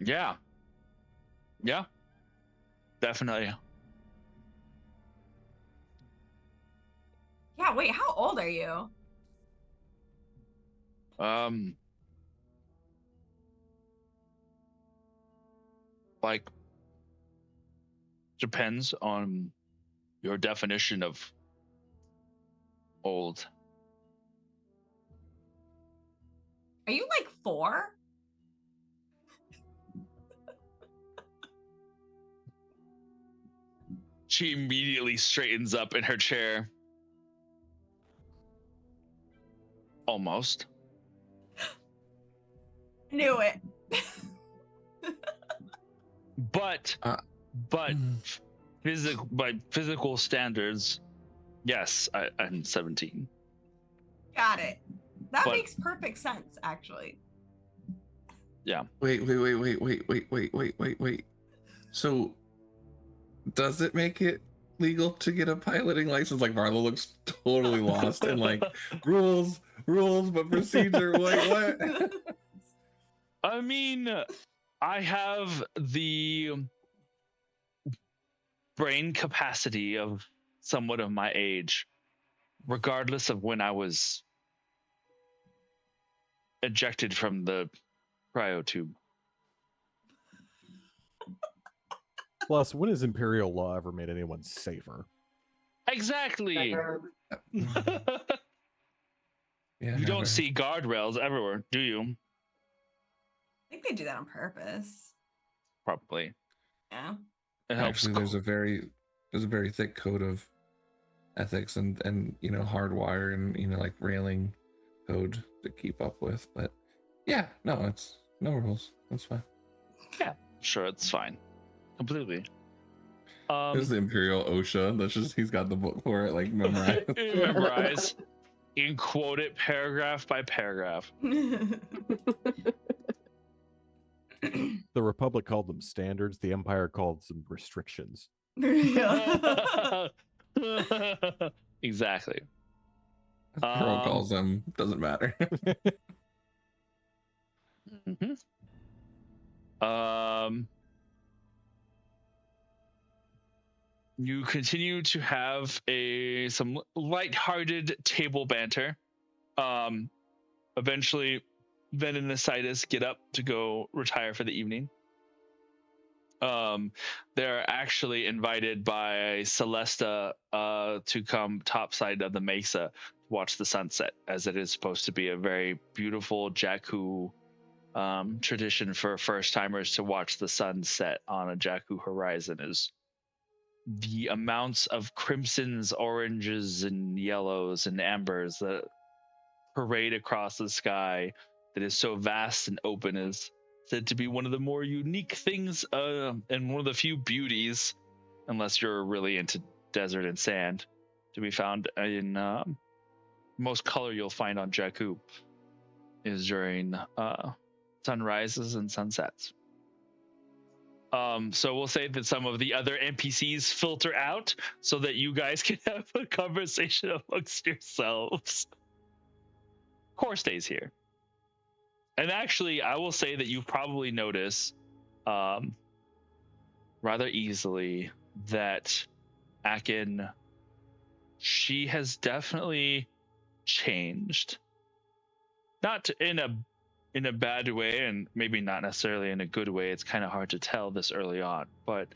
Speaker 2: Yeah, definitely.
Speaker 1: Yeah, wait, how old are you?
Speaker 2: Like, depends on your definition of old.
Speaker 1: Are you like 4?
Speaker 2: She immediately straightens up in her chair. Almost.
Speaker 1: Knew it.
Speaker 2: But
Speaker 3: Uh,
Speaker 2: but by physical standards, yes, I'm 17.
Speaker 1: Got it. That
Speaker 2: But-
Speaker 1: makes perfect sense, actually.
Speaker 3: Wait. So, does it make it legal to get a piloting license? Like Marlo looks totally lost and like rules, but procedure. What?
Speaker 2: I mean, I have the brain capacity of somewhat of my age, regardless of when I was ejected from the cryo tube.
Speaker 6: Plus, when has Imperial law ever made anyone safer?
Speaker 2: Exactly. You
Speaker 3: Yeah,
Speaker 2: don't
Speaker 3: never.
Speaker 2: see guardrails everywhere, do you?
Speaker 1: I think they do that on purpose.
Speaker 2: Probably.
Speaker 1: Yeah.
Speaker 2: It helps.
Speaker 3: Actually, there's a very thick code of ethics and hardwire and like railing code to keep up with. But yeah, no, it's no rules. That's fine.
Speaker 2: Sure, it's fine. Completely.
Speaker 3: There's the Imperial OSHA. That's just he's got the book for it, like memorized.
Speaker 2: Memorize. You can quote it paragraph by paragraph.
Speaker 6: The Republic called them standards. The Empire called them restrictions.
Speaker 2: Exactly.
Speaker 3: Carol calls them. Doesn't matter.
Speaker 2: Mhm. You continue to have some lighthearted table banter. Eventually, Ven and Nicitus get up to go retire for the evening. They're actually invited by Celesta to come topside of the mesa to watch the sunset, as it is supposed to be a very beautiful Jakku tradition for first timers to watch the sunset on a Jakku horizon. Is the amounts of crimsons, oranges, and yellows and ambers that parade across the sky that is so vast and open is said to be one of the more unique things and one of the few beauties, unless you're really into desert and sand, to be found in most color you'll find on Jakku is during sunrises and sunsets. So we'll say that some of the other NPCs filter out so that you guys can have a conversation amongst yourselves. Core stays here. And actually, I will say that you probably notice rather easily that Akin, she has definitely changed. Not in a bad way, and maybe not necessarily in a good way. It's kind of hard to tell this early on, but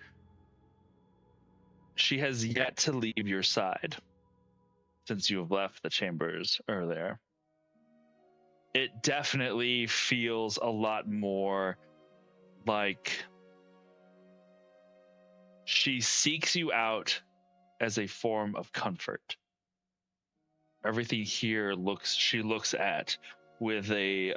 Speaker 2: she has yet to leave your side since you have left the chambers earlier. It definitely feels a lot more like she seeks you out as a form of comfort. Everything here she looks at with a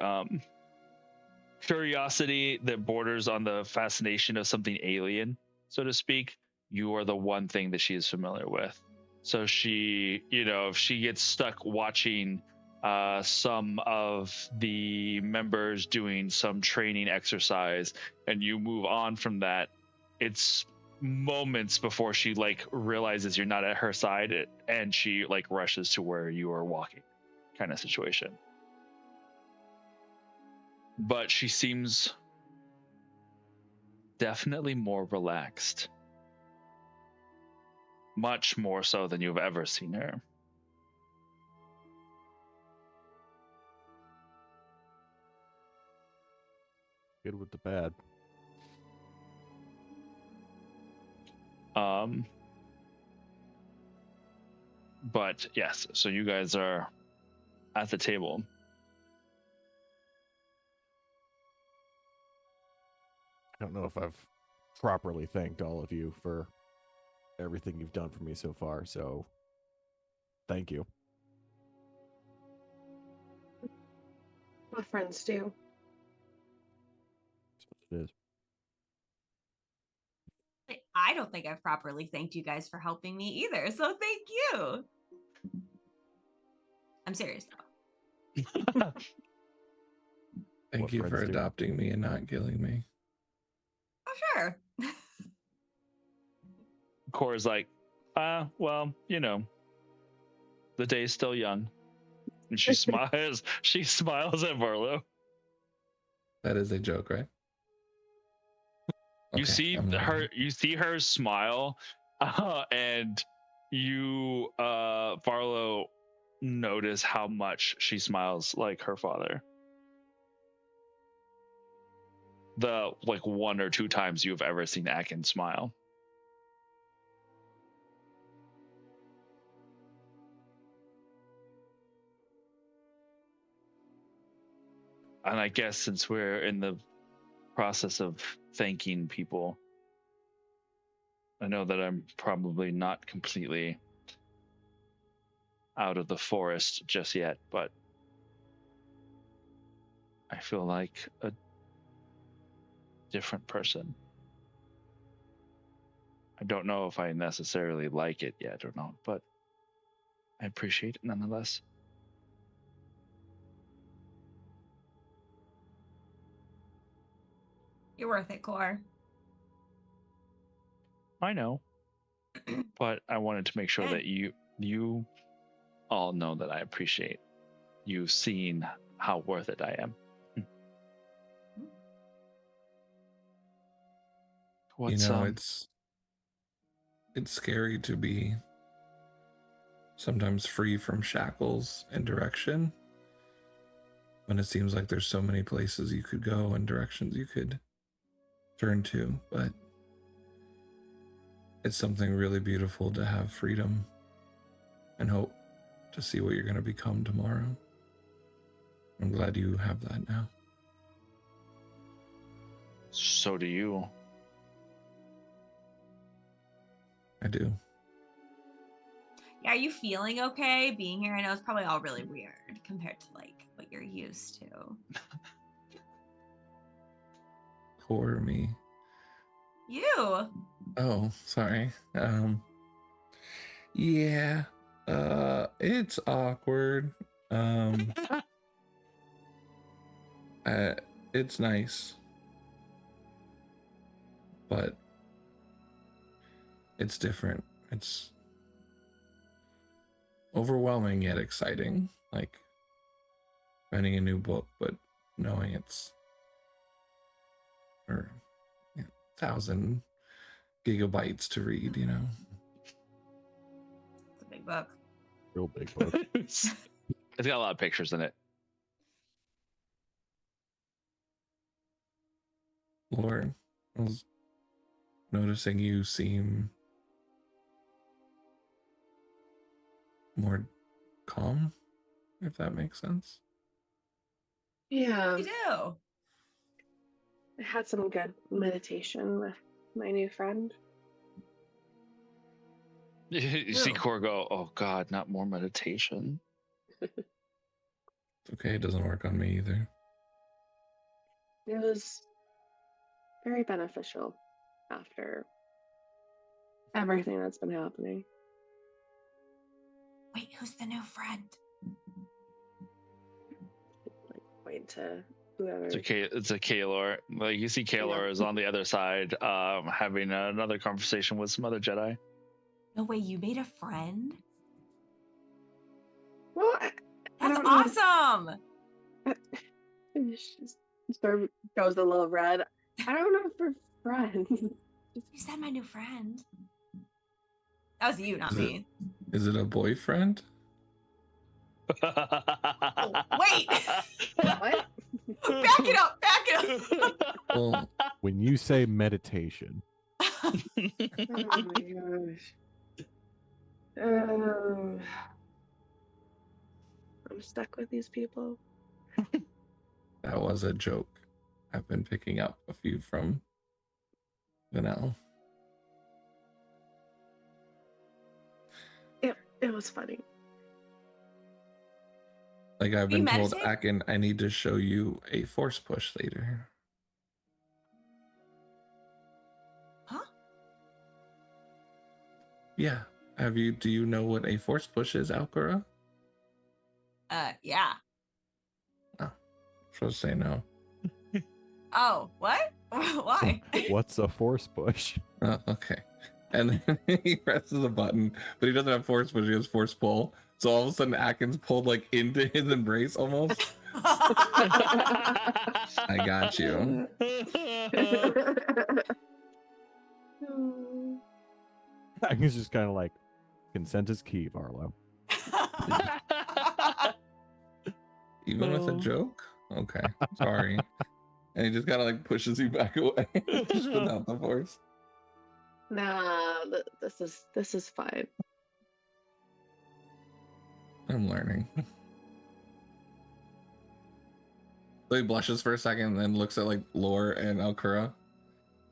Speaker 2: curiosity that borders on the fascination of something alien, so to speak. You are the one thing that she is familiar with. So she, if she gets stuck watching some of the members doing some training exercise and you move on from that, it's moments before she realizes you're not at her side and she rushes to where you are walking, kind of situation. But she seems definitely more relaxed, much more so than you've ever seen her.
Speaker 6: Good with the bad.
Speaker 2: But yes, so you guys are at the table.
Speaker 6: I don't know if I've properly thanked all of you for everything you've done for me so far, so thank you.
Speaker 5: What friends do.
Speaker 6: it is.
Speaker 1: I don't think I've properly thanked you guys for helping me either, so thank you. I'm serious though.
Speaker 3: Thank
Speaker 6: What
Speaker 3: you for
Speaker 6: friends do.
Speaker 3: adopting me and not killing me.
Speaker 1: Oh, sure.
Speaker 2: Cora's like, well, you know, the day's still young. And she smiles. She smiles at Varlo.
Speaker 3: That is a joke, right?
Speaker 2: You
Speaker 3: Okay,
Speaker 2: see
Speaker 3: I'm not-
Speaker 2: her. You see her smile, and you, Varlo, notice how much she smiles like her father. The like 1 or 2 times you've ever seen Akin smile. And I guess since we're in the process of thanking people, I know that I'm probably not completely out of the forest just yet, but I feel like a different person. I don't know if I necessarily like it yet or not, but I appreciate it nonetheless.
Speaker 1: You're worth it, Core.
Speaker 2: I know, but I wanted to make sure
Speaker 1: Okay.
Speaker 2: that you all know that I appreciate you seeing how worth it I am. What's
Speaker 3: it's scary to be sometimes free from shackles and direction when it seems like there's so many places you could go and directions you could turn to, but it's something really beautiful to have freedom and hope to see what you're going to become tomorrow. I'm glad you have that now.
Speaker 2: so do you.
Speaker 3: I do.
Speaker 1: Yeah, are you feeling okay being here? I know it's probably all really weird compared to like what you're used to.
Speaker 3: Poor me.
Speaker 1: You.
Speaker 3: Oh, sorry. Yeah. It's awkward. It's nice. But it's different. It's overwhelming yet exciting. Like finding a new book, but knowing it's 1,000 gigabytes to read, you know.
Speaker 1: It's a big book.
Speaker 6: Real big book.
Speaker 2: It's got a lot of pictures in it.
Speaker 3: Lord, I was noticing you seem more calm, if that makes sense.
Speaker 5: Yeah,
Speaker 1: You do.
Speaker 5: I had some good meditation with my new friend.
Speaker 2: You see
Speaker 1: Ooh.
Speaker 2: Cora go, oh God, not more meditation.
Speaker 3: It's okay, it doesn't work on me either.
Speaker 5: It was very beneficial after everything that's been happening.
Speaker 1: Wait, who's the new friend?
Speaker 5: Like, point to whoever.
Speaker 2: It's a Kaelor. Like you see Kaelor
Speaker 5: Yeah.
Speaker 2: is on the other side, having another conversation with some other Jedi.
Speaker 1: No way, you made a friend?
Speaker 5: Well, I
Speaker 1: That's
Speaker 5: don't know.
Speaker 1: awesome.
Speaker 5: She just sort of goes a little red. I don't know if we're friends.
Speaker 1: You said my new friend. That was you, not
Speaker 3: Is
Speaker 1: me.
Speaker 3: Is it a boyfriend?
Speaker 1: Oh, wait.
Speaker 5: What?
Speaker 1: Back it up. Back it up.
Speaker 3: Well,
Speaker 6: When you say meditation,
Speaker 5: Oh my gosh. I'm stuck with these people.
Speaker 3: that was a joke. I've been picking up a few from Vanel.
Speaker 5: It was funny.
Speaker 3: Like I've
Speaker 1: We
Speaker 3: been told,
Speaker 1: meditate?
Speaker 3: Akin, I need to show you a force push later. Yeah. Do you know what a force push is, Alcora?
Speaker 1: Yeah.
Speaker 3: Supposed to say no.
Speaker 1: Oh, what? Why?
Speaker 6: What's a force push?
Speaker 3: Oh, okay. And then he presses a button, but he doesn't have force push, he has force pull. So all of a sudden Atkins pulled like into his embrace almost. I got you.
Speaker 6: I was just kind of like, consent is key, Varlo.
Speaker 3: Even with a joke? Okay. Sorry. And he just kind of like pushes you back away just without the force.
Speaker 5: Nah, this is fine.
Speaker 3: I'm learning. So he blushes for a second and then looks at like Lore and Alcura.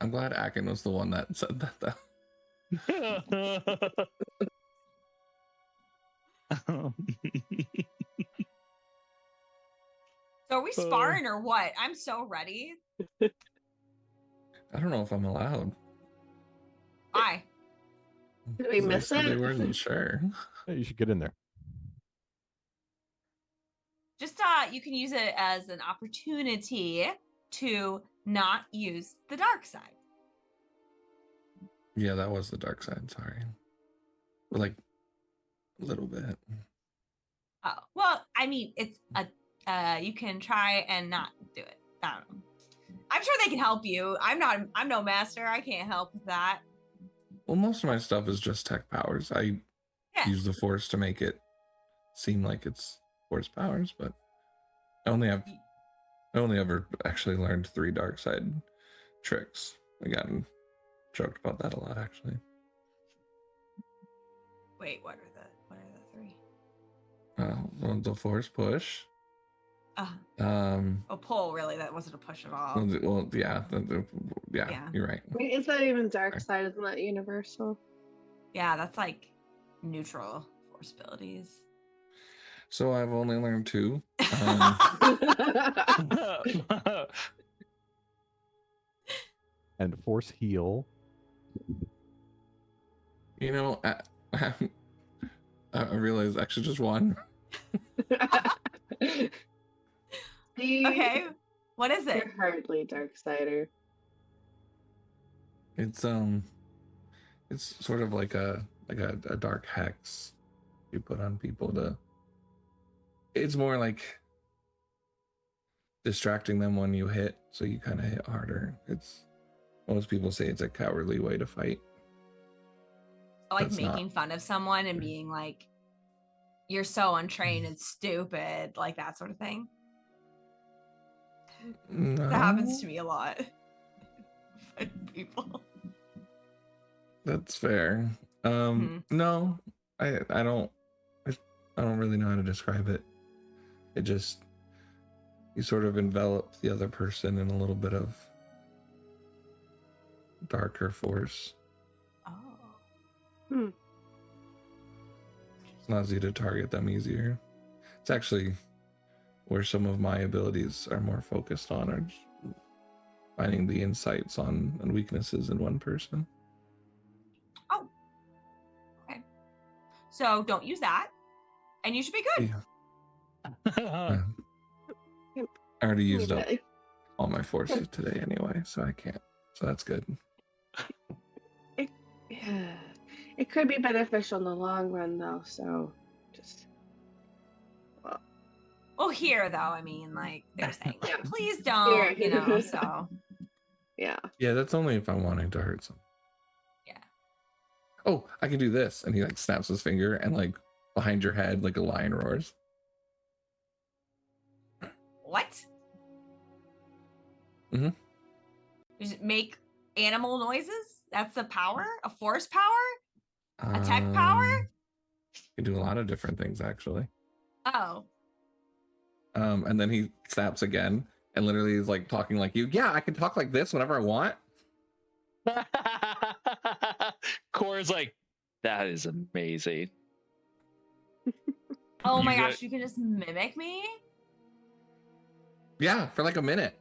Speaker 3: I'm glad Akin was the one that said that though.
Speaker 1: So are we sparring or what? I'm so ready.
Speaker 3: I don't know if I'm allowed.
Speaker 1: Why?
Speaker 5: Did we
Speaker 3: They
Speaker 5: miss
Speaker 3: said they
Speaker 5: it?
Speaker 3: weren't sure.
Speaker 6: Yeah, you should get in there.
Speaker 1: Just you can use it as an opportunity to not use the dark side.
Speaker 3: Yeah, that was the dark side. Sorry. But like a little bit.
Speaker 1: Oh, well, I mean, it's a you can try and not do it. I don't know. I'm sure they can help you. I'm no master. I can't help with that.
Speaker 3: Well, most of my stuff is just tech powers. I
Speaker 1: Yeah.
Speaker 3: use the force to make it seem like it's force powers, but I only ever actually learned 3 dark side tricks. I gotten joked about that a lot actually.
Speaker 1: Wait, what are the 3?
Speaker 3: Well, the force push.
Speaker 1: A pull, really. That wasn't a push at all.
Speaker 3: Well, yeah,
Speaker 1: Yeah.
Speaker 3: You're right.
Speaker 5: Wait, is that even dark side? Isn't that universal?
Speaker 1: Yeah, that's like neutral force abilities.
Speaker 3: So I've only learned 2.
Speaker 6: And force heal.
Speaker 3: You know, I realized actually just 1.
Speaker 1: Okay, what is it?
Speaker 5: You're hardly Darksider.
Speaker 3: It's sort of like a dark hex you put on people to. It's more like distracting them when you hit, so you kind of hit harder. It's most people say it's a cowardly way to fight.
Speaker 1: Like
Speaker 3: That's
Speaker 1: making fun of someone and being like, "You're so untrained and stupid," like that sort of thing.
Speaker 3: No,
Speaker 1: That happens to me a lot. People.
Speaker 3: that's fair. No, I don't really know how to describe it. It just, you sort of envelop the other person in a little bit of darker force.
Speaker 1: Oh.
Speaker 3: It allows you to target them easier. It's actually where some of my abilities are more focused on, are finding the insights on and weaknesses in one person.
Speaker 1: Oh. Okay. So don't use that, and you should be good.
Speaker 3: Yeah. I already used up all my forces today anyway, so I can't. So that's good.
Speaker 5: It could be beneficial in the long run, though. So, just
Speaker 1: Well, here though, I mean, like they're saying, like,
Speaker 5: Yeah.
Speaker 1: please don't,
Speaker 5: Here.
Speaker 1: you know. So
Speaker 5: yeah.
Speaker 3: Yeah, that's only if I'm wanting to hurt someone.
Speaker 1: yeah.
Speaker 3: Oh, I can do this, and he like snaps his finger, and like behind your head, like a lion roars.
Speaker 1: What?
Speaker 3: Mhm.
Speaker 1: Just make animal noises? That's a power? A force power? A tech power?
Speaker 3: You can do a lot of different things actually.
Speaker 1: Oh.
Speaker 3: And then he snaps again, and literally is like talking like you. Yeah, I can talk like this whenever I want.
Speaker 2: Cora's like, that is amazing.
Speaker 1: Oh my
Speaker 2: You got-
Speaker 1: gosh, you can just mimic me?
Speaker 3: Yeah, for like a minute.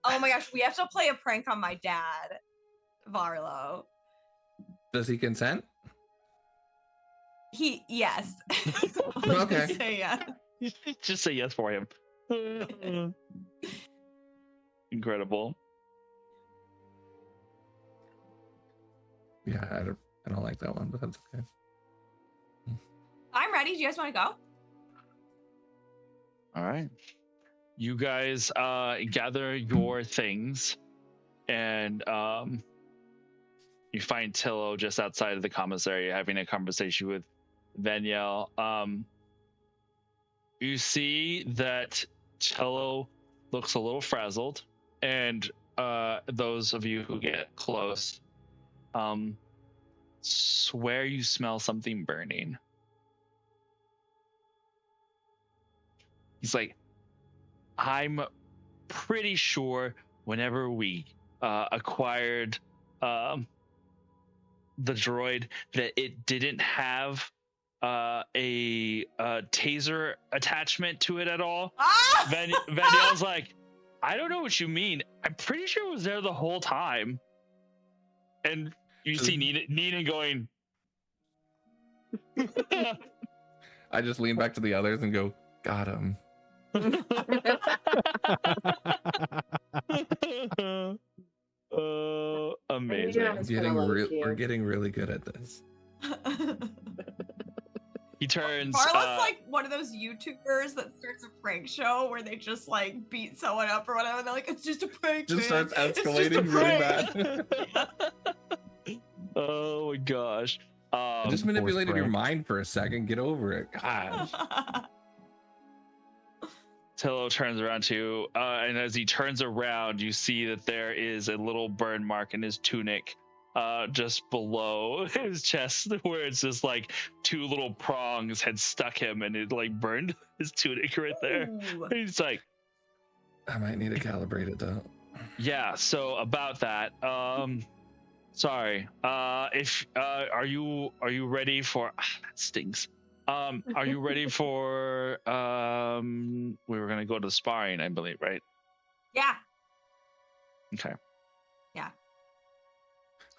Speaker 1: Oh my gosh, we have to play a prank on my dad, Varlo.
Speaker 3: Does he consent?
Speaker 1: Yes.
Speaker 3: Okay.
Speaker 1: Just say yeah.
Speaker 2: Just say yes for him. Incredible.
Speaker 3: Yeah, I don't like that one, but that's okay.
Speaker 1: I'm ready. Do you guys want to go?
Speaker 2: All right. You guys gather your things, and you find Tillo just outside of the commissary having a conversation with Vaniel. You see that Tillo looks a little frazzled, and those of you who get close swear you smell something burning. He's like, I'm pretty sure whenever we acquired the droid that it didn't have a taser attachment to it at all.
Speaker 1: Ah!
Speaker 2: Vaniel's like, I don't know what you mean. I'm pretty sure it was there the whole time. And you see Nina going.
Speaker 3: I just lean back to the others and go, got him.
Speaker 2: Amazing.
Speaker 3: We're getting really good at this.
Speaker 2: He turns.
Speaker 1: Marlon's like one of those YouTubers that starts a prank show where they just like beat someone up or whatever. They're like, it's just a prank.
Speaker 3: Just
Speaker 1: man.
Speaker 3: starts escalating really bad.
Speaker 2: Oh my gosh.
Speaker 3: I just manipulated your mind for a second. Get over it. Gosh.
Speaker 2: Tillo turns around too, and as he turns around, you see that there is a little burn mark in his tunic, just below his chest, where it's just like two little prongs had stuck him, and it like burned his tunic right there. And he's like,
Speaker 3: I might need to calibrate it though.
Speaker 2: yeah. So about that, sorry. If are you ready for? That stings. Are you ready for? We were gonna go to sparring, I believe, right?
Speaker 1: Yeah.
Speaker 2: Okay.
Speaker 1: Yeah.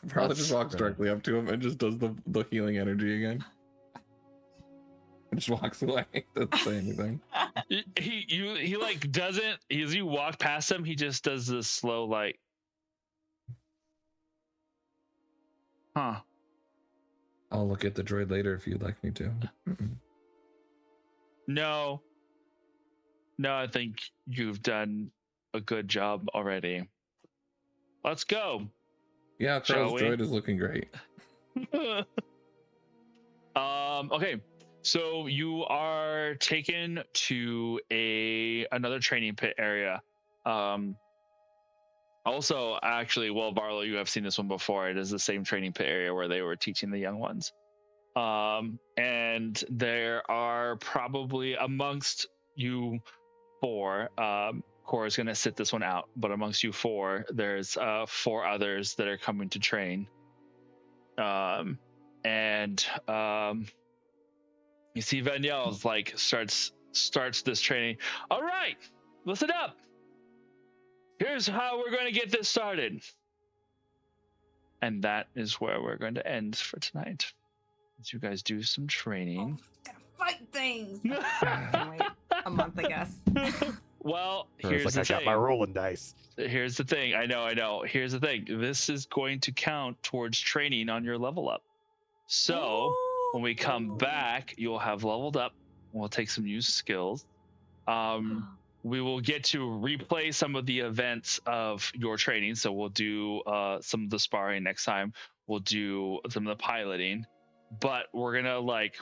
Speaker 3: Probably just walks directly up to him and just does the healing energy again. And just walks away. Doesn't say anything.
Speaker 2: He like doesn't. As you walk past him, he just does this slow like, huh.
Speaker 3: I'll look at the droid later if you'd like me to.
Speaker 2: No, I think you've done a good job already. Let's go.
Speaker 3: Yeah, Carl's droid is looking great.
Speaker 2: Okay, so you are taken to another training pit area. Also, actually, well, Barlow, you have seen this one before. It is the same training pit area where they were teaching the young ones. And there are probably amongst you four, Cora is going to sit this one out, but amongst you four, there's 4 others that are coming to train. You see Vaniel's like starts this training. All right, listen up. Here's how we're going to get this started. And that is where we're going to end for tonight. As you guys do some training.
Speaker 1: Oh, gotta fight things. Wait a month, I guess.
Speaker 2: Well,
Speaker 6: Here's
Speaker 2: here's
Speaker 6: like
Speaker 2: the
Speaker 6: I
Speaker 2: thing.
Speaker 6: got my rolling dice.
Speaker 2: Here's the thing. I know. Here's the thing. This is going to count towards training on your level up. So when we come back, you'll have leveled up. We'll take some new skills. We will get to replay some of the events of your training. So we'll do some of the sparring next time. We'll do some of the piloting. But we're going to like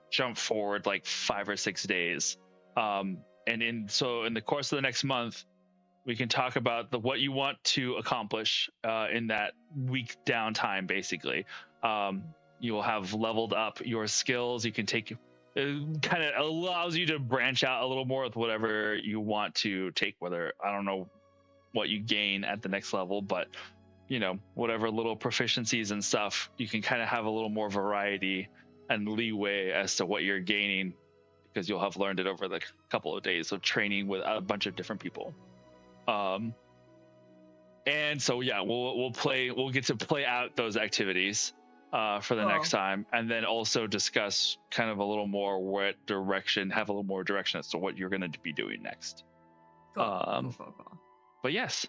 Speaker 2: jump forward like 5 or 6 days. And in the course of the next month, we can talk about what you want to accomplish in that week downtime, basically. You will have leveled up your skills. You can take, it kind of allows you to branch out a little more with whatever you want to take, whether, I don't know what you gain at the next level, but whatever little proficiencies and stuff, you can kind of have a little more variety and leeway as to what you're gaining, because you'll have learned it over the couple of days of training with a bunch of different people. And so, yeah, we'll get to play out those activities. for the next
Speaker 1: Cool.
Speaker 2: time, and then also discuss kind of a little more have a little more direction as to what you're going to be doing next.
Speaker 1: Cool.
Speaker 2: But yes,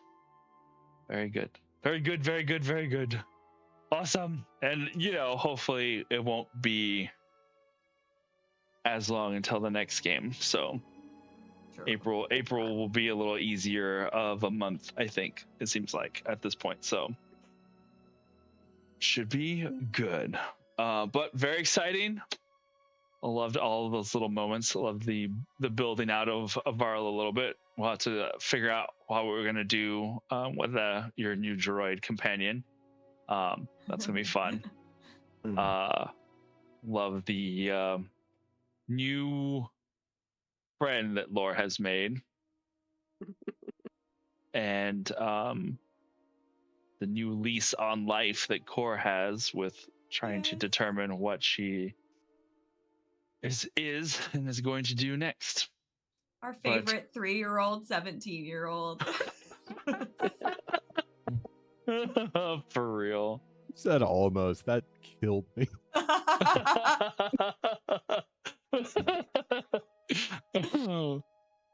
Speaker 2: very good, very good, very good, very good, awesome. And hopefully it won't be as long until the next game. So
Speaker 1: Sure.
Speaker 2: April will be a little easier of a month, I think. It seems like at this point, so should be good. But very exciting. I loved all of those little moments. I loved the building out of Varla a little bit. We'll have to figure out what we're gonna do with your new droid companion. That's gonna be fun. Love the new friend that Lore has made, and the new lease on life that Core has with trying to determine what she is and is going to do next.
Speaker 1: Our favorite 3-year-old, 17-year-old.
Speaker 2: For real.
Speaker 6: You said almost. That killed me.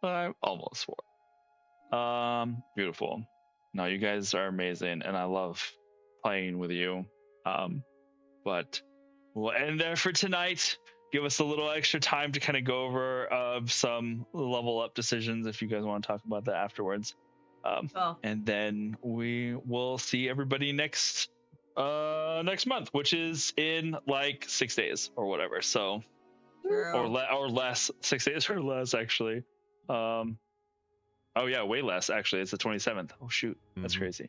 Speaker 2: I'm almost 4. Beautiful. No, you guys are amazing, and I love playing with you. But we'll end there for tonight. Give us a little extra time to kind of go over some level up decisions if you guys want to talk about that afterwards. And then we will see everybody next month, which is in like 6 days or whatever. So or less, 6 days or less actually. Oh yeah, way less actually. It's the 27th. Oh shoot, that's crazy.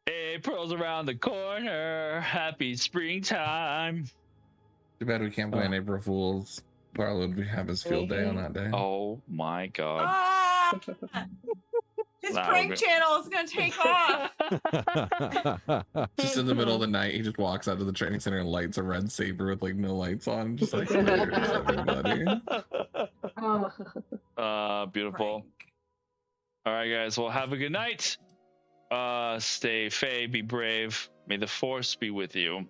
Speaker 2: April's around the corner. Happy springtime.
Speaker 3: Too bad we can't play on April Fools. Barlow would have his field day on that day.
Speaker 2: Oh my god.
Speaker 1: His prank channel is gonna take off.
Speaker 3: Just in the middle of the night, he just walks out of the training center and lights a red saber with like no lights on. Just like, there's everybody.
Speaker 2: Beautiful. All right, guys. Well, have a good night. Stay fey, be brave. May the force be with you.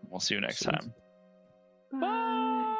Speaker 2: We'll see you next time.
Speaker 5: Bye.